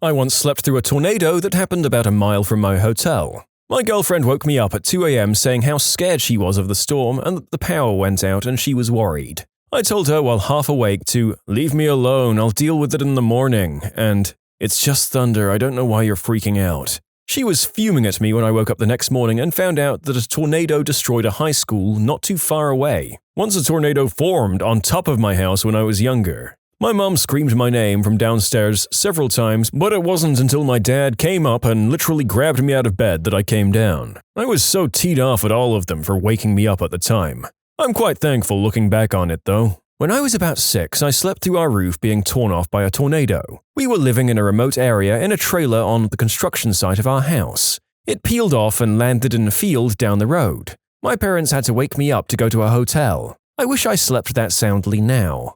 I once slept through a tornado that happened about a mile from my hotel. My girlfriend woke me up at 2 a.m. saying how scared she was of the storm and that the power went out and she was worried. I told her while half awake to leave me alone, I'll deal with it in the morning, and it's just thunder, I don't know why you're freaking out. She was fuming at me when I woke up the next morning and found out that a tornado destroyed a high school not too far away. Once a tornado formed on top of my house when I was younger. My mom screamed my name from downstairs several times, but it wasn't until my dad came up and literally grabbed me out of bed that I came down. I was so teed off at all of them for waking me up at the time. I'm quite thankful looking back on it, though. When I was about 6, I slept through our roof being torn off by a tornado. We were living in a remote area in a trailer on the construction site of our house. It peeled off and landed in a field down the road. My parents had to wake me up to go to a hotel. I wish I slept that soundly now.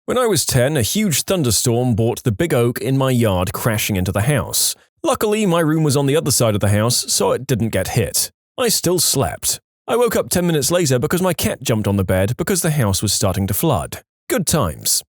When I was 10, a huge thunderstorm brought the big oak in my yard crashing into the house. Luckily, my room was on the other side of the house, so it didn't get hit. I still slept. I woke up 10 minutes later because my cat jumped on the bed because the house was starting to flood. Good times.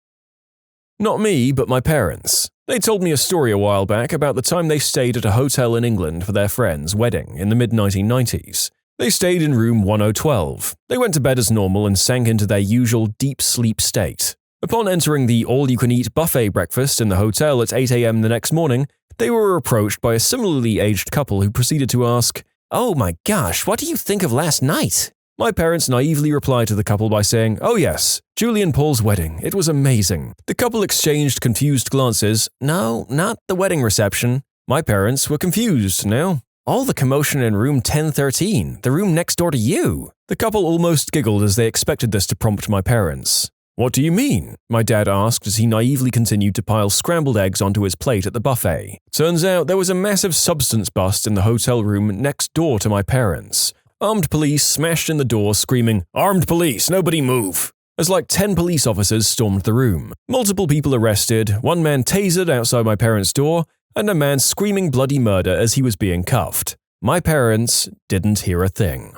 Not me, but my parents. They told me a story a while back about the time they stayed at a hotel in England for their friend's wedding in the mid-1990s. They stayed in room 1012. They went to bed as normal and sank into their usual deep sleep state. Upon entering the all-you-can-eat buffet breakfast in the hotel at 8 a.m. the next morning, they were approached by a similarly aged couple who proceeded to ask, "Oh my gosh, what do you think of last night?" My parents naively replied to the couple by saying, "Oh yes, Julie and Paul's wedding. It was amazing." The couple exchanged confused glances. "No, not the wedding reception." My parents were confused now. "All the commotion in room 1013, the room next door to you." The couple almost giggled as they expected this to prompt my parents. "What do you mean?" my dad asked as he naively continued to pile scrambled eggs onto his plate at the buffet. Turns out there was a massive substance bust in the hotel room next door to my parents. Armed police smashed in the door screaming, "Armed police, nobody move!" as like 10 police officers stormed the room. Multiple people arrested, one man tasered outside my parents' door, and a man screaming bloody murder as he was being cuffed. My parents didn't hear a thing.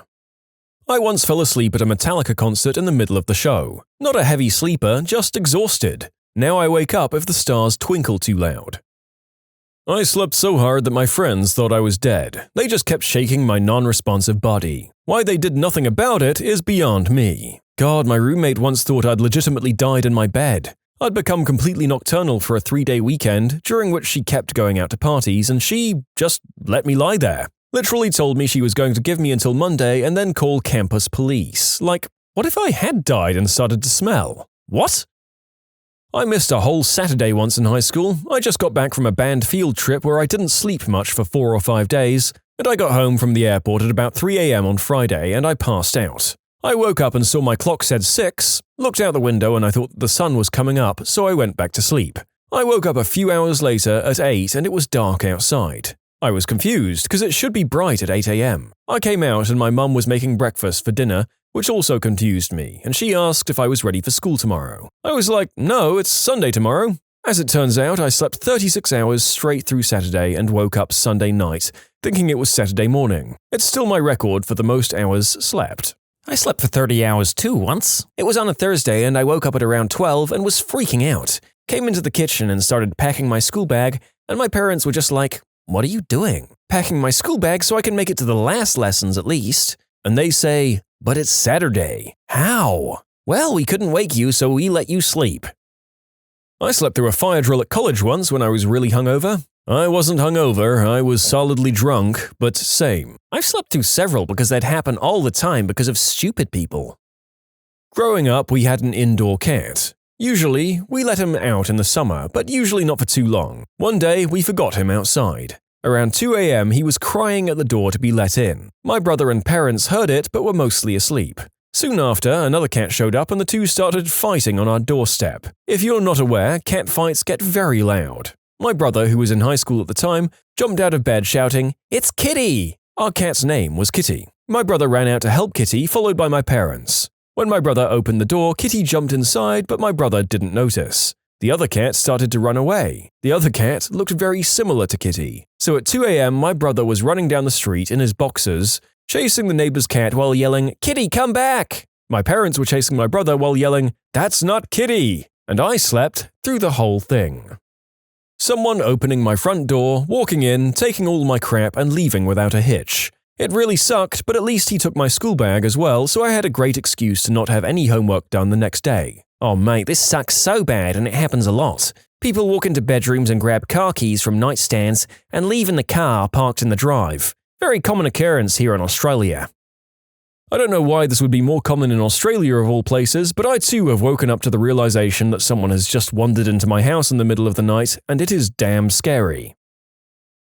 I once fell asleep at a Metallica concert in the middle of the show. Not a heavy sleeper, just exhausted. Now I wake up if the stars twinkle too loud. I slept so hard that my friends thought I was dead. They just kept shaking my non-responsive body. Why they did nothing about it is beyond me. God, my roommate once thought I'd legitimately died in my bed. I'd become completely nocturnal for a 3-day weekend, during which she kept going out to parties and she just let me lie there. Literally told me she was going to give me until Monday and then call campus police. Like, what if I had died and started to smell? What? I missed a whole Saturday once in high school. I just got back from a band field trip where I didn't sleep much for 4 or 5 days, and I got home from the airport at about 3 a.m. on Friday and I passed out. I woke up and saw my clock said 6, looked out the window and I thought the sun was coming up, so I went back to sleep. I woke up a few hours later at 8 and it was dark outside. I was confused because it should be bright at 8 a.m. I came out and my mum was making breakfast for dinner, which also confused me, and she asked if I was ready for school tomorrow. I was like, no, it's Sunday tomorrow. As it turns out, I slept 36 hours straight through Saturday and woke up Sunday night, thinking it was Saturday morning. It's still my record for the most hours slept. I slept for 30 hours too once. It was on a Thursday and I woke up at around 12 and was freaking out. Came into the kitchen and started packing my school bag, and my parents were just like, "What are you doing?" "Packing my school bag so I can make it to the last lessons at least." And they say, "But it's Saturday." "How?" "Well, we couldn't wake you, so we let you sleep." I slept through a fire drill at college once when I was really hungover. I wasn't hungover, I was solidly drunk, but same. I've slept through several because that happened all the time because of stupid people. Growing up, we had an indoor cat. Usually, we let him out in the summer, but usually not for too long. One day, we forgot him outside. Around 2 a.m., he was crying at the door to be let in. My brother and parents heard it, but were mostly asleep. Soon after, another cat showed up and the two started fighting on our doorstep. If you're not aware, cat fights get very loud. My brother, who was in high school at the time, jumped out of bed shouting, "It's Kitty!" Our cat's name was Kitty. My brother ran out to help Kitty, followed by my parents. When my brother opened the door, Kitty jumped inside, but my brother didn't notice. The other cat started to run away. The other cat looked very similar to Kitty. So at 2 a.m., my brother was running down the street in his boxers, chasing the neighbor's cat while yelling, "Kitty, come back!" My parents were chasing my brother while yelling, "That's not Kitty!" And I slept through the whole thing. Someone opening my front door, walking in, taking all my crap and leaving without a hitch. It really sucked, but at least he took my school bag as well, so I had a great excuse to not have any homework done the next day. Oh mate, this sucks so bad and it happens a lot. People walk into bedrooms and grab car keys from nightstands and leave in the car parked in the drive. Very common occurrence here in Australia. I don't know why this would be more common in Australia of all places, but I too have woken up to the realization that someone has just wandered into my house in the middle of the night, and it is damn scary.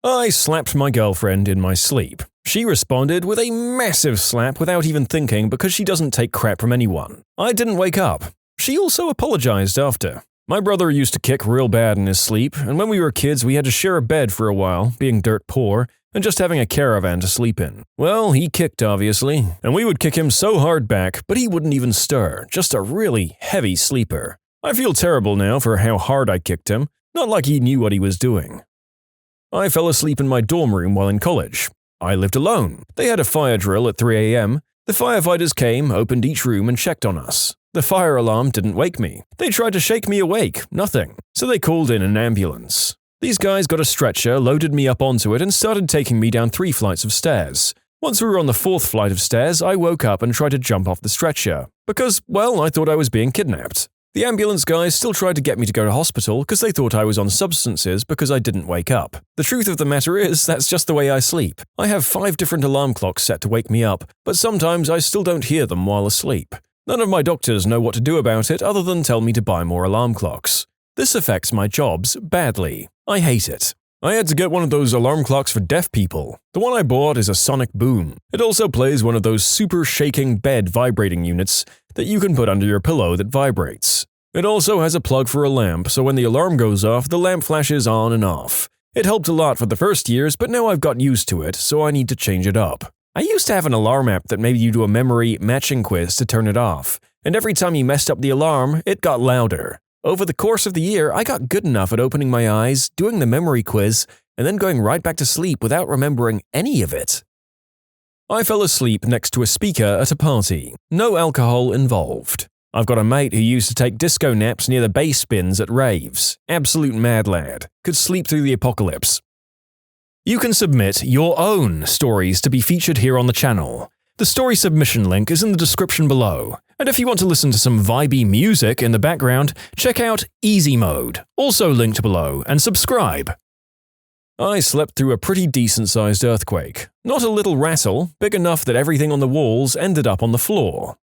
I slapped my girlfriend in my sleep. She responded with a massive slap without even thinking because she doesn't take crap from anyone. I didn't wake up. She also apologized after. My brother used to kick real bad in his sleep, and when we were kids we had to share a bed for a while, being dirt poor, and just having a caravan to sleep in. Well, he kicked obviously, and we would kick him so hard back, but he wouldn't even stir, just a really heavy sleeper. I feel terrible now for how hard I kicked him, not like he knew what he was doing. I fell asleep in my dorm room while in college. I lived alone. They had a fire drill at 3 a.m. The firefighters came, opened each room and checked on us. The fire alarm didn't wake me. They tried to shake me awake, nothing. So they called in an ambulance. These guys got a stretcher, loaded me up onto it and started taking me down 3 flights of stairs. Once we were on the 4th flight of stairs, I woke up and tried to jump off the stretcher. Because, well, I thought I was being kidnapped. The ambulance guys still tried to get me to go to hospital because they thought I was on substances because I didn't wake up. The truth of the matter is, that's just the way I sleep. I have 5 different alarm clocks set to wake me up, but sometimes I still don't hear them while asleep. None of my doctors know what to do about it other than tell me to buy more alarm clocks. This affects my jobs badly. I hate it. I had to get one of those alarm clocks for deaf people. The one I bought is a sonic boom. It also plays one of those super shaking bed vibrating units that you can put under your pillow that vibrates. It also has a plug for a lamp, so when the alarm goes off, the lamp flashes on and off. It helped a lot for the first years, but now I've got used to it, so I need to change it up. I used to have an alarm app that made you do a memory matching quiz to turn it off, and every time you messed up the alarm, it got louder. Over the course of the year, I got good enough at opening my eyes, doing the memory quiz, and then going right back to sleep without remembering any of it. I fell asleep next to a speaker at a party. No alcohol involved. I've got a mate who used to take disco naps near the bass bins at raves. Absolute mad lad. Could sleep through the apocalypse. You can submit your own stories to be featured here on the channel. The story submission link is in the description below. And if you want to listen to some vibey music in the background, check out easymode, also linked below, and subscribe. I slept through a pretty decent-sized earthquake. Not a little rattle, big enough that everything on the walls ended up on the floor.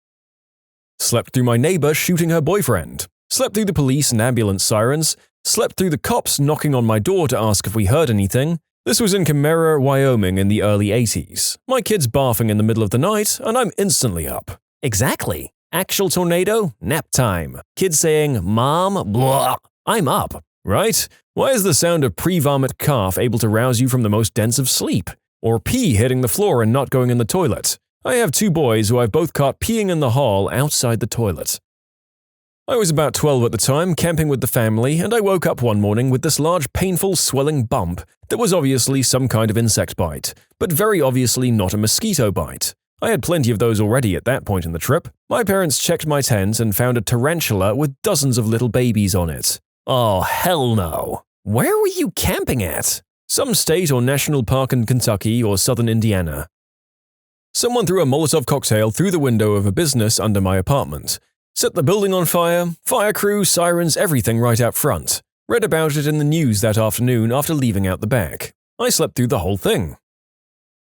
Slept through my neighbor shooting her boyfriend. Slept through the police and ambulance sirens. Slept through the cops knocking on my door to ask if we heard anything. This was in Camara, Wyoming in the early 80s. My kid's barfing in the middle of the night, and I'm instantly up. Exactly. Actual tornado, nap time. Kids saying, "Mom, blah." I'm up. Right? Why is the sound of pre-vomit cough able to rouse you from the most dense of sleep? Or pee hitting the floor and not going in the toilet? I have 2 boys who I've both caught peeing in the hall outside the toilet. I was about 12 at the time, camping with the family, and I woke up one morning with this large, painful, swelling bump that was obviously some kind of insect bite, but very obviously not a mosquito bite. I had plenty of those already at that point in the trip. My parents checked my tent and found a tarantula with dozens of little babies on it. Oh, hell no. Where were you camping at? Some state or national park in Kentucky or southern Indiana. Someone threw a Molotov cocktail through the window of a business under my apartment. Set the building on fire, fire crew, sirens, everything right out front. Read about it in the news that afternoon after leaving out the back. I slept through the whole thing.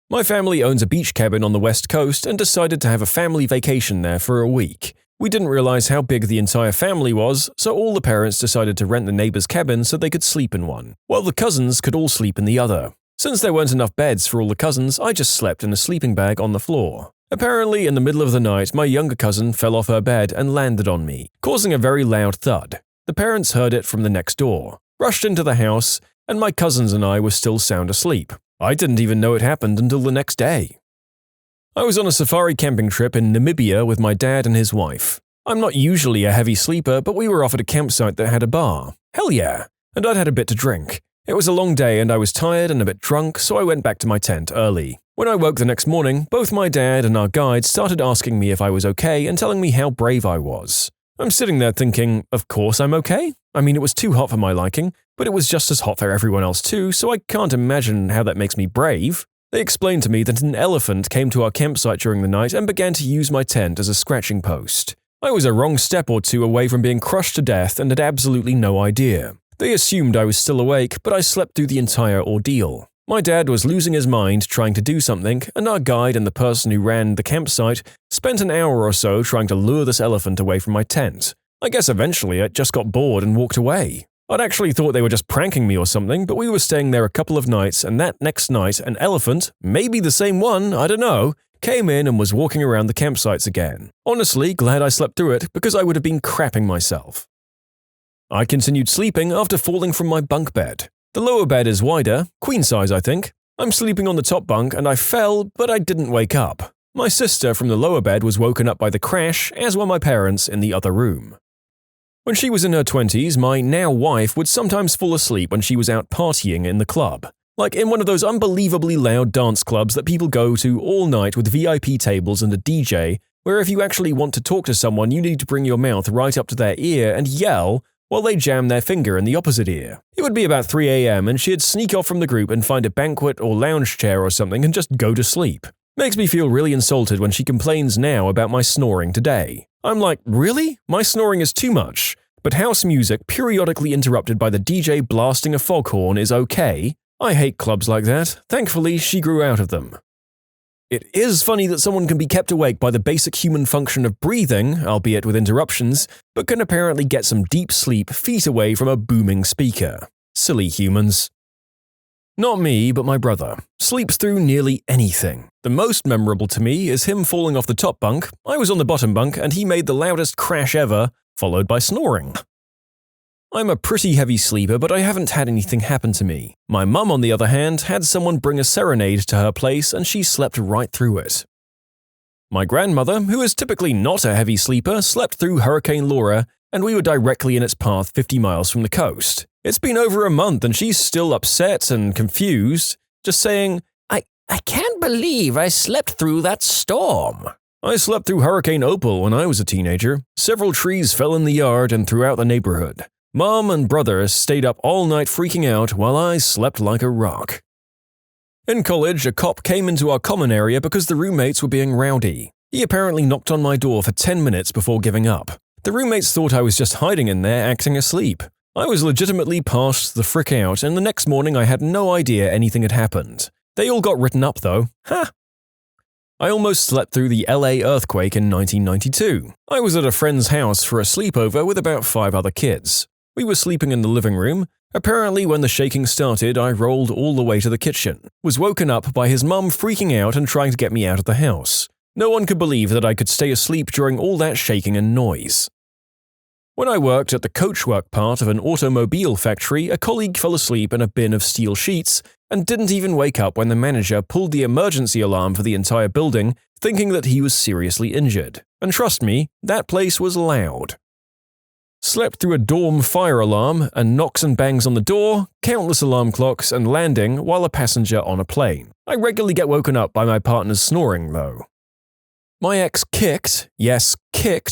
My family owns a beach cabin on the west coast and decided to have a family vacation there for a week. We didn't realize how big the entire family was, so all the parents decided to rent the neighbor's cabin so they could sleep in one, while the cousins could all sleep in the other. Since there weren't enough beds for all the cousins, I just slept in a sleeping bag on the floor. Apparently, in the middle of the night, my younger cousin fell off her bed and landed on me, causing a very loud thud. The parents heard it from the next door, rushed into the house, and my cousins and I were still sound asleep. I didn't even know it happened until the next day. I was on a safari camping trip in Namibia with my dad and his wife. I'm not usually a heavy sleeper, but we were off at a campsite that had a bar. Hell yeah! And I'd had a bit to drink. It was a long day and I was tired and a bit drunk, so I went back to my tent early. When I woke the next morning, both my dad and our guide started asking me if I was okay and telling me how brave I was. I'm sitting there thinking, of course I'm okay. I mean, it was too hot for my liking, but it was just as hot for everyone else too, so I can't imagine how that makes me brave. They explained to me that an elephant came to our campsite during the night and began to use my tent as a scratching post. I was a wrong step or two away from being crushed to death and had absolutely no idea. They assumed I was still awake, but I slept through the entire ordeal. My dad was losing his mind trying to do something, and our guide and the person who ran the campsite spent an hour or so trying to lure this elephant away from my tent. I guess eventually it just got bored and walked away. I'd actually thought they were just pranking me or something, but we were staying there a couple of nights, and that next night an elephant, maybe the same one, I don't know, came in and was walking around the campsites again. Honestly, glad I slept through it because I would have been crapping myself. I continued sleeping after falling from my bunk bed. The lower bed is wider, queen size I think. I'm sleeping on the top bunk and I fell, but I didn't wake up. My sister from the lower bed was woken up by the crash, as were my parents in the other room. When she was in her 20s, my now wife would sometimes fall asleep when she was out partying in the club. Like in one of those unbelievably loud dance clubs that people go to all night with VIP tables and a DJ, where if you actually want to talk to someone you need to bring your mouth right up to their ear and yell while they jam their finger in the opposite ear. It would be about 3 a.m. and she'd sneak off from the group and find a banquet or lounge chair or something and just go to sleep. Makes me feel really insulted when she complains now about my snoring today. I'm like, really? My snoring is too much. But house music periodically interrupted by the DJ blasting a foghorn is okay. I hate clubs like that. Thankfully, she grew out of them. It is funny that someone can be kept awake by the basic human function of breathing, albeit with interruptions, but can apparently get some deep sleep feet away from a booming speaker. Silly humans. Not me, but my brother. Sleeps through nearly anything. The most memorable to me is him falling off the top bunk. I was on the bottom bunk and he made the loudest crash ever, followed by snoring. I'm a pretty heavy sleeper, but I haven't had anything happen to me. My mum, on the other hand, had someone bring a serenade to her place and she slept right through it. My grandmother, who is typically not a heavy sleeper, slept through Hurricane Laura and we were directly in its path 50 miles from the coast. It's been over a month and she's still upset and confused, just saying, I can't believe I slept through that storm. I slept through Hurricane Opal when I was a teenager. Several trees fell in the yard and throughout the neighborhood. Mom and brother stayed up all night freaking out while I slept like a rock. In college, a cop came into our common area because the roommates were being rowdy. He apparently knocked on my door for 10 minutes before giving up. The roommates thought I was just hiding in there acting asleep. I was legitimately passed the frick out, and the next morning I had no idea anything had happened. They all got written up though. Ha! I almost slept through the LA earthquake in 1992. I was at a friend's house for a sleepover with about 5 other kids. We were sleeping in the living room. Apparently, when the shaking started, I rolled all the way to the kitchen, was woken up by his mum freaking out and trying to get me out of the house. No one could believe that I could stay asleep during all that shaking and noise. When I worked at the coachwork part of an automobile factory, a colleague fell asleep in a bin of steel sheets and didn't even wake up when the manager pulled the emergency alarm for the entire building, thinking that he was seriously injured. And trust me, that place was loud. Slept through a dorm fire alarm and knocks and bangs on the door, countless alarm clocks, and landing while a passenger on a plane. I regularly get woken up by my partner's snoring, though. My ex kicked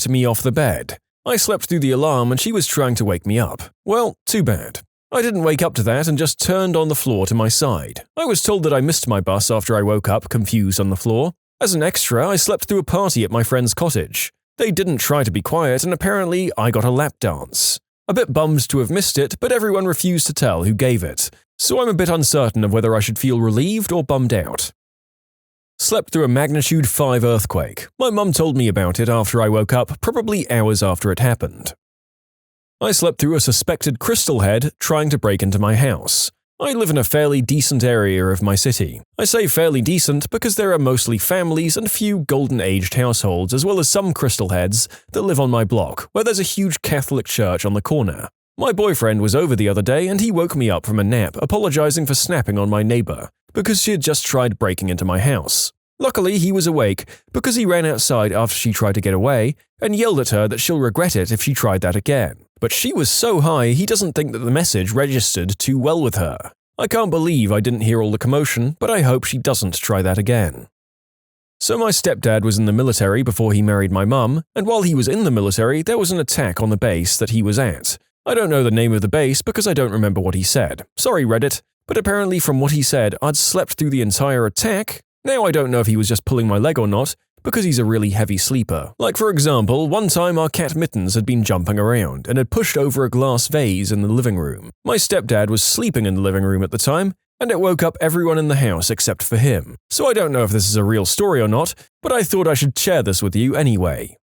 me off the bed. I slept through the alarm and she was trying to wake me up. Well, too bad. I didn't wake up to that and just turned on the floor to my side. I was told that I missed my bus after I woke up confused on the floor. As an extra, I slept through a party at my friend's cottage. They didn't try to be quiet and apparently I got a lap dance. A bit bummed to have missed it, but everyone refused to tell who gave it. So I'm a bit uncertain of whether I should feel relieved or bummed out. Slept through a magnitude 5 earthquake. My mum told me about it after I woke up, probably hours after it happened. I slept through a suspected crystal head trying to break into my house. I live in a fairly decent area of my city. I say fairly decent because there are mostly families and few golden-aged households, as well as some crystal heads that live on my block, where there's a huge Catholic church on the corner. My boyfriend was over the other day and he woke me up from a nap, apologizing for snapping on my neighbor because she had just tried breaking into my house. Luckily, he was awake because he ran outside after she tried to get away and yelled at her that she'll regret it if she tried that again. But she was so high he doesn't think that the message registered too well with her. I can't believe I didn't hear all the commotion, but I hope she doesn't try that again. So my stepdad was in the military before he married my mum, and while he was in the military, there was an attack on the base that he was at. I don't know the name of the base because I don't remember what he said. Sorry, Reddit. But apparently from what he said, I'd slept through the entire attack. Now I don't know if he was just pulling my leg or not, because he's a really heavy sleeper. Like for example, one time our cat Mittens had been jumping around and had pushed over a glass vase in the living room. My stepdad was sleeping in the living room at the time, and it woke up everyone in the house except for him. So I don't know if this is a real story or not, but I thought I should share this with you anyway.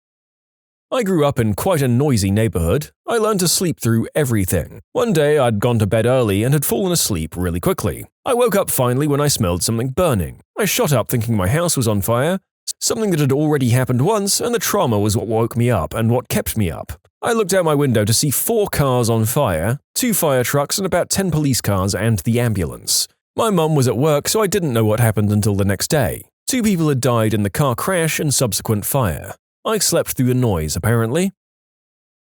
I grew up in quite a noisy neighborhood. I learned to sleep through everything. One day I'd gone to bed early and had fallen asleep really quickly. I woke up finally when I smelled something burning. I shot up thinking my house was on fire, something that had already happened once, and the trauma was what woke me up and what kept me up. I looked out my window to see 4 cars on fire, 2 fire trucks and about 10 police cars and the ambulance. My mum was at work, so I didn't know what happened until the next day. 2 people had died in the car crash and subsequent fire. I slept through the noise, apparently.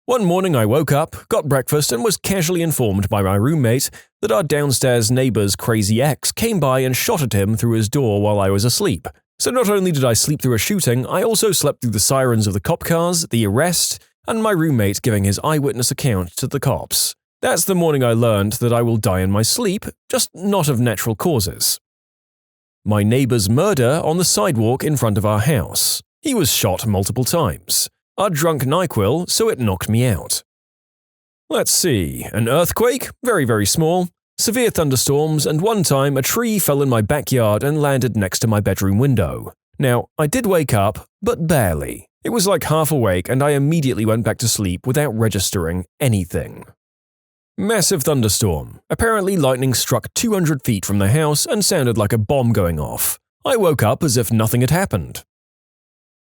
One morning I woke up, got breakfast, and was casually informed by my roommate that our downstairs neighbor's crazy ex came by and shot at him through his door while I was asleep. So not only did I sleep through a shooting, I also slept through the sirens of the cop cars, the arrest, and my roommate giving his eyewitness account to the cops. That's the morning I learned that I will die in my sleep, just not of natural causes. My neighbor's murder on the sidewalk in front of our house. He was shot multiple times. I'd drunk NyQuil, so it knocked me out. Let's see, an earthquake, very, very small, severe thunderstorms, and one time a tree fell in my backyard and landed next to my bedroom window. Now, I did wake up, but barely. It was like half awake and I immediately went back to sleep without registering anything. Massive thunderstorm. Apparently lightning struck 200 feet from the house and sounded like a bomb going off. I woke up as if nothing had happened.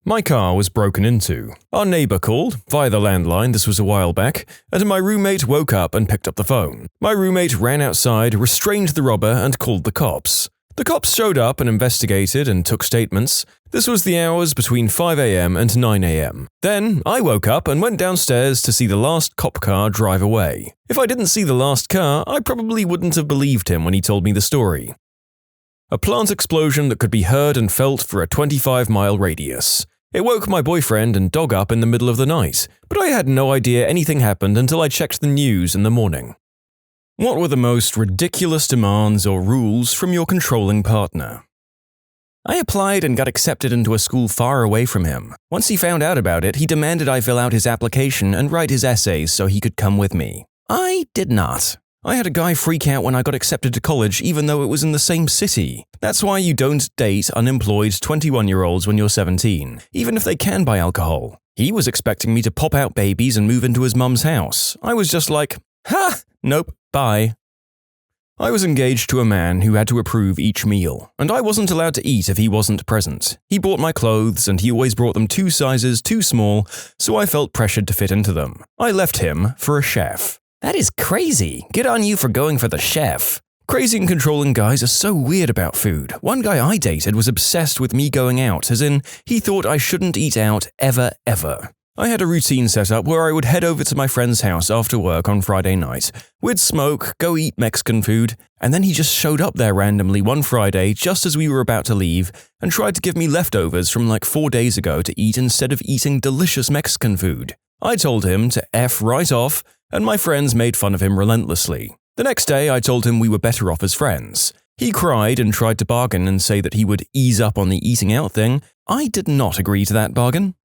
My car was broken into. Our neighbor called, via the landline, this was a while back, and my roommate woke up and picked up the phone. My roommate ran outside, restrained the robber, and called the cops. The cops showed up and investigated and took statements. This was the hours between 5 a.m. and 9 a.m. Then, I woke up and went downstairs to see the last cop car drive away. If I didn't see the last car, I probably wouldn't have believed him when he told me the story. A plant explosion that could be heard and felt for a 25-mile radius. It woke my boyfriend and dog up in the middle of the night, but I had no idea anything happened until I checked the news in the morning. What were the most ridiculous demands or rules from your controlling partner? I applied and got accepted into a school far away from him. Once he found out about it, he demanded I fill out his application and write his essays so he could come with me. I did not. I had a guy freak out when I got accepted to college even though it was in the same city. That's why you don't date unemployed 21-year-olds when you're 17, even if they can buy alcohol. He was expecting me to pop out babies and move into his mum's house. I was just like, ha, nope, bye. I was engaged to a man who had to approve each meal, and I wasn't allowed to eat if he wasn't present. He bought my clothes, and he always brought them 2 sizes too small, so I felt pressured to fit into them. I left him for a chef. That is crazy. Good on you for going for the chef. Crazy and controlling guys are so weird about food. One guy I dated was obsessed with me going out, as in, he thought I shouldn't eat out ever. I had a routine set up where I would head over to my friend's house after work on Friday night. We'd smoke, go eat Mexican food, and then he just showed up there randomly one Friday just as we were about to leave and tried to give me leftovers from like 4 days ago to eat instead of eating delicious Mexican food. I told him to F right off, and my friends made fun of him relentlessly. The next day, I told him we were better off as friends. He cried and tried to bargain and say that he would ease up on the eating out thing. I did not agree to that bargain.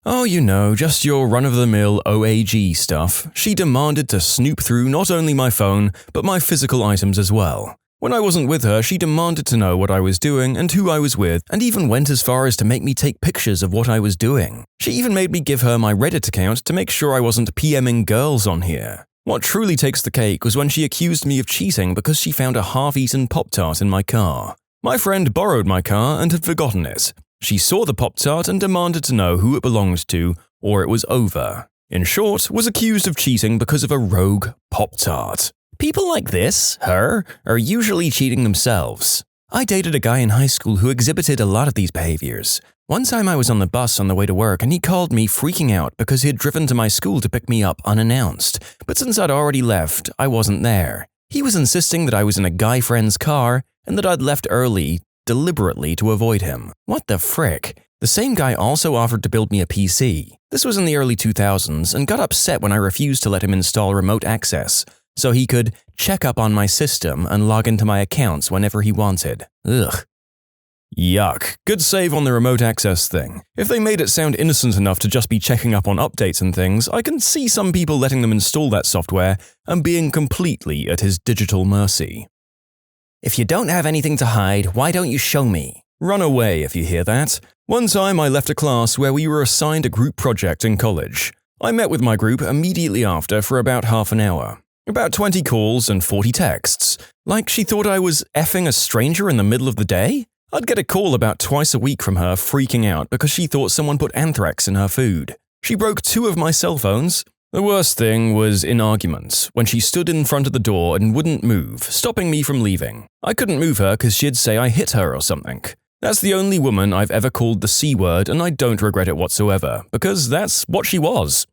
Oh, you know, just your run-of-the-mill OAG stuff. She demanded to snoop through not only my phone, but my physical items as well. When I wasn't with her, she demanded to know what I was doing and who I was with, and even went as far as to make me take pictures of what I was doing. She even made me give her my Reddit account to make sure I wasn't PMing girls on here. What truly takes the cake was when she accused me of cheating because she found a half-eaten Pop-Tart in my car. My friend borrowed my car and had forgotten it. She saw the Pop-Tart and demanded to know who it belonged to, or it was over. In short, was accused of cheating because of a rogue Pop-Tart. People like this, her, are usually cheating themselves. I dated a guy in high school who exhibited a lot of these behaviors. One time I was on the bus on the way to work and he called me freaking out because he had driven to my school to pick me up unannounced, but since I'd already left, I wasn't there. He was insisting that I was in a guy friend's car and that I'd left early, deliberately to avoid him. What the frick? The same guy also offered to build me a PC. This was in the early 2000s and got upset when I refused to let him install remote access, so he could check up on my system and log into my accounts whenever he wanted. Ugh. Yuck. Good save on the remote access thing. If they made it sound innocent enough to just be checking up on updates and things, I can see some people letting them install that software and being completely at his digital mercy. If you don't have anything to hide, why don't you show me? Run away if you hear that. One time I left a class where we were assigned a group project in college. I met with my group immediately after for about half an hour. About 20 calls and 40 texts. Like she thought I was effing a stranger in the middle of the day? I'd get a call about twice a week from her freaking out because she thought someone put anthrax in her food. She broke 2 of my cell phones. The worst thing was in arguments, when she stood in front of the door and wouldn't move, stopping me from leaving. I couldn't move her because she'd say I hit her or something. That's the only woman I've ever called the C word, and I don't regret it whatsoever, because that's what she was.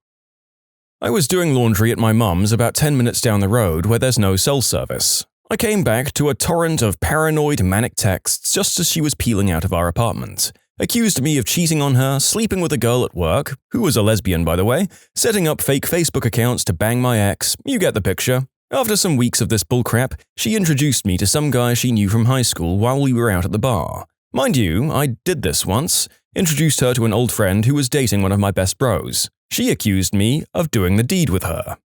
I was doing laundry at my mum's about 10 minutes down the road where there's no cell service. I came back to a torrent of paranoid manic texts just as she was peeling out of our apartment. Accused me of cheating on her, sleeping with a girl at work, who was a lesbian by the way, setting up fake Facebook accounts to bang my ex, you get the picture. After some weeks of this bullcrap, she introduced me to some guy she knew from high school while we were out at the bar. Mind you, I did this once, introduced her to an old friend who was dating one of my best bros. She accused me of doing the deed with her.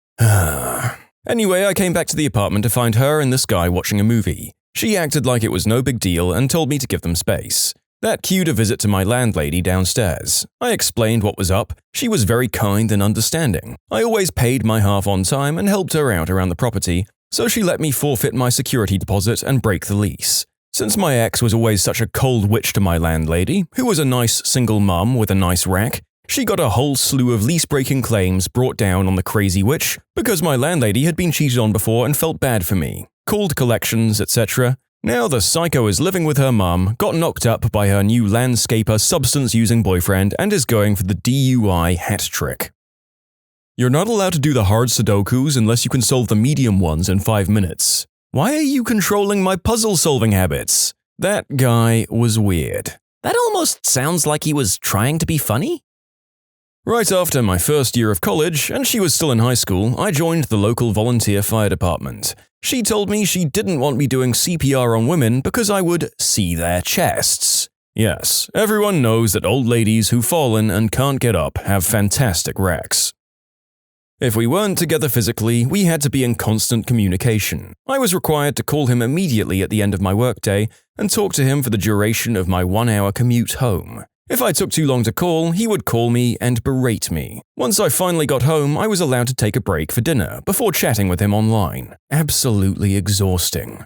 Anyway, I came back to the apartment to find her and this guy watching a movie. She acted like it was no big deal and told me to give them space. That cued a visit to my landlady downstairs. I explained what was up. She was very kind and understanding. I always paid my half on time and helped her out around the property, so she let me forfeit my security deposit and break the lease. Since my ex was always such a cold witch to my landlady, who was a nice single mum with a nice rack, she got a whole slew of lease-breaking claims brought down on the crazy witch because my landlady had been cheated on before and felt bad for me, called collections, etc. Now the psycho is living with her mum, got knocked up by her new landscaper substance-using boyfriend, and is going for the DUI hat trick. You're not allowed to do the hard Sudokus unless you can solve the medium ones in 5 minutes. Why are you controlling my puzzle-solving habits? That guy was weird. That almost sounds like he was trying to be funny. Right after my first year of college, and she was still in high school, I joined the local volunteer fire department. She told me she didn't want me doing CPR on women because I would see their chests. Yes, everyone knows that old ladies who've fallen and can't get up have fantastic racks. If we weren't together physically, we had to be in constant communication. I was required to call him immediately at the end of my workday and talk to him for the duration of my 1-hour commute home. If I took too long to call, he would call me and berate me. Once I finally got home, I was allowed to take a break for dinner before chatting with him online. Absolutely exhausting.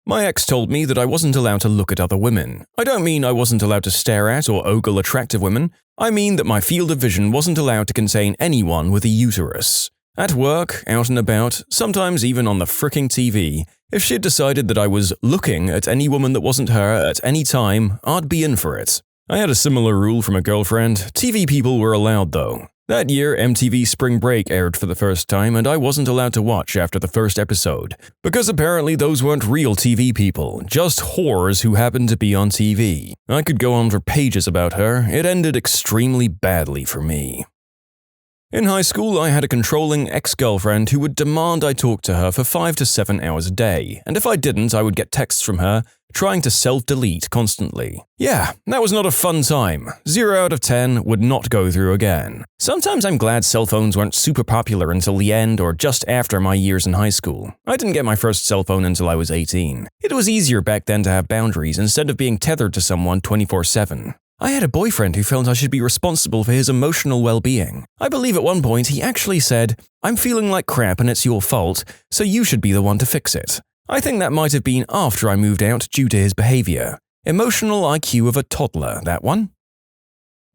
My ex told me that I wasn't allowed to look at other women. I don't mean I wasn't allowed to stare at or ogle attractive women. I mean that my field of vision wasn't allowed to contain anyone with a uterus. At work, out and about, sometimes even on the fricking TV, if she'd decided that I was looking at any woman that wasn't her at any time, I'd be in for it. I had a similar rule from a girlfriend. TV people were allowed though. That year, MTV Spring Break aired for the first time and I wasn't allowed to watch after the first episode, because apparently those weren't real TV people, just whores who happened to be on TV. I could go on for pages about her. It ended extremely badly for me. In high school, I had a controlling ex-girlfriend who would demand I talk to her for 5 to 7 hours a day, and if I didn't, I would get texts from her trying to self-delete constantly. Yeah, that was not a fun time. 0 out of 10 would not go through again. Sometimes I'm glad cell phones weren't super popular until the end or just after my years in high school. I didn't get my first cell phone until I was 18. It was easier back then to have boundaries instead of being tethered to someone 24/7. I had a boyfriend who felt I should be responsible for his emotional well-being. I believe at one point he actually said, "I'm feeling like crap and it's your fault, so you should be the one to fix it." I think that might have been after I moved out due to his behavior. Emotional IQ of a toddler, that one.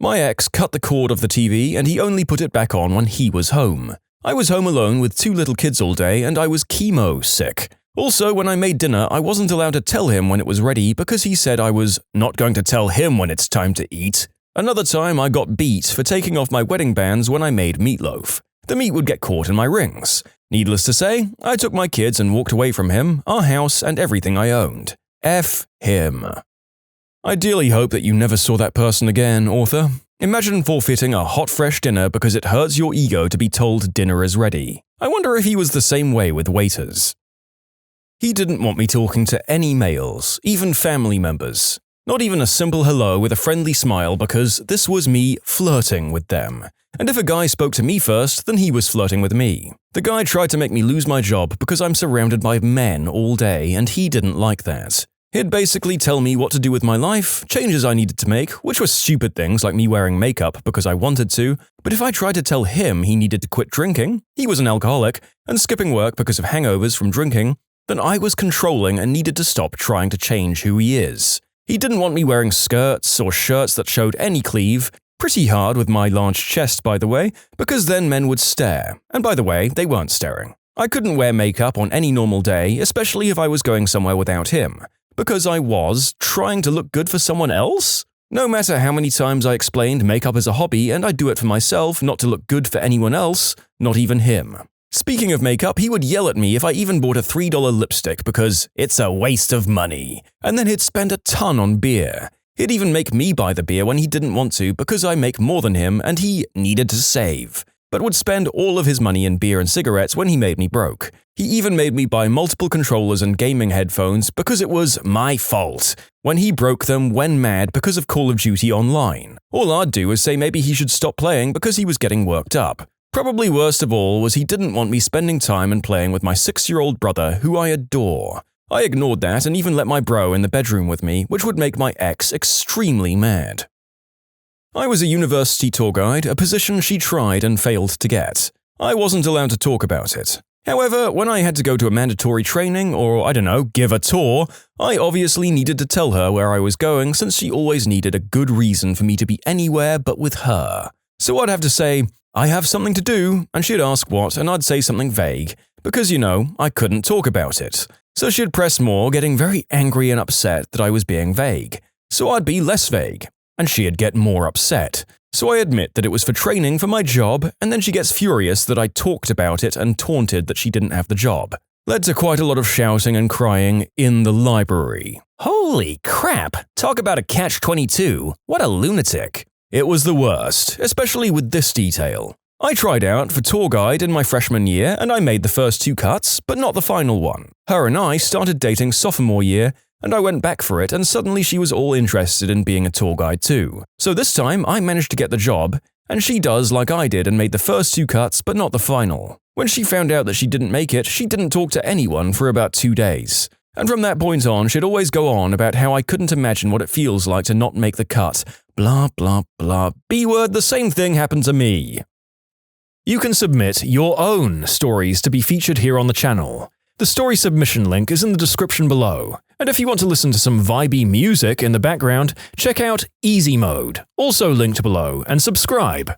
My ex cut the cord of the TV and he only put it back on when he was home. I was home alone with 2 little kids all day and I was chemo sick. Also, when I made dinner, I wasn't allowed to tell him when it was ready because he said I was not going to tell him when it's time to eat. Another time, I got beat for taking off my wedding bands when I made meatloaf. The meat would get caught in my rings. Needless to say, I took my kids and walked away from him, our house, and everything I owned. F him. I dearly hope that you never saw that person again, author. Imagine forfeiting a hot, fresh dinner because it hurts your ego to be told dinner is ready. I wonder if he was the same way with waiters. He didn't want me talking to any males, even family members. Not even a simple hello with a friendly smile because this was me flirting with them. And if a guy spoke to me first, then he was flirting with me. The guy tried to make me lose my job because I'm surrounded by men all day and he didn't like that. He'd basically tell me what to do with my life, changes I needed to make, which were stupid things like me wearing makeup because I wanted to, but if I tried to tell him he needed to quit drinking, he was an alcoholic, and skipping work because of hangovers from drinking, then I was controlling and needed to stop trying to change who he is. He didn't want me wearing skirts or shirts that showed any cleave, pretty hard with my large chest by the way, because then men would stare, and by the way, they weren't staring. I couldn't wear makeup on any normal day, especially if I was going somewhere without him, because I was trying to look good for someone else? No matter how many times I explained makeup is a hobby and I do it for myself, not to look good for anyone else, not even him. Speaking of makeup, he would yell at me if I even bought a $3 lipstick because it's a waste of money. And then he'd spend a ton on beer. He'd even make me buy the beer when he didn't want to because I make more than him and he needed to save. But would spend all of his money in beer and cigarettes when he made me broke. He even made me buy multiple controllers and gaming headphones because it was my fault when he broke them when mad because of Call of Duty Online. All I'd do is say maybe he should stop playing because he was getting worked up. Probably worst of all was he didn't want me spending time and playing with my 6-year-old brother, who I adore. I ignored that and even let my bro in the bedroom with me, which would make my ex extremely mad. I was a university tour guide, a position she tried and failed to get. I wasn't allowed to talk about it. However, when I had to go to a mandatory training or, I don't know, give a tour, I obviously needed to tell her where I was going since she always needed a good reason for me to be anywhere but with her. So I'd have to say, I have something to do, and she'd ask what, and I'd say something vague, because, I couldn't talk about it. So she'd press more, getting very angry and upset that I was being vague. So I'd be less vague, and she'd get more upset. So I admit that it was for training for my job, and then she gets furious that I talked about it and taunted that she didn't have the job. Led to quite a lot of shouting and crying in the library. Holy crap! Talk about a catch-22. What a lunatic. It was the worst, especially with this detail. I tried out for tour guide in my freshman year and I made the first 2 cuts, but not the final one. Her and I started dating sophomore year and I went back for it and suddenly she was all interested in being a tour guide too. So this time I managed to get the job and she does like I did and made the first 2 cuts but not the final. When she found out that she didn't make it, she didn't talk to anyone for about 2 days. And from that point on, she'd always go on about how I couldn't imagine what it feels like to not make the cut. Blah, blah, blah. B-word, the same thing happened to me. You can submit your own stories to be featured here on the channel. The story submission link is in the description below. And if you want to listen to some vibey music in the background, check out easymode, also linked below, and subscribe.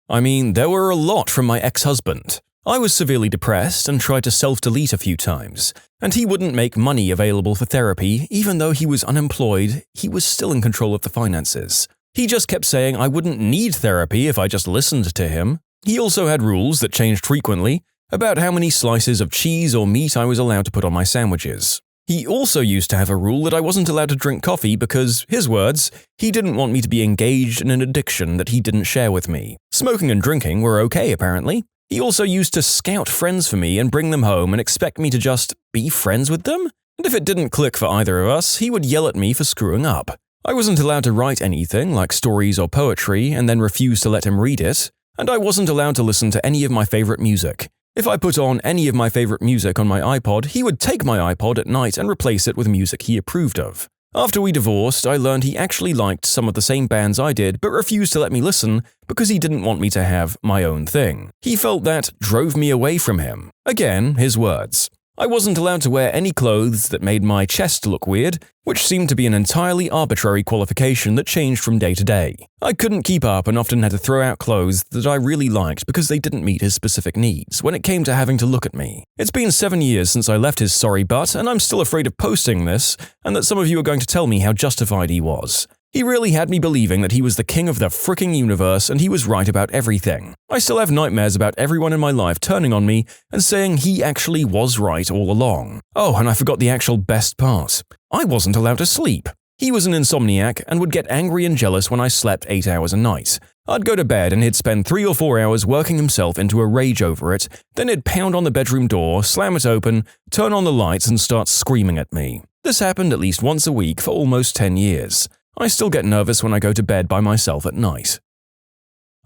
I mean, there were a lot from my ex-husband. I was severely depressed and tried to self-delete a few times, and he wouldn't make money available for therapy. Even though he was unemployed, he was still in control of the finances. He just kept saying I wouldn't need therapy if I just listened to him. He also had rules that changed frequently about how many slices of cheese or meat I was allowed to put on my sandwiches. He also used to have a rule that I wasn't allowed to drink coffee because, his words, he didn't want me to be engaged in an addiction that he didn't share with me. Smoking and drinking were okay, apparently. He also used to scout friends for me and bring them home and expect me to just be friends with them. And if it didn't click for either of us, he would yell at me for screwing up. I wasn't allowed to write anything like stories or poetry and then refuse to let him read it. And I wasn't allowed to listen to any of my favorite music. If I put on any of my favorite music on my iPod, he would take my iPod at night and replace it with music he approved of. After we divorced, I learned he actually liked some of the same bands I did but refused to let me listen because he didn't want me to have my own thing. He felt that drove me away from him. Again, his words. I wasn't allowed to wear any clothes that made my chest look weird, which seemed to be an entirely arbitrary qualification that changed from day to day. I couldn't keep up and often had to throw out clothes that I really liked because they didn't meet his specific needs when it came to having to look at me. It's been 7 years since I left his sorry butt, and I'm still afraid of posting this and that some of you are going to tell me how justified he was. He really had me believing that he was the king of the fricking universe and he was right about everything. I still have nightmares about everyone in my life turning on me and saying he actually was right all along. Oh, and I forgot the actual best part. I wasn't allowed to sleep. He was an insomniac and would get angry and jealous when I slept 8 hours a night. I'd go to bed and he'd spend 3 or 4 hours working himself into a rage over it, then he'd pound on the bedroom door, slam it open, turn on the lights and start screaming at me. This happened at least once a week for almost 10 years. I still get nervous when I go to bed by myself at night.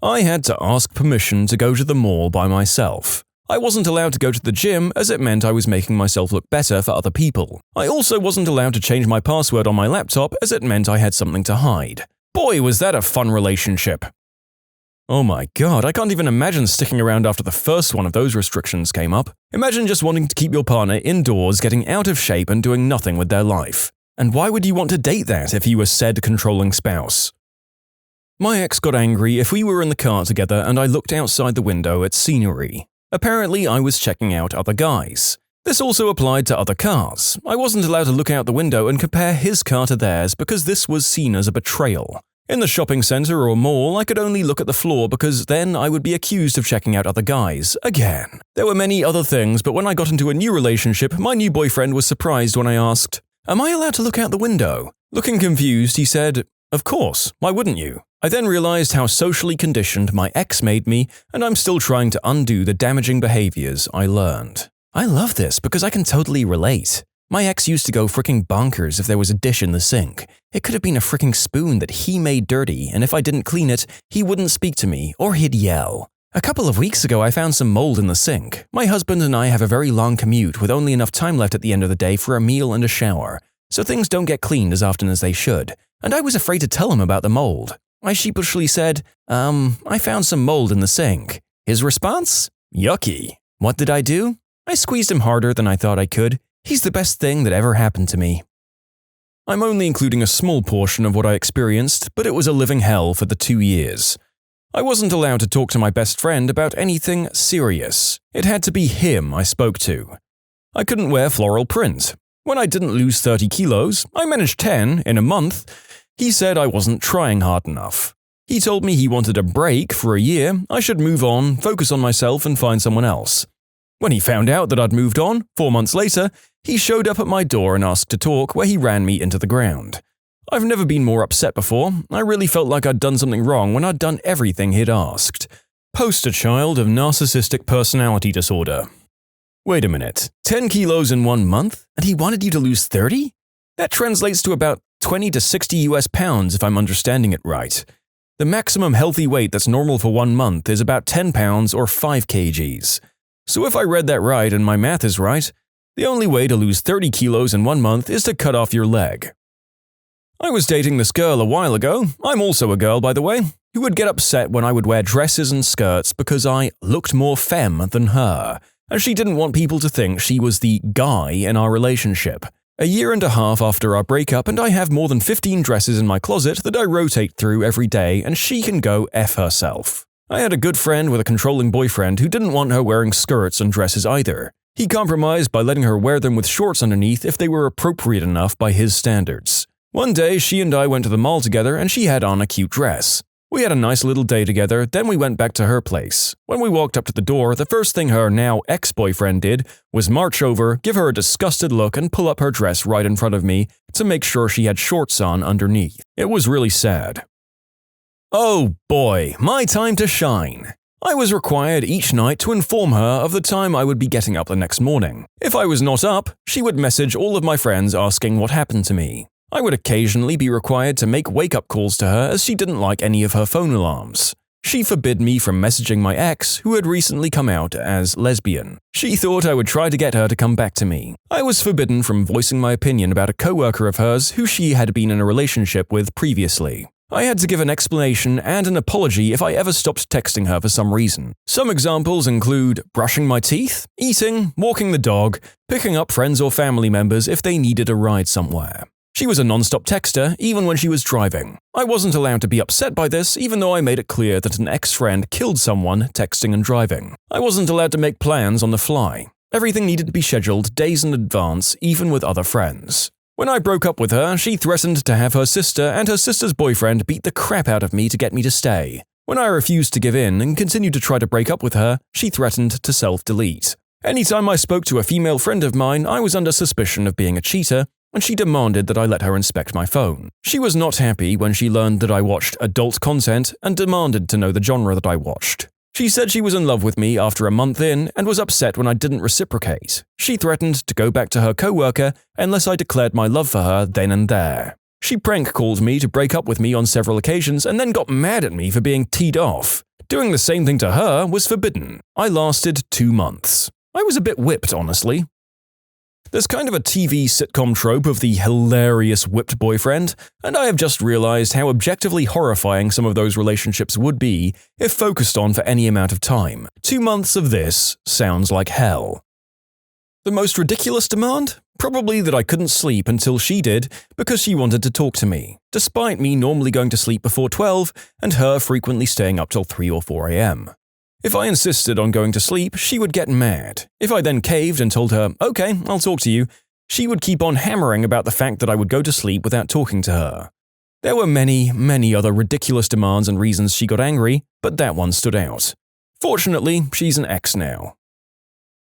I had to ask permission to go to the mall by myself. I wasn't allowed to go to the gym as it meant I was making myself look better for other people. I also wasn't allowed to change my password on my laptop as it meant I had something to hide. Boy, was that a fun relationship. Oh my god, I can't even imagine sticking around after the first one of those restrictions came up. Imagine just wanting to keep your partner indoors, getting out of shape and doing nothing with their life. And why would you want to date that if you were said controlling spouse? My ex got angry if we were in the car together and I looked outside the window at scenery. Apparently, I was checking out other guys. This also applied to other cars. I wasn't allowed to look out the window and compare his car to theirs because this was seen as a betrayal. In the shopping center or mall, I could only look at the floor because then I would be accused of checking out other guys. Again. There were many other things, but when I got into a new relationship, my new boyfriend was surprised when I asked, "Am I allowed to look out the window?" Looking confused, he said, "Of course, why wouldn't you?" I then realized how socially conditioned my ex made me, and I'm still trying to undo the damaging behaviors I learned. I love this because I can totally relate. My ex used to go fricking bonkers if there was a dish in the sink. It could have been a fricking spoon that he made dirty, and if I didn't clean it, he wouldn't speak to me, or he'd yell. A couple of weeks ago, I found some mold in the sink. My husband and I have a very long commute with only enough time left at the end of the day for a meal and a shower, so things don't get cleaned as often as they should, and I was afraid to tell him about the mold. I sheepishly said, I found some mold in the sink. His response? Yucky. What did I do? I squeezed him harder than I thought I could. He's the best thing that ever happened to me. I'm only including a small portion of what I experienced, but it was a living hell for the 2 years. I wasn't allowed to talk to my best friend about anything serious. It had to be him I spoke to. I couldn't wear floral print. When I didn't lose 30 kilos, I managed 10 in a month. He said I wasn't trying hard enough. He told me he wanted a break for a year, I should move on, focus on myself and find someone else. When he found out that I'd moved on, 4 months later, he showed up at my door and asked to talk, where he ran me into the ground. I've never been more upset before. I really felt like I'd done something wrong when I'd done everything he'd asked. Poster child of narcissistic personality disorder. Wait a minute, 10 kilos in 1 month, and he wanted you to lose 30? That translates to about 20 to 60 US pounds if I'm understanding it right. The maximum healthy weight that's normal for 1 month is about 10 pounds or 5 kgs. So if I read that right and my math is right, the only way to lose 30 kilos in 1 month is to cut off your leg. I was dating this girl a while ago, I'm also a girl by the way, who would get upset when I would wear dresses and skirts because I looked more femme than her, and she didn't want people to think she was the guy in our relationship. A year and a half after our breakup, and I have more than 15 dresses in my closet that I rotate through every day, and she can go F herself. I had a good friend with a controlling boyfriend who didn't want her wearing skirts and dresses either. He compromised by letting her wear them with shorts underneath if they were appropriate enough by his standards. One day, she and I went to the mall together and she had on a cute dress. We had a nice little day together, then we went back to her place. When we walked up to the door, the first thing her now ex-boyfriend did was march over, give her a disgusted look, and pull up her dress right in front of me to make sure she had shorts on underneath. It was really sad. Oh boy, my time to shine. I was required each night to inform her of the time I would be getting up the next morning. If I was not up, she would message all of my friends asking what happened to me. I would occasionally be required to make wake-up calls to her as she didn't like any of her phone alarms. She forbid me from messaging my ex, who had recently come out as lesbian. She thought I would try to get her to come back to me. I was forbidden from voicing my opinion about a coworker of hers who she had been in a relationship with previously. I had to give an explanation and an apology if I ever stopped texting her for some reason. Some examples include brushing my teeth, eating, walking the dog, picking up friends or family members if they needed a ride somewhere. She was a non-stop texter even when she was driving. I wasn't allowed to be upset by this even though I made it clear that an ex-friend killed someone texting and driving. I wasn't allowed to make plans on the fly. Everything needed to be scheduled days in advance, even with other friends. When I broke up with her, she threatened to have her sister and her sister's boyfriend beat the crap out of me to get me to stay. When I refused to give in and continued to try to break up with her, she threatened to self-delete. Anytime I spoke to a female friend of mine, I was under suspicion of being a cheater, and she demanded that I let her inspect my phone. She was not happy when she learned that I watched adult content and demanded to know the genre that I watched. She said she was in love with me after a month in and was upset when I didn't reciprocate. She threatened to go back to her coworker unless I declared my love for her then and there. She prank called me to break up with me on several occasions and then got mad at me for being teed off. Doing the same thing to her was forbidden. I lasted 2 months. I was a bit whipped, honestly. There's kind of a TV sitcom trope of the hilarious whipped boyfriend, and I have just realized how objectively horrifying some of those relationships would be if focused on for any amount of time. 2 months of this sounds like hell. The most ridiculous demand? Probably that I couldn't sleep until she did because she wanted to talk to me, despite me normally going to sleep before 12 and her frequently staying up till 3 or 4 a.m. If I insisted on going to sleep, she would get mad. If I then caved and told her, okay, I'll talk to you, she would keep on hammering about the fact that I would go to sleep without talking to her. There were many, many other ridiculous demands and reasons she got angry, but that one stood out. Fortunately, she's an ex now.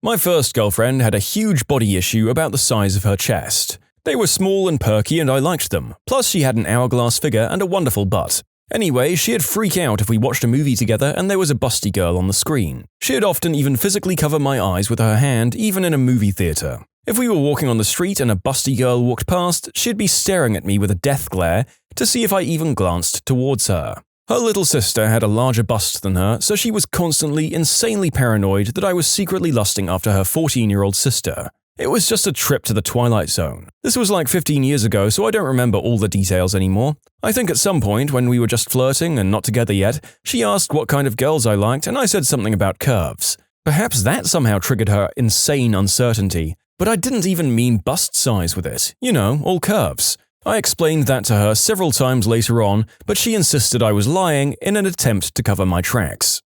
My first girlfriend had a huge body issue about the size of her chest. They were small and perky and I liked them, plus she had an hourglass figure and a wonderful butt. Anyway, she'd freak out if we watched a movie together and there was a busty girl on the screen. She'd often even physically cover my eyes with her hand, even in a movie theater. If we were walking on the street and a busty girl walked past, she'd be staring at me with a death glare to see if I even glanced towards her. Her little sister had a larger bust than her, so she was constantly insanely paranoid that I was secretly lusting after her 14-year-old sister. It was just a trip to the Twilight Zone. This was like 15 years ago, so I don't remember all the details anymore. I think at some point, when we were just flirting and not together yet, she asked what kind of girls I liked, and I said something about curves. Perhaps that somehow triggered her insane uncertainty, but I didn't even mean bust size with it. You know, all curves. I explained that to her several times later on, but she insisted I was lying in an attempt to cover my tracks.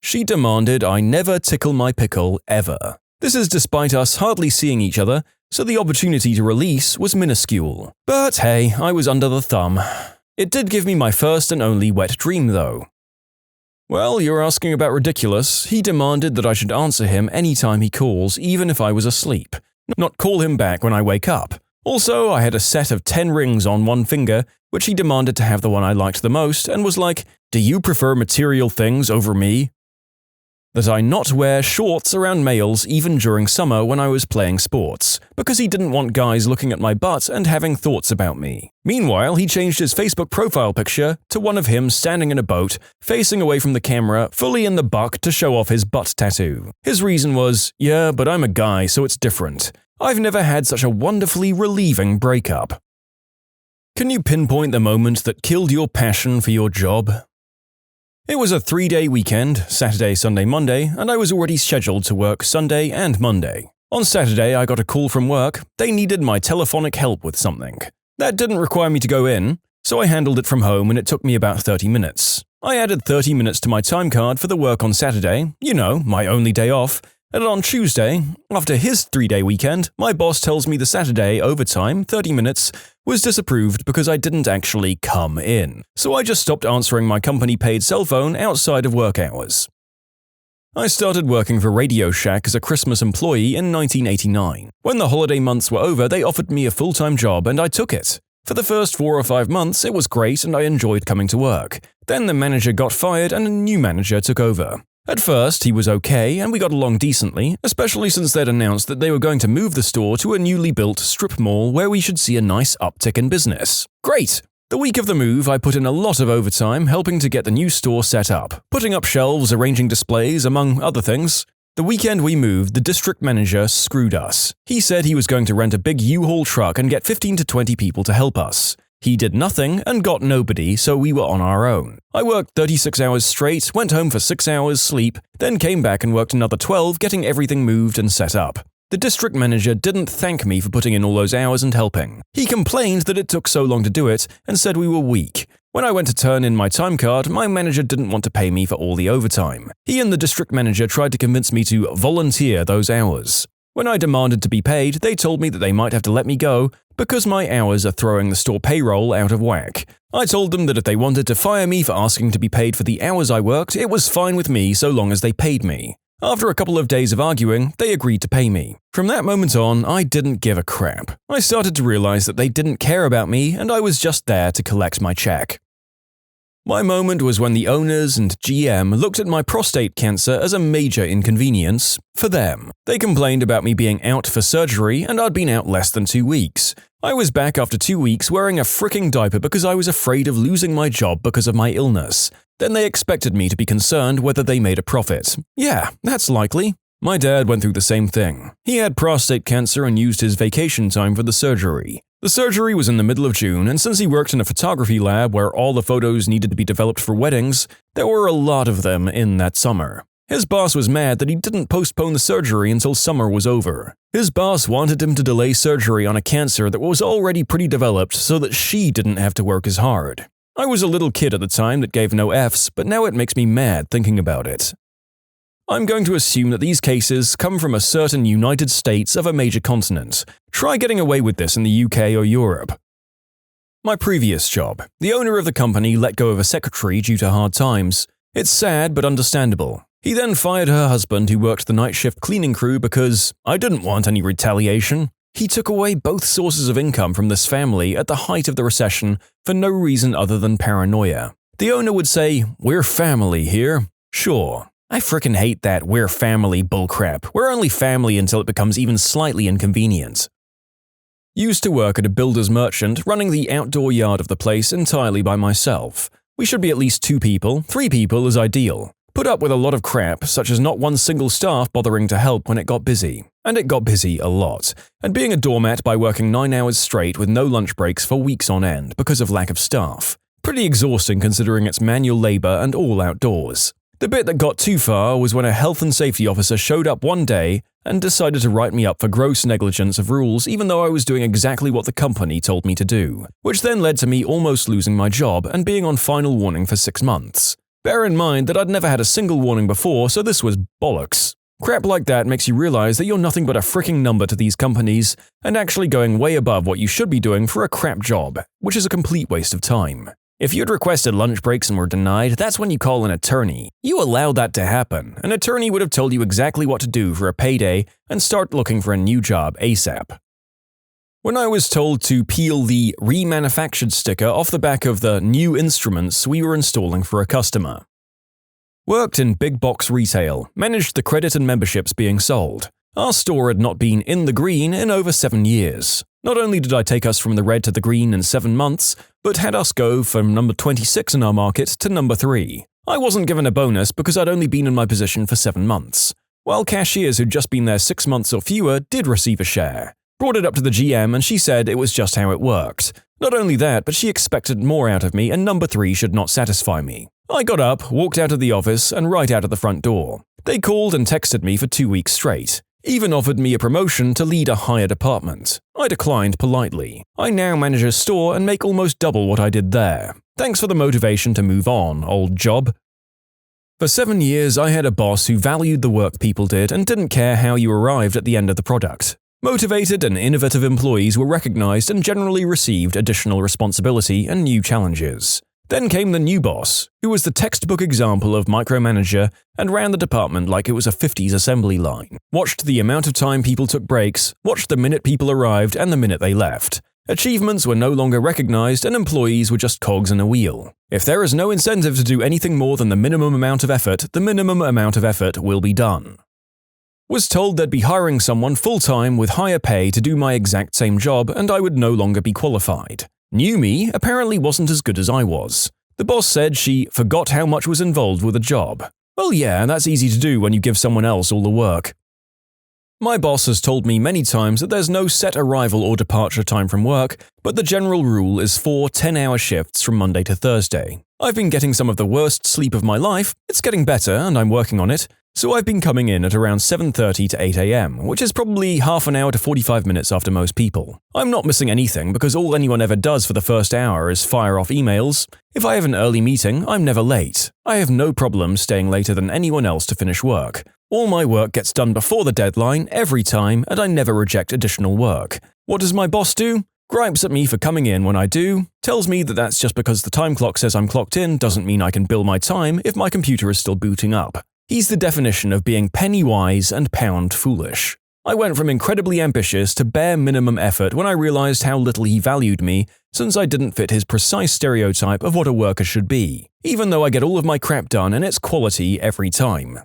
She demanded I never tickle my pickle ever. This is despite us hardly seeing each other, so the opportunity to release was minuscule. But hey, I was under the thumb. It did give me my first and only wet dream, though. Well, you're asking about ridiculous. He demanded that I should answer him anytime he calls, even if I was asleep, not call him back when I wake up. Also, I had a set of 10 rings on one finger, which he demanded to have the one I liked the most, and was like, "Do you prefer material things over me?" that I not wear shorts around males even during summer when I was playing sports, because he didn't want guys looking at my butt and having thoughts about me. Meanwhile, he changed his Facebook profile picture to one of him standing in a boat, facing away from the camera, fully in the buck to show off his butt tattoo. His reason was, yeah, but I'm a guy, so it's different. I've never had such a wonderfully relieving breakup. Can you pinpoint the moment that killed your passion for your job? It was a 3-day weekend, Saturday, Sunday, Monday, and I was already scheduled to work Sunday and Monday. On Saturday, I got a call from work. They needed my telephonic help with something. That didn't require me to go in, so I handled it from home and it took me about 30 minutes. I added 30 minutes to my time card for the work on Saturday, my only day off, and on Tuesday, after his 3-day weekend, my boss tells me the Saturday overtime, 30 minutes, was disapproved because I didn't actually come in. So I just stopped answering my company-paid cell phone outside of work hours. I started working for Radio Shack as a Christmas employee in 1989. When the holiday months were over, they offered me a full-time job and I took it. For the first 4 or 5 months, it was great and I enjoyed coming to work. Then the manager got fired and a new manager took over. At first, he was okay and we got along decently, especially since they'd announced that they were going to move the store to a newly built strip mall where we should see a nice uptick in business. Great! The week of the move, I put in a lot of overtime helping to get the new store set up, putting up shelves, arranging displays, among other things. The weekend we moved, the district manager screwed us. He said he was going to rent a big U-Haul truck and get 15 to 20 people to help us. He did nothing and got nobody, so we were on our own. I worked 36 hours straight, went home for 6 hours sleep, then came back and worked another 12 getting everything moved and set up. The district manager didn't thank me for putting in all those hours and helping. He complained that it took so long to do it and said we were weak. When I went to turn in my time card, my manager didn't want to pay me for all the overtime. He and the district manager tried to convince me to volunteer those hours. When I demanded to be paid, they told me that they might have to let me go because my hours are throwing the store payroll out of whack. I told them that if they wanted to fire me for asking to be paid for the hours I worked, it was fine with me so long as they paid me. After a couple of days of arguing, they agreed to pay me. From that moment on, I didn't give a crap. I started to realize that they didn't care about me and I was just there to collect my check. My moment was when the owners and GM looked at my prostate cancer as a major inconvenience for them. They complained about me being out for surgery and I'd been out less than 2 weeks. I was back after 2 weeks wearing a fricking diaper because I was afraid of losing my job because of my illness. Then they expected me to be concerned whether they made a profit. Yeah, that's likely. My dad went through the same thing. He had prostate cancer and used his vacation time for the surgery. The surgery was in the middle of June, and since he worked in a photography lab where all the photos needed to be developed for weddings, there were a lot of them in that summer. His boss was mad that he didn't postpone the surgery until summer was over. His boss wanted him to delay surgery on a cancer that was already pretty developed so that she didn't have to work as hard. I was a little kid at the time that gave no Fs, but now it makes me mad thinking about it. I'm going to assume that these cases come from a certain United States of a major continent. Try getting away with this in the UK or Europe. My previous job. The owner of the company let go of a secretary due to hard times. It's sad but understandable. He then fired her husband who worked the night shift cleaning crew because I didn't want any retaliation. He took away both sources of income from this family at the height of the recession for no reason other than paranoia. The owner would say, "We're family here." Sure. I frickin' hate that "we're family" bullcrap. We're only family until it becomes even slightly inconvenient. Used to work at a builder's merchant, running the outdoor yard of the place entirely by myself. We should be at least 2 people, 3 people is ideal. Put up with a lot of crap, such as not one single staff bothering to help when it got busy. And it got busy a lot. And being a doormat by working 9 hours straight with no lunch breaks for weeks on end because of lack of staff. Pretty exhausting considering it's manual labor and all outdoors. The bit that got too far was when a health and safety officer showed up one day and decided to write me up for gross negligence of rules even though I was doing exactly what the company told me to do, which then led to me almost losing my job and being on final warning for 6 months. Bear in mind that I'd never had a single warning before, so this was bollocks. Crap like that makes you realize that you're nothing but a freaking number to these companies and actually going way above what you should be doing for a crap job, which is a complete waste of time. If you'd requested lunch breaks and were denied, that's when you call an attorney. You allowed that to happen. An attorney would have told you exactly what to do for a payday and start looking for a new job ASAP. When I was told to peel the remanufactured sticker off the back of the new instruments we were installing for a customer. Worked in big box retail, managed the credit and memberships being sold. Our store had not been in the green in over 7 years. Not only did I take us from the red to the green in 7 months, but had us go from number 26 in our market to number 3. I wasn't given a bonus because I'd only been in my position for 7 months, while cashiers who'd just been there 6 months or fewer did receive a share. Brought it up to the GM and she said it was just how it worked. Not only that, but she expected more out of me and number 3 should not satisfy me. I got up, walked out of the office, and right out of the front door. They called and texted me for 2 weeks straight. Even offered me a promotion to lead a higher department. I declined politely. I now manage a store and make almost double what I did there. Thanks for the motivation to move on, old job. For 7 years, I had a boss who valued the work people did and didn't care how you arrived at the end of the product. Motivated and innovative employees were recognized and generally received additional responsibility and new challenges. Then came the new boss, who was the textbook example of micromanager and ran the department like it was a 50s assembly line. Watched the amount of time people took breaks, watched the minute people arrived and the minute they left. Achievements were no longer recognized and employees were just cogs in a wheel. If there is no incentive to do anything more than the minimum amount of effort, the minimum amount of effort will be done. Was told they'd be hiring someone full-time with higher pay to do my exact same job and I would no longer be qualified. New me apparently wasn't as good as I was. The boss said she forgot how much was involved with a job. Well, yeah, that's easy to do when you give someone else all the work. My boss has told me many times that there's no set arrival or departure time from work, but the general rule is 4 10-hour shifts from Monday to Thursday. I've been getting some of the worst sleep of my life. It's getting better and I'm working on it. So I've been coming in at around 7:30 to 8 a.m., which is probably half an hour to 45 minutes after most people. I'm not missing anything because all anyone ever does for the first hour is fire off emails. If I have an early meeting, I'm never late. I have no problem staying later than anyone else to finish work. All my work gets done before the deadline every time and I never reject additional work. What does my boss do? Gripes at me for coming in when I do, tells me that that's just because the time clock says I'm clocked in doesn't mean I can bill my time if my computer is still booting up. He's the definition of being penny wise and pound foolish. I went from incredibly ambitious to bare minimum effort when I realized how little he valued me since I didn't fit his precise stereotype of what a worker should be, even though I get all of my crap done and it's quality every time.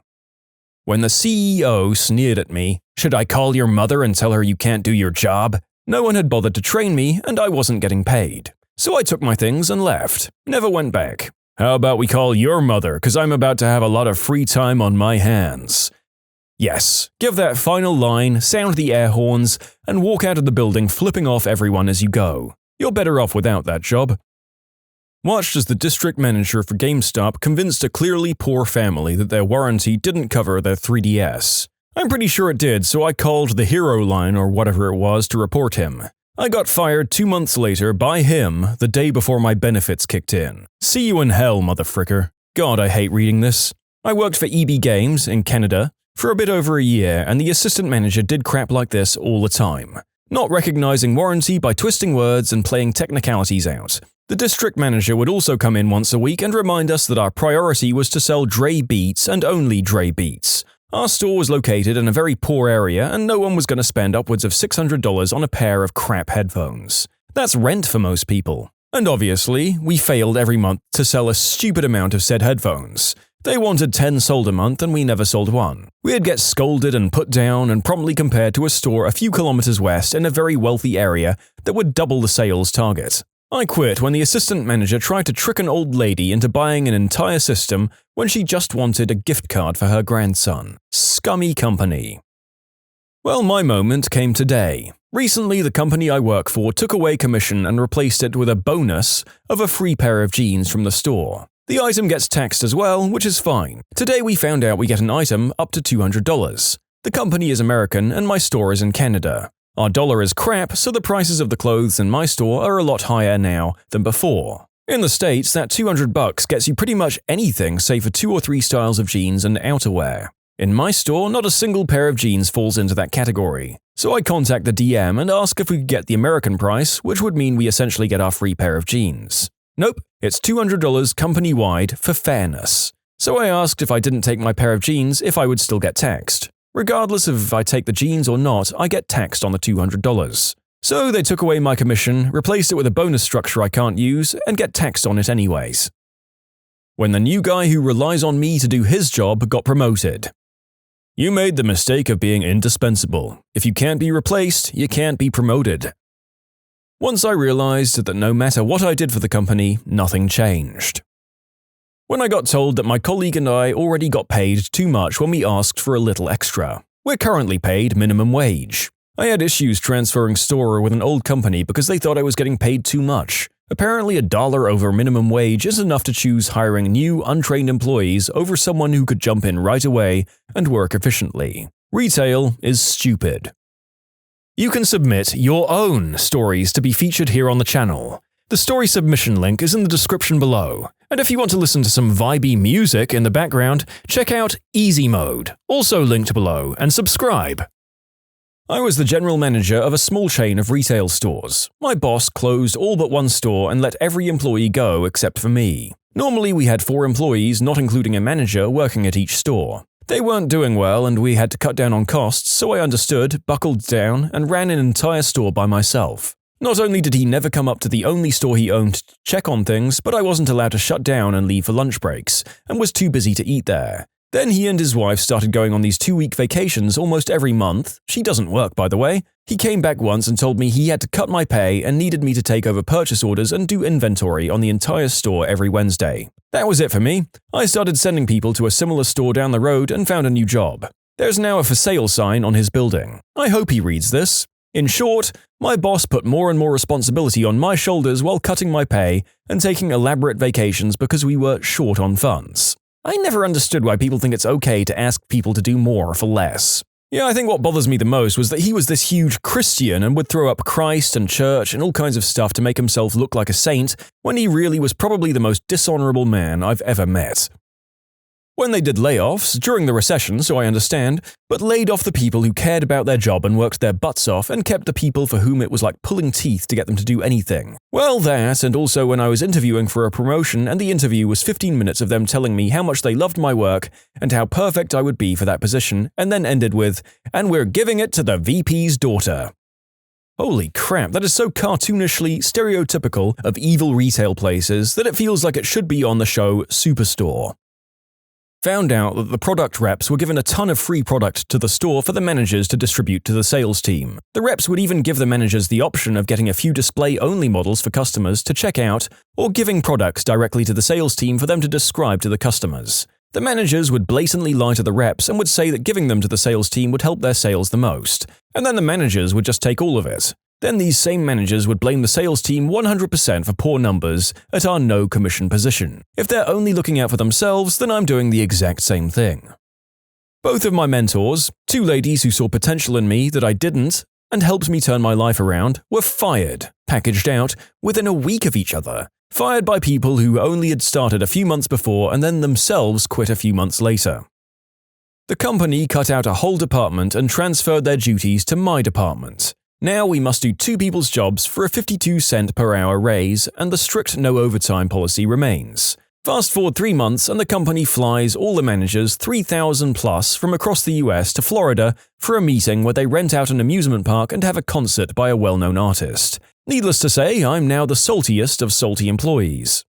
When the CEO sneered at me, "Should I call your mother and tell her you can't do your job?" No one had bothered to train me and I wasn't getting paid. So I took my things and left. Never went back. How about we call your mother, because I'm about to have a lot of free time on my hands. Yes, give that final line, sound the air horns, and walk out of the building flipping off everyone as you go. You're better off without that job. Watched as the district manager for GameStop convinced a clearly poor family that their warranty didn't cover their 3DS. I'm pretty sure it did, so I called the hero line or whatever it was to report him. I got fired 2 months later by him the day before my benefits kicked in. See you in hell, motherfricker. God, I hate reading this. I worked for EB Games in Canada for a bit over a year and the assistant manager did crap like this all the time. Not recognizing warranty by twisting words and playing technicalities out. The district manager would also come in once a week and remind us that our priority was to sell Dre Beats and only Dre Beats. Our store was located in a very poor area and no one was going to spend upwards of $600 on a pair of crap headphones. That's rent for most people. And obviously, we failed every month to sell a stupid amount of said headphones. They wanted 10 sold a month and we never sold one. We'd get scolded and put down and promptly compared to a store a few kilometers west in a very wealthy area that would double the sales target. I quit when the assistant manager tried to trick an old lady into buying an entire system when she just wanted a gift card for her grandson. Scummy company. Well, my moment came today. Recently, the company I work for took away commission and replaced it with a bonus of a free pair of jeans from the store. The item gets taxed as well, which is fine. Today we found out we get an item up to $200. The company is American and my store is in Canada. Our dollar is crap, so the prices of the clothes in my store are a lot higher now than before. In the States, that $200 gets you pretty much anything save for 2 or 3 styles of jeans and outerwear. In my store, not a single pair of jeans falls into that category. So I contact the DM and ask if we could get the American price, which would mean we essentially get our free pair of jeans. Nope, it's $200 company-wide for fairness. So I asked if I didn't take my pair of jeans if I would still get taxed. Regardless of if I take the jeans or not, I get taxed on the $200. So they took away my commission, replaced it with a bonus structure I can't use, and get taxed on it anyways. when the new guy who relies on me to do his job got promoted. You made the mistake of being indispensable. If you can't be replaced, you can't be promoted. Once I realized that no matter what I did for the company, nothing changed. When I got told that my colleague and I already got paid too much when we asked for a little extra. We're currently paid minimum wage. I had issues transferring store with an old company because they thought I was getting paid too much. Apparently $1 over minimum wage is enough to choose hiring new, untrained employees over someone who could jump in right away and work efficiently. Retail is stupid. You can submit your own stories to be featured here on the channel. The story submission link is in the description below. And if you want to listen to some vibey music in the background, check out easymode, also linked below, and subscribe. I was the general manager of a small chain of retail stores. My boss closed all but one store and let every employee go except for me. Normally we had 4 employees, not including a manager, working at each store. They weren't doing well and we had to cut down on costs, so I understood, buckled down, and ran an entire store by myself. Not only did he never come up to the only store he owned to check on things, but I wasn't allowed to shut down and leave for lunch breaks, and was too busy to eat there. Then he and his wife started going on these 2-week vacations almost every month. She doesn't work, by the way. He came back once and told me he had to cut my pay and needed me to take over purchase orders and do inventory on the entire store every Wednesday. That was it for me. I started sending people to a similar store down the road and found a new job. There's now a for sale sign on his building. I hope he reads this. In short, my boss put more and more responsibility on my shoulders while cutting my pay and taking elaborate vacations because we were short on funds. I never understood why people think it's okay to ask people to do more for less. Yeah, I think what bothers me the most was that he was this huge Christian and would throw up Christ and church and all kinds of stuff to make himself look like a saint, when he really was probably the most dishonorable man I've ever met. When they did layoffs, during the recession, so I understand, but laid off the people who cared about their job and worked their butts off and kept the people for whom it was like pulling teeth to get them to do anything. Well, that, and also when I was interviewing for a promotion and the interview was 15 minutes of them telling me how much they loved my work and how perfect I would be for that position, and then ended with, "And we're giving it to the VP's daughter." Holy crap, that is so cartoonishly stereotypical of evil retail places that it feels like it should be on the show Superstore. Found out that the product reps were given a ton of free product to the store for the managers to distribute to the sales team. The reps would even give the managers the option of getting a few display-only models for customers to check out, or giving products directly to the sales team for them to describe to the customers. The managers would blatantly lie to the reps and would say that giving them to the sales team would help their sales the most, and then the managers would just take all of it. Then these same managers would blame the sales team 100% for poor numbers at our no-commission position. If they're only looking out for themselves, then I'm doing the exact same thing. Both of my mentors, 2 ladies who saw potential in me that I didn't, and helped me turn my life around, were fired, packaged out, within a week of each other. Fired by people who only had started a few months before and then themselves quit a few months later. The company cut out a whole department and transferred their duties to my department. Now we must do 2 people's jobs for a 52-cent per hour raise, and the strict no overtime policy remains. Fast forward 3 months and the company flies all the managers 3,000 plus from across the US to Florida for a meeting where they rent out an amusement park and have a concert by a well-known artist. Needless to say, I'm now the saltiest of salty employees.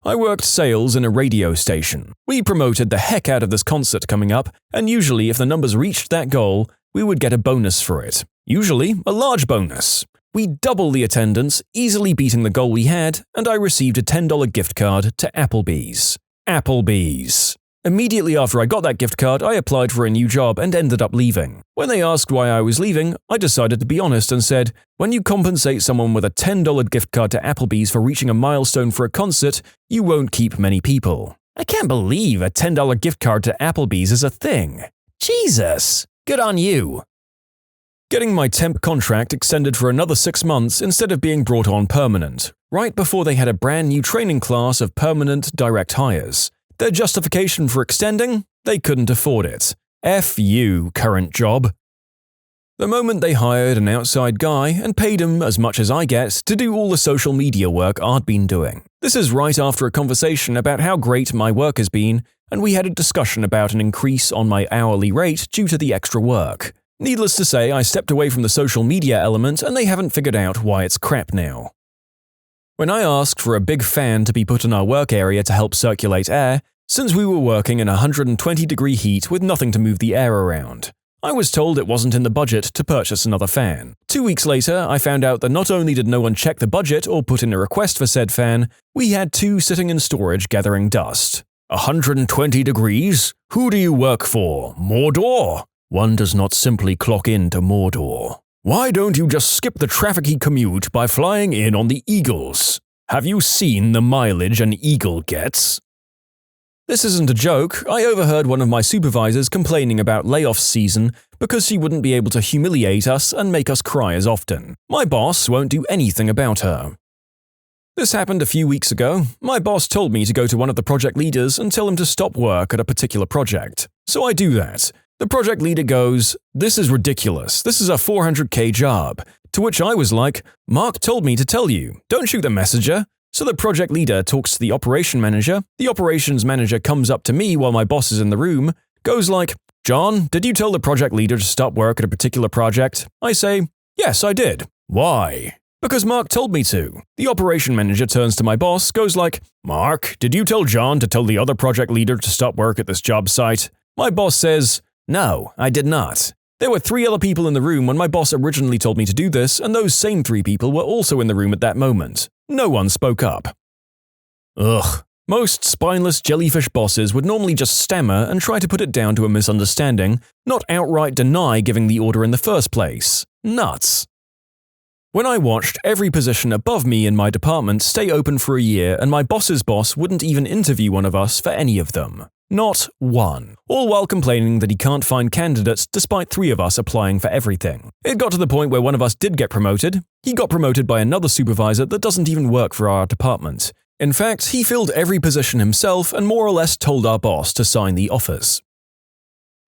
I worked sales in a radio station. We promoted the heck out of this concert coming up, and usually if the numbers reached that goal, we would get a bonus for it. Usually, a large bonus. We doubled the attendance, easily beating the goal we had, and I received a $10 gift card to Applebee's. Applebee's. Immediately after I got that gift card, I applied for a new job and ended up leaving. When they asked why I was leaving, I decided to be honest and said, when you compensate someone with a $10 gift card to Applebee's for reaching a milestone for a concert, you won't keep many people. I can't believe a $10 gift card to Applebee's is a thing. Jesus! Good on you. Getting my temp contract extended for another 6 months instead of being brought on permanent, right before they had a brand new training class of permanent direct hires. Their justification for extending? They couldn't afford it. F you, current job. The moment they hired an outside guy and paid him as much as I get to do all the social media work I'd been doing. This is right after a conversation about how great my work has been, and we had a discussion about an increase on my hourly rate due to the extra work. Needless to say, I stepped away from the social media element and they haven't figured out why it's crap now. When I asked for a big fan to be put in our work area to help circulate air, since we were working in 120-degree heat with nothing to move the air around, I was told it wasn't in the budget to purchase another fan. 2 weeks later, I found out that not only did no one check the budget or put in a request for said fan, we had two sitting in storage gathering dust. 120 degrees? Who do you work for? Mordor? One does not simply clock into Mordor. Why don't you just skip the trafficy commute by flying in on the Eagles? Have you seen the mileage an Eagle gets? This isn't a joke. I overheard one of my supervisors complaining about layoff season because she wouldn't be able to humiliate us and make us cry as often. My boss won't do anything about her. This happened a few weeks ago. My boss told me to go to one of the project leaders and tell him to stop work at a particular project. So I do that. The project leader goes, "This is ridiculous. This is a 400K job." To which I was like, "Mark told me to tell you. Don't shoot the messenger." So the project leader talks to the operation manager. The operations manager comes up to me while my boss is in the room, goes like, "John, did you tell the project leader to stop work at a particular project?" I say, "Yes, I did." "Why?" "Because Mark told me to." The operation manager turns to my boss, goes like, "Mark, did you tell John to tell the other project leader to stop work at this job site?" My boss says, "No, I did not." There were 3 other people in the room when my boss originally told me to do this, and those same 3 people were also in the room at that moment. No one spoke up. Ugh. Most spineless jellyfish bosses would normally just stammer and try to put it down to a misunderstanding, not outright deny giving the order in the first place. Nuts. When I watched every position above me in my department stay open for a year and my boss's boss wouldn't even interview one of us for any of them. Not one. All while complaining that he can't find candidates despite 3 of us applying for everything. It got to the point where one of us did get promoted. He got promoted by another supervisor that doesn't even work for our department. In fact, he filled every position himself and more or less told our boss to sign the offers.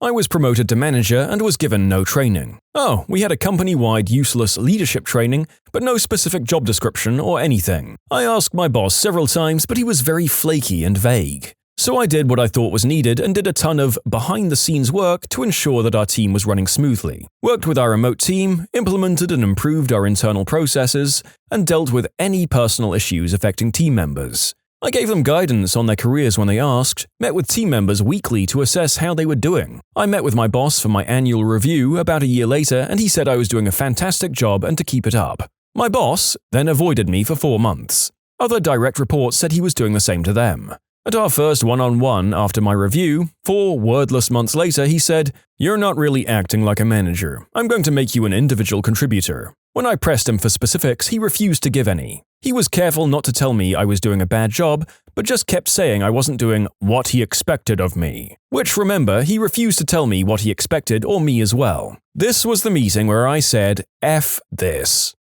I was promoted to manager and was given no training. Oh, we had a company-wide useless leadership training, but no specific job description or anything. I asked my boss several times, but he was very flaky and vague. So I did what I thought was needed and did a ton of behind-the-scenes work to ensure that our team was running smoothly. Worked with our remote team, implemented and improved our internal processes, and dealt with any personal issues affecting team members. I gave them guidance on their careers when they asked, met with team members weekly to assess how they were doing. I met with my boss for my annual review about a year later and he said I was doing a fantastic job and to keep it up. My boss then avoided me for 4 months. Other direct reports said he was doing the same to them. At our first one-on-one after my review, 4 wordless months later, he said, "You're not really acting like a manager. I'm going to make you an individual contributor." When I pressed him for specifics, he refused to give any. He was careful not to tell me I was doing a bad job, but just kept saying I wasn't doing what he expected of me. Which, remember, he refused to tell me what he expected or me as well. This was the meeting where I said, "F this."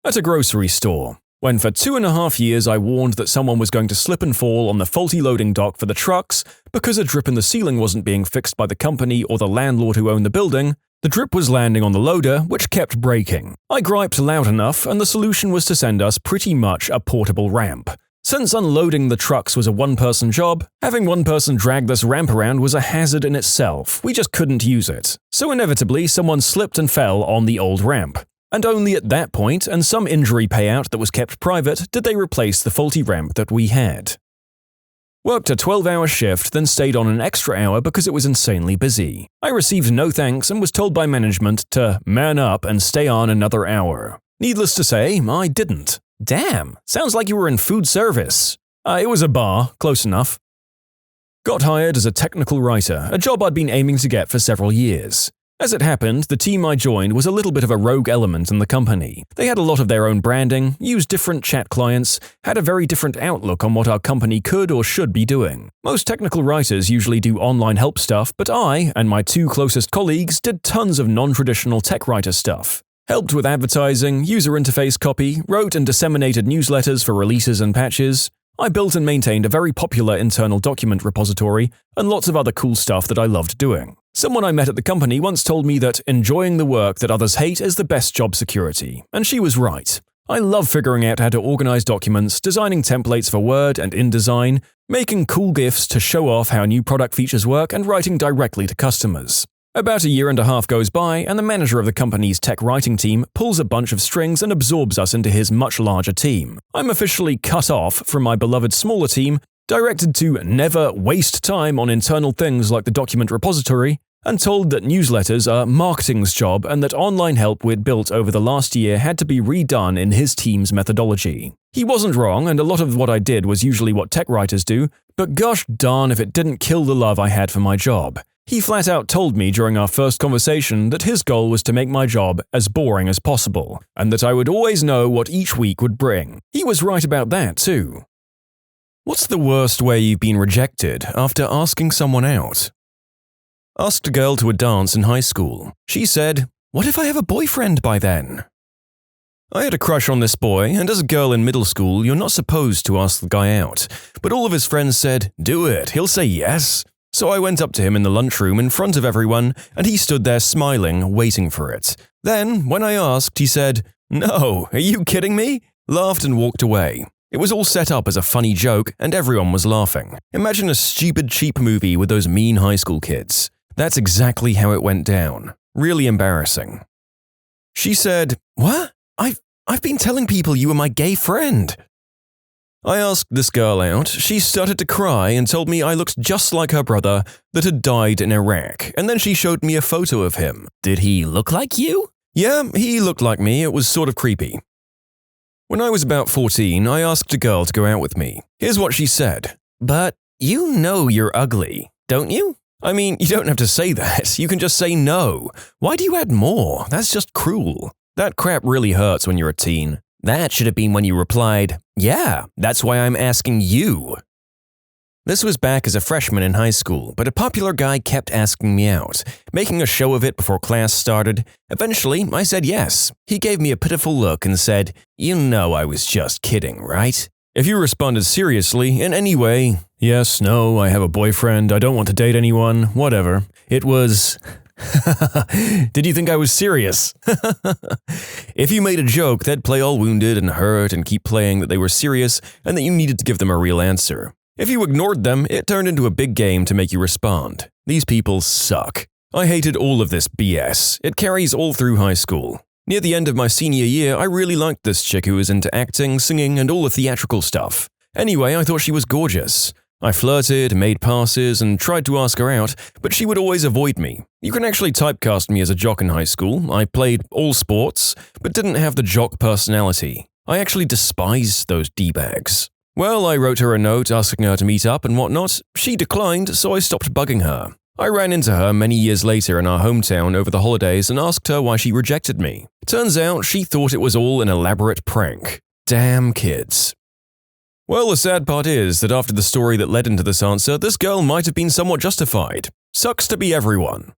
At a grocery store. When for 2.5 years I warned that someone was going to slip and fall on the faulty loading dock for the trucks because a drip in the ceiling wasn't being fixed by the company or the landlord who owned the building, the drip was landing on the loader, which kept breaking. I griped loud enough, and the solution was to send us pretty much a portable ramp. Since unloading the trucks was a one-person job, having one person drag this ramp around was a hazard in itself. We just couldn't use it. So inevitably, someone slipped and fell on the old ramp. And only at that point, and some injury payout that was kept private, did they replace the faulty ramp that we had. Worked a 12-hour shift, then stayed on an extra hour because it was insanely busy. I received no thanks and was told by management to man up and stay on another hour. Needless to say, I didn't. Damn, sounds like you were in food service. It was a bar, close enough. Got hired as a technical writer, a job I'd been aiming to get for several years. As it happened, the team I joined was a little bit of a rogue element in the company. They had a lot of their own branding, used different chat clients, had a very different outlook on what our company could or should be doing. Most technical writers usually do online help stuff, but I and my 2 closest colleagues did tons of non-traditional tech writer stuff. Helped with advertising, user interface copy, wrote and disseminated newsletters for releases and patches. I built and maintained a very popular internal document repository and lots of other cool stuff that I loved doing. Someone I met at the company once told me that enjoying the work that others hate is the best job security, and she was right. I love figuring out how to organize documents, designing templates for Word and InDesign, making cool GIFs to show off how new product features work, and writing directly to customers. About a year and a half goes by, and the manager of the company's tech writing team pulls a bunch of strings and absorbs us into his much larger team. I'm officially cut off from my beloved smaller team, directed to never waste time on internal things like the document repository, and told that newsletters are marketing's job and that online help we'd built over the last year had to be redone in his team's methodology. He wasn't wrong, and a lot of what I did was usually what tech writers do, but gosh darn if it didn't kill the love I had for my job. He flat out told me during our first conversation that his goal was to make my job as boring as possible, and that I would always know what each week would bring. He was right about that, too. What's the worst way you've been rejected after asking someone out? Asked a girl to a dance in high school. She said, "What if I have a boyfriend by then?" I had a crush on this boy, and as a girl in middle school, you're not supposed to ask the guy out. But all of his friends said, "Do it, he'll say yes." So I went up to him in the lunchroom in front of everyone, and he stood there smiling, waiting for it. Then, when I asked, he said, "No, are you kidding me?" Laughed and walked away. It was all set up as a funny joke, and everyone was laughing. Imagine a stupid, cheap movie with those mean high school kids. That's exactly how it went down. Really embarrassing. She said, "What? I've been telling people you were my gay friend." I asked this girl out. She started to cry and told me I looked just like her brother that had died in Iraq, and then she showed me a photo of him. Did he look like you? Yeah, he looked like me. It was sort of creepy. When I was about 14, I asked a girl to go out with me. Here's what she said. "But you know you're ugly, don't you?" I mean, you don't have to say that. You can just say no. Why do you add more? That's just cruel. That crap really hurts when you're a teen. That should have been when you replied, "Yeah, that's why I'm asking you." This was back as a freshman in high school, but a popular guy kept asking me out, making a show of it before class started. Eventually, I said yes. He gave me a pitiful look and said, "You know I was just kidding, right?" If you responded seriously in any way, "Yes, no, I have a boyfriend, I don't want to date anyone, whatever," it was, "Did you think I was serious?" If you made a joke, they'd play all wounded and hurt and keep playing that they were serious and that you needed to give them a real answer. If you ignored them, it turned into a big game to make you respond. These people suck. I hated all of this BS. It carries all through high school. Near the end of my senior year, I really liked this chick who was into acting, singing, and all the theatrical stuff. Anyway, I thought she was gorgeous. I flirted, made passes, and tried to ask her out, but she would always avoid me. You can actually typecast me as a jock in high school. I played all sports, but didn't have the jock personality. I actually despised those D-bags. Well, I wrote her a note asking her to meet up and whatnot. She declined, so I stopped bugging her. I ran into her many years later in our hometown over the holidays and asked her why she rejected me. Turns out she thought it was all an elaborate prank. Damn kids. Well, the sad part is that after the story that led into this answer, this girl might have been somewhat justified. Sucks to be everyone.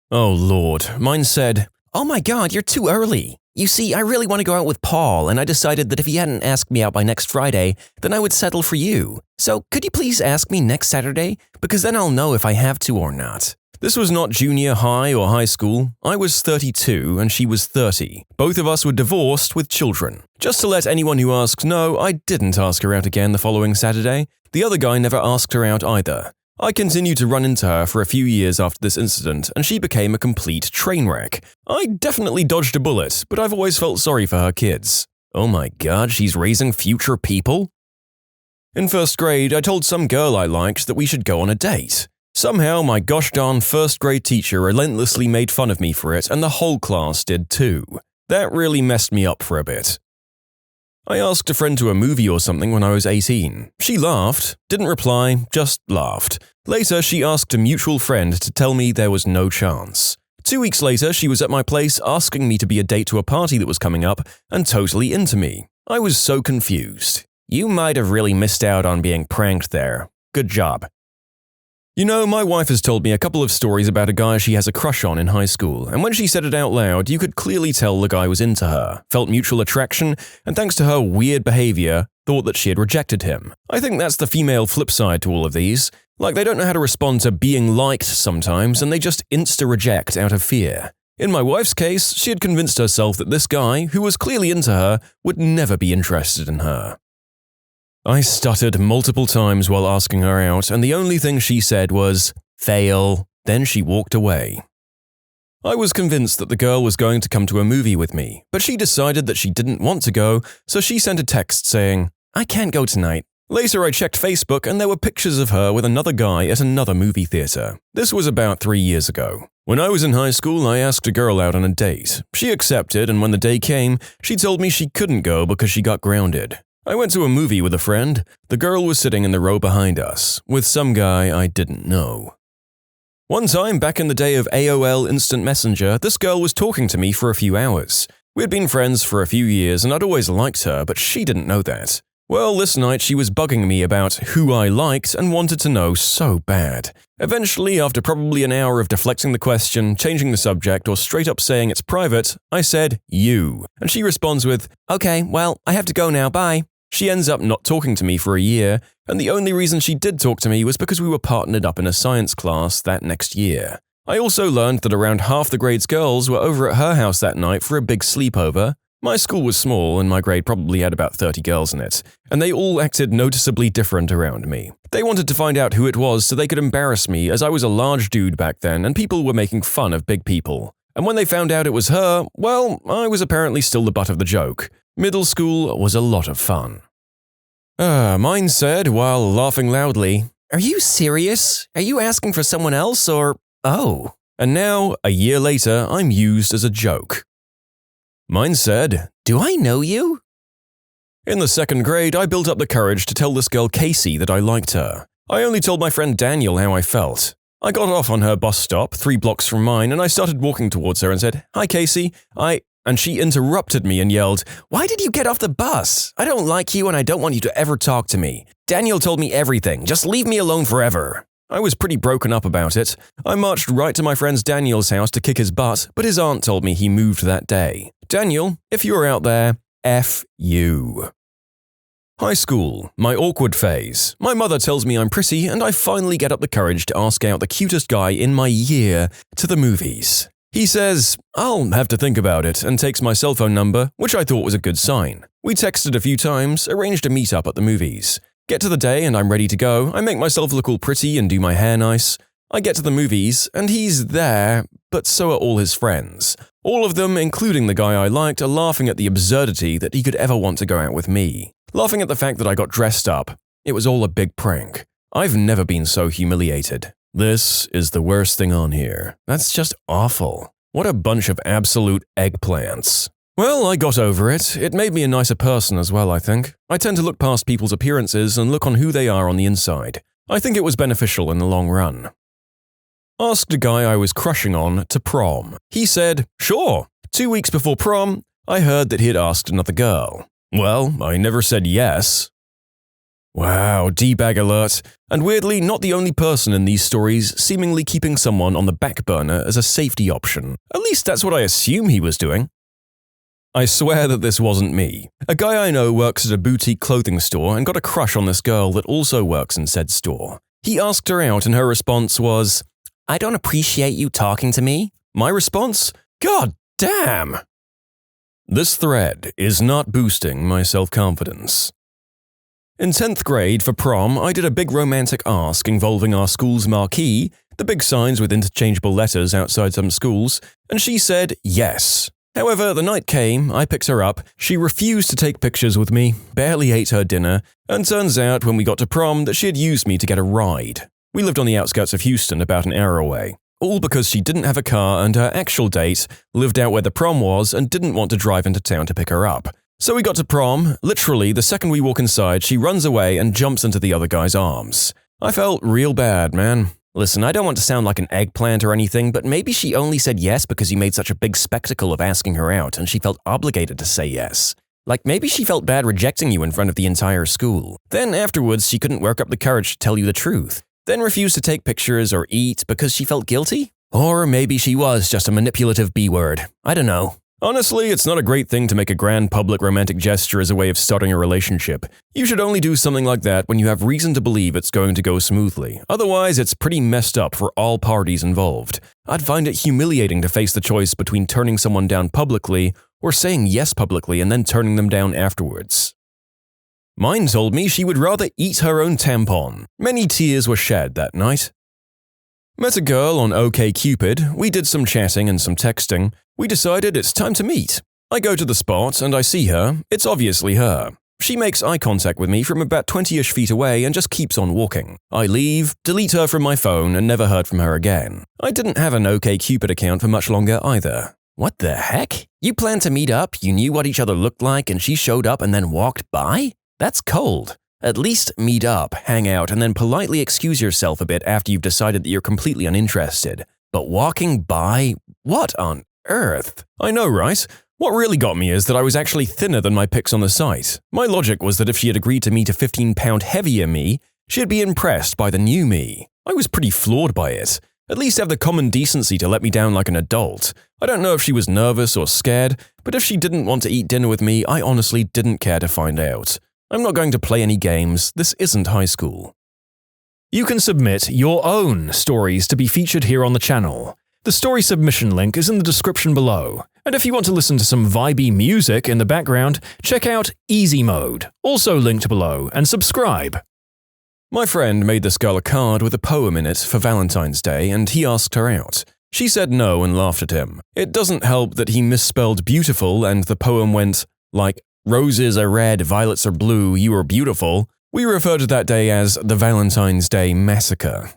Oh lord, mine said, "Oh my god, you're too early. You see, I really want to go out with Paul, and I decided that if he hadn't asked me out by next Friday, then I would settle for you. So could you please ask me next Saturday? Because then I'll know if I have to or not." This was not junior high or high school. I was 32 and she was 30. Both of us were divorced with children. Just to let anyone who asks know, I didn't ask her out again the following Saturday. The other guy never asked her out either. I continued to run into her for a few years after this incident, and she became a complete train wreck. I definitely dodged a bullet, but I've always felt sorry for her kids. Oh my god, she's raising future people? In first grade, I told some girl I liked that we should go on a date. Somehow, my gosh darn first grade teacher relentlessly made fun of me for it, and the whole class did too. That really messed me up for a bit. I asked a friend to a movie or something when I was 18. She laughed, didn't reply, just laughed. Later, she asked a mutual friend to tell me there was no chance. 2 weeks later, she was at my place asking me to be a date to a party that was coming up and totally into me. I was so confused. You might have really missed out on being pranked there. Good job. You know, my wife has told me a couple of stories about a guy she has a crush on in high school, and when she said it out loud, you could clearly tell the guy was into her, felt mutual attraction, and thanks to her weird behavior, thought that she had rejected him. I think that's the female flip side to all of these. Like, they don't know how to respond to being liked sometimes, and they just insta-reject out of fear. In my wife's case, she had convinced herself that this guy, who was clearly into her, would never be interested in her. I stuttered multiple times while asking her out, and the only thing she said was, "Fail." Then she walked away. I was convinced that the girl was going to come to a movie with me, but she decided that she didn't want to go, so she sent a text saying, "I can't go tonight." Later, I checked Facebook and there were pictures of her with another guy at another movie theater. This was about 3 years ago. When I was in high school, I asked a girl out on a date. She accepted, and when the day came, she told me she couldn't go because she got grounded. I went to a movie with a friend. The girl was sitting in the row behind us, with some guy I didn't know. One time, back in the day of AOL Instant Messenger, this girl was talking to me for a few hours. We had been friends for a few years and I'd always liked her, but she didn't know that. Well, this night she was bugging me about who I liked and wanted to know so bad. Eventually, after probably an hour of deflecting the question, changing the subject, or straight up saying it's private, I said, "You." And she responds with, "Okay, well, I have to go now, bye." She ends up not talking to me for a year, and the only reason she did talk to me was because we were partnered up in a science class that next year. I also learned that around half the grade's girls were over at her house that night for a big sleepover. My school was small and my grade probably had about 30 girls in it, and they all acted noticeably different around me. They wanted to find out who it was so they could embarrass me, as I was a large dude back then and people were making fun of big people. And when they found out it was her, well, I was apparently still the butt of the joke. Middle school was a lot of fun. Mine said, while laughing loudly, "Are you serious? Are you asking for someone else or… oh?" And now, a year later, I'm used as a joke. Mine said, "Do I know you?" In the second grade, I built up the courage to tell this girl Casey that I liked her. I only told my friend Daniel how I felt. I got off on her bus stop, 3 blocks from mine, and I started walking towards her and said, "Hi Casey, And she interrupted me and yelled, "Why did you get off the bus? I don't like you and I don't want you to ever talk to me. Daniel told me everything, just leave me alone forever." I was pretty broken up about it. I marched right to my friend Daniel's house to kick his butt, but his aunt told me he moved that day. Daniel, if you're out there, F you. High school, my awkward phase. My mother tells me I'm pretty and I finally get up the courage to ask out the cutest guy in my year to the movies. He says, "I'll have to think about it," and takes my cell phone number, which I thought was a good sign. We texted a few times, arranged a meet-up at the movies. Get to the day and I'm ready to go. I make myself look all pretty and do my hair nice. I get to the movies and he's there, but so are all his friends. All of them, including the guy I liked, are laughing at the absurdity that he could ever want to go out with me. Laughing at the fact that I got dressed up. It was all a big prank. I've never been so humiliated. This is the worst thing on here. That's just awful. What a bunch of absolute eggplants. Well, I got over it. It made me a nicer person as well, I think. I tend to look past people's appearances and look on who they are on the inside. I think it was beneficial in the long run. Asked a guy I was crushing on to prom. He said, "Sure." 2 weeks before prom, I heard that he had asked another girl. Well, I never said yes. Wow, D-bag alert. And weirdly, not the only person in these stories seemingly keeping someone on the back burner as a safety option. At least that's what I assume he was doing. I swear that this wasn't me. A guy I know works at a boutique clothing store and got a crush on this girl that also works in said store. He asked her out and her response was, "I don't appreciate you talking to me." My response? God damn! This thread is not boosting my self-confidence. In 10th grade for prom, I did a big romantic ask involving our school's marquee, the big signs with interchangeable letters outside some schools, and she said yes. However, the night came, I picked her up, she refused to take pictures with me, barely ate her dinner, and turns out when we got to prom that she had used me to get a ride. We lived on the outskirts of Houston, about an hour away. All because she didn't have a car and her actual date lived out where the prom was and didn't want to drive into town to pick her up. So we got to prom. Literally, the second we walk inside, she runs away and jumps into the other guy's arms. I felt real bad, man. Listen, I don't want to sound like an eggplant or anything, but maybe she only said yes because you made such a big spectacle of asking her out and she felt obligated to say yes. Like maybe she felt bad rejecting you in front of the entire school. Then afterwards, she couldn't work up the courage to tell you the truth. Then refused to take pictures or eat because she felt guilty? Or maybe she was just a manipulative B-word. I don't know. Honestly, it's not a great thing to make a grand public romantic gesture as a way of starting a relationship. You should only do something like that when you have reason to believe it's going to go smoothly. Otherwise, it's pretty messed up for all parties involved. I'd find it humiliating to face the choice between turning someone down publicly or saying yes publicly and then turning them down afterwards. Mine told me she would rather eat her own tampon. Many tears were shed that night. Met a girl on OkCupid, we did some chatting and some texting. We decided it's time to meet. I go to the spot and I see her. It's obviously her. She makes eye contact with me from about 20-ish feet away and just keeps on walking. I leave, delete her from my phone, and never heard from her again. I didn't have an OkCupid account for much longer either. What the heck? You planned to meet up, you knew what each other looked like, and she showed up and then walked by? That's cold. At least meet up, hang out, and then politely excuse yourself a bit after you've decided that you're completely uninterested. But walking by? What on earth? I know, right? What really got me is that I was actually thinner than my pics on the site. My logic was that if she had agreed to meet a 15-pound heavier me, she'd be impressed by the new me. I was pretty floored by it. At least have the common decency to let me down like an adult. I don't know if she was nervous or scared, but if she didn't want to eat dinner with me, I honestly didn't care to find out. I'm not going to play any games. This isn't high school. You can submit your own stories to be featured here on the channel. The story submission link is in the description below. And if you want to listen to some vibey music in the background, check out easymode, also linked below, and subscribe. My friend made this girl a card with a poem in it for Valentine's Day, and he asked her out. She said no and laughed at him. It doesn't help that he misspelled beautiful and the poem went like, "Roses are red, violets are blue, you are beautiful." We referred to that day as the Valentine's Day Massacre.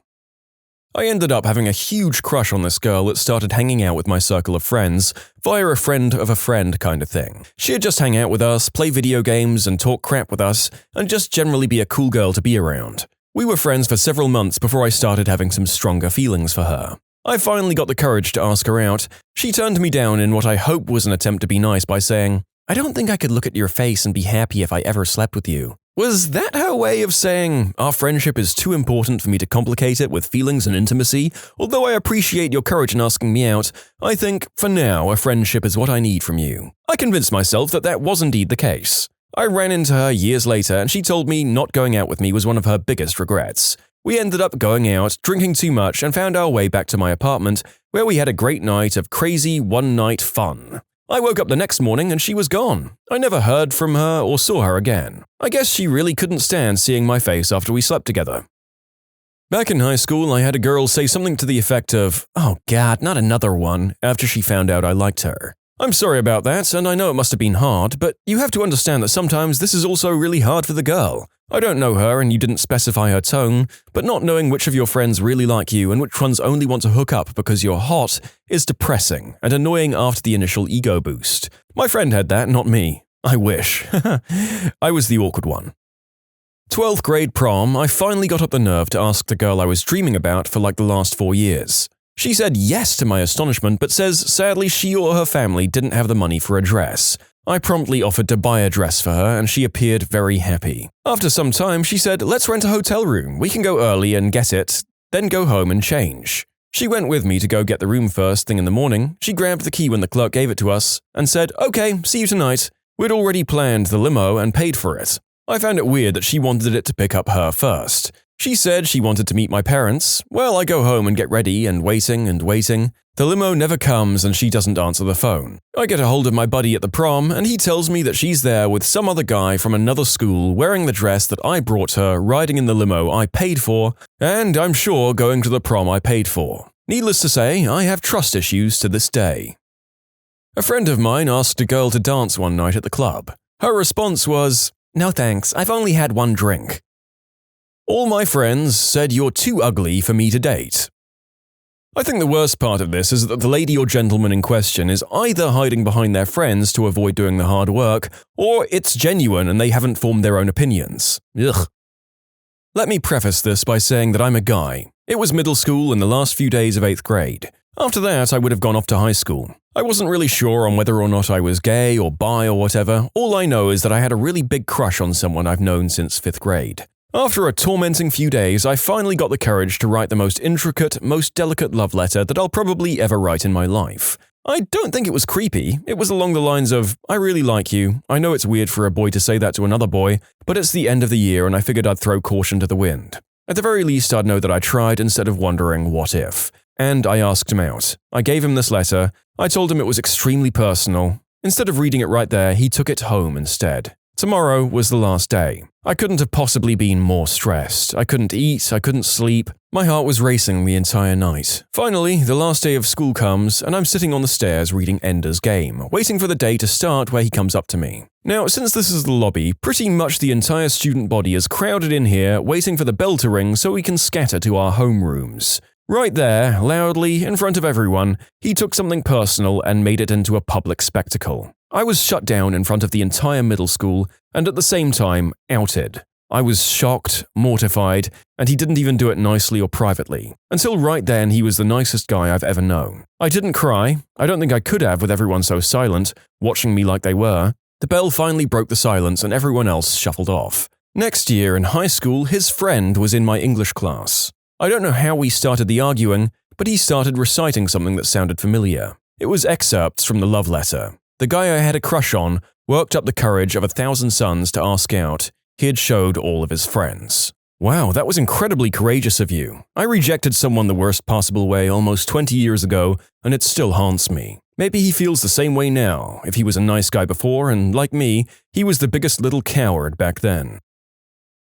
I ended up having a huge crush on this girl that started hanging out with my circle of friends via a friend of a friend kind of thing. She'd just hang out with us, play video games, and talk crap with us, and just generally be a cool girl to be around. We were friends for several months before I started having some stronger feelings for her. I finally got the courage to ask her out. She turned me down in what I hope was an attempt to be nice by saying, "I don't think I could look at your face and be happy if I ever slept with you." Was that her way of saying, our friendship is too important for me to complicate it with feelings and intimacy? Although I appreciate your courage in asking me out, I think, for now, a friendship is what I need from you. I convinced myself that that was indeed the case. I ran into her years later and she told me not going out with me was one of her biggest regrets. We ended up going out, drinking too much, and found our way back to my apartment, where we had a great night of crazy one-night fun. I woke up the next morning and she was gone. I never heard from her or saw her again. I guess she really couldn't stand seeing my face after we slept together. Back in high school, I had a girl say something to the effect of, "Oh God, not another one," after she found out I liked her. I'm sorry about that, and I know it must have been hard, but you have to understand that sometimes this is also really hard for the girl. I don't know her and you didn't specify her tone, but not knowing which of your friends really like you and which ones only want to hook up because you're hot is depressing and annoying after the initial ego boost. My friend had that, not me. I wish. I was the awkward one. 12th grade prom, I finally got up the nerve to ask the girl I was dreaming about for like the last 4 years. She said yes to my astonishment, but says sadly she or her family didn't have the money for a dress. I promptly offered to buy a dress for her and she appeared very happy. After some time, she said, "Let's rent a hotel room. We can go early and get it, then go home and change." She went with me to go get the room first thing in the morning. She grabbed the key when the clerk gave it to us and said, "Okay, see you tonight." We'd already planned the limo and paid for it. I found it weird that she wanted it to pick up her first. She said she wanted to meet my parents. Well, I go home and get ready and waiting and waiting. The limo never comes and she doesn't answer the phone. I get a hold of my buddy at the prom and he tells me that she's there with some other guy from another school wearing the dress that I brought her, riding in the limo I paid for, and I'm sure going to the prom I paid for. Needless to say, I have trust issues to this day. A friend of mine asked a girl to dance one night at the club. Her response was, "No thanks, I've only had one drink." All my friends said you're too ugly for me to date. I think the worst part of this is that the lady or gentleman in question is either hiding behind their friends to avoid doing the hard work, or it's genuine and they haven't formed their own opinions. Ugh. Let me preface this by saying that I'm a guy. It was middle school and the last few days of 8th grade. After that, I would have gone off to high school. I wasn't really sure on whether or not I was gay or bi or whatever. All I know is that I had a really big crush on someone I've known since 5th grade. After a tormenting few days, I finally got the courage to write the most intricate, most delicate love letter that I'll probably ever write in my life. I don't think it was creepy. It was along the lines of, "I really like you. I know it's weird for a boy to say that to another boy, but it's the end of the year and I figured I'd throw caution to the wind. At the very least, I'd know that I tried instead of wondering what if." And I asked him out. I gave him this letter. I told him it was extremely personal. Instead of reading it right there, he took it home instead. Tomorrow was the last day. I couldn't have possibly been more stressed. I couldn't eat, I couldn't sleep. My heart was racing the entire night. Finally, the last day of school comes, and I'm sitting on the stairs reading Ender's Game, waiting for the day to start where he comes up to me. Now, since this is the lobby, pretty much the entire student body is crowded in here, waiting for the bell to ring so we can scatter to our homerooms. Right there, loudly, in front of everyone, he took something personal and made it into a public spectacle. I was shut down in front of the entire middle school, and at the same time, outed. I was shocked, mortified, and he didn't even do it nicely or privately. Until right then, he was the nicest guy I've ever known. I didn't cry. I don't think I could have with everyone so silent, watching me like they were. The bell finally broke the silence and everyone else shuffled off. Next year in high school, his friend was in my English class. I don't know how we started the arguing, but he started reciting something that sounded familiar. It was excerpts from the love letter. The guy I had a crush on worked up the courage of 1,000 suns to ask out. He had showed all of his friends. Wow, that was incredibly courageous of you. I rejected someone the worst possible way almost 20 years ago, and it still haunts me. Maybe he feels the same way now, if he was a nice guy before, and like me, he was the biggest little coward back then.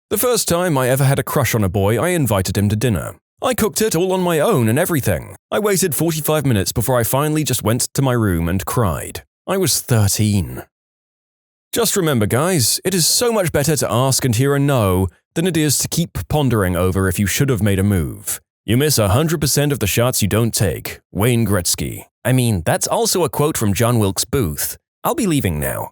The first time I ever had a crush on a boy, I invited him to dinner. I cooked it all on my own and everything. I waited 45 minutes before I finally just went to my room and cried. I was 13. Just remember, guys, it is so much better to ask and hear a no than it is to keep pondering over if you should have made a move. You miss 100% of the shots you don't take. Wayne Gretzky. I mean, that's also a quote from John Wilkes Booth. I'll be leaving now.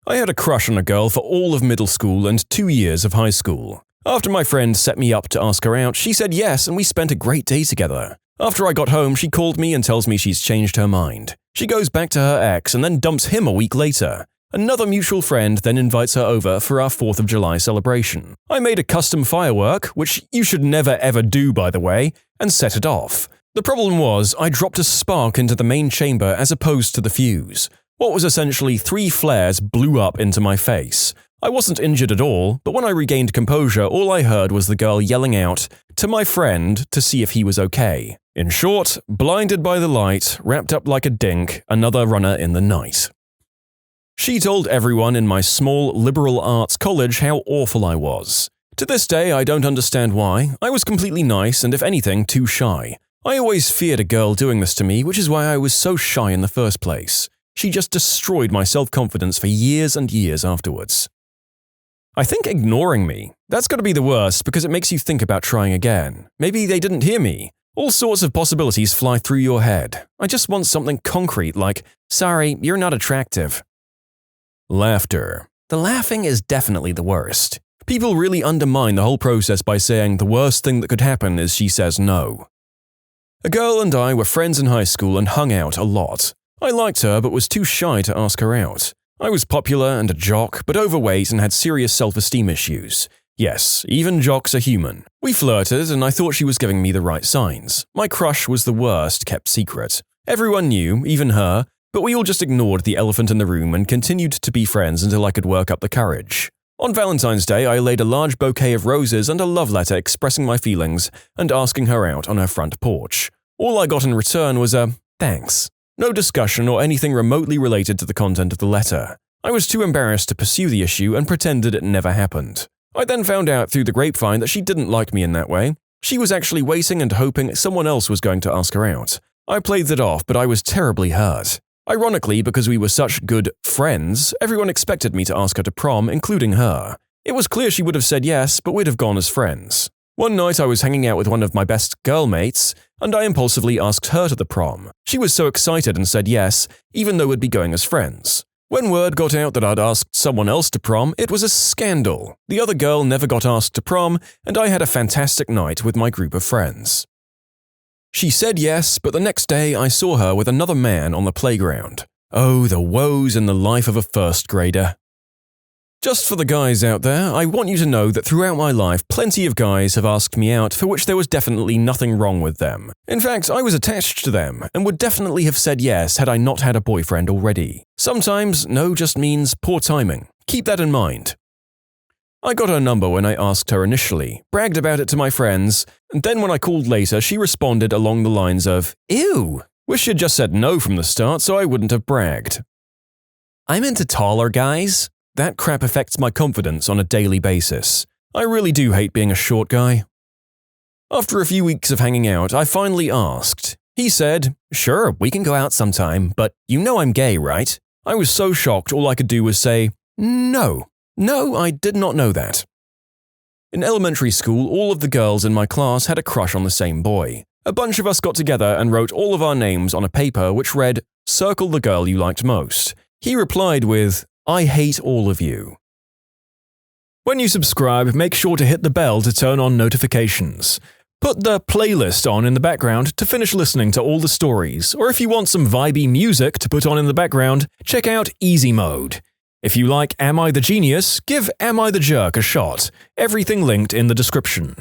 I had a crush on a girl for all of middle school and 2 years of high school. After my friend set me up to ask her out, she said yes and we spent a great day together. After I got home, she called me and tells me she's changed her mind. She goes back to her ex and then dumps him a week later. Another mutual friend then invites her over for our 4th of July celebration. I made a custom firework, which you should never ever do by the way, and set it off. The problem was, I dropped a spark into the main chamber as opposed to the fuse. What was essentially 3 flares blew up into my face. I wasn't injured at all, but when I regained composure, all I heard was the girl yelling out to my friend to see if he was okay. In short, blinded by the light, wrapped up like a dink, another runner in the night. She told everyone in my small liberal arts college how awful I was. To this day, I don't understand why. I was completely nice and if anything, too shy. I always feared a girl doing this to me, which is why I was so shy in the first place. She just destroyed my self-confidence for years and years afterwards. I think ignoring me. That's gotta be the worst because it makes you think about trying again. Maybe they didn't hear me. All sorts of possibilities fly through your head. I just want something concrete like, sorry, you're not attractive. Laughter. The laughing is definitely the worst. People really undermine the whole process by saying the worst thing that could happen is she says no. A girl and I were friends in high school and hung out a lot. I liked her but was too shy to ask her out. I was popular and a jock, but overweight and had serious self-esteem issues. Yes, even jocks are human. We flirted and I thought she was giving me the right signs. My crush was the worst kept secret. Everyone knew, even her, but we all just ignored the elephant in the room and continued to be friends until I could work up the courage. On Valentine's Day, I laid a large bouquet of roses and a love letter expressing my feelings and asking her out on her front porch. All I got in return was a thanks. No discussion or anything remotely related to the content of the letter. I was too embarrassed to pursue the issue and pretended it never happened. I then found out through the grapevine that she didn't like me in that way. She was actually waiting and hoping someone else was going to ask her out. I played that off, but I was terribly hurt. Ironically, because we were such good friends, everyone expected me to ask her to prom, including her. It was clear she would have said yes, but we'd have gone as friends. One night I was hanging out with one of my best girl mates, and I impulsively asked her to the prom. She was so excited and said yes, even though we'd be going as friends. When word got out that I'd asked someone else to prom, it was a scandal. The other girl never got asked to prom, and I had a fantastic night with my group of friends. She said yes, but the next day I saw her with another man on the playground. Oh, the woes in the life of a first grader. Just for the guys out there, I want you to know that throughout my life, plenty of guys have asked me out for which there was definitely nothing wrong with them. In fact, I was attached to them and would definitely have said yes had I not had a boyfriend already. Sometimes no just means poor timing. Keep that in mind. I got her number when I asked her initially, bragged about it to my friends, and then when I called later, she responded along the lines of, "Ew, wish you'd just said no from the start so I wouldn't have bragged." I'm into taller guys. that crap affects my confidence on a daily basis. I really do hate being a short guy. After a few weeks of hanging out, I finally asked. He said, "Sure, we can go out sometime, but you know I'm gay, right?" I was so shocked all I could do was say, "No, I did not know that." In elementary school, all of the girls in my class had a crush on the same boy. A bunch of us got together and wrote all of our names on a paper which read, "Circle the girl you liked most." He replied with, "I hate all of you." When you subscribe, make sure to hit the bell to turn on notifications. Put the playlist on in the background to finish listening to all the stories, or if you want some vibey music to put on in the background, check out easymode. If you like Am I the Genius, give Am I the Jerk a shot. Everything linked in the description.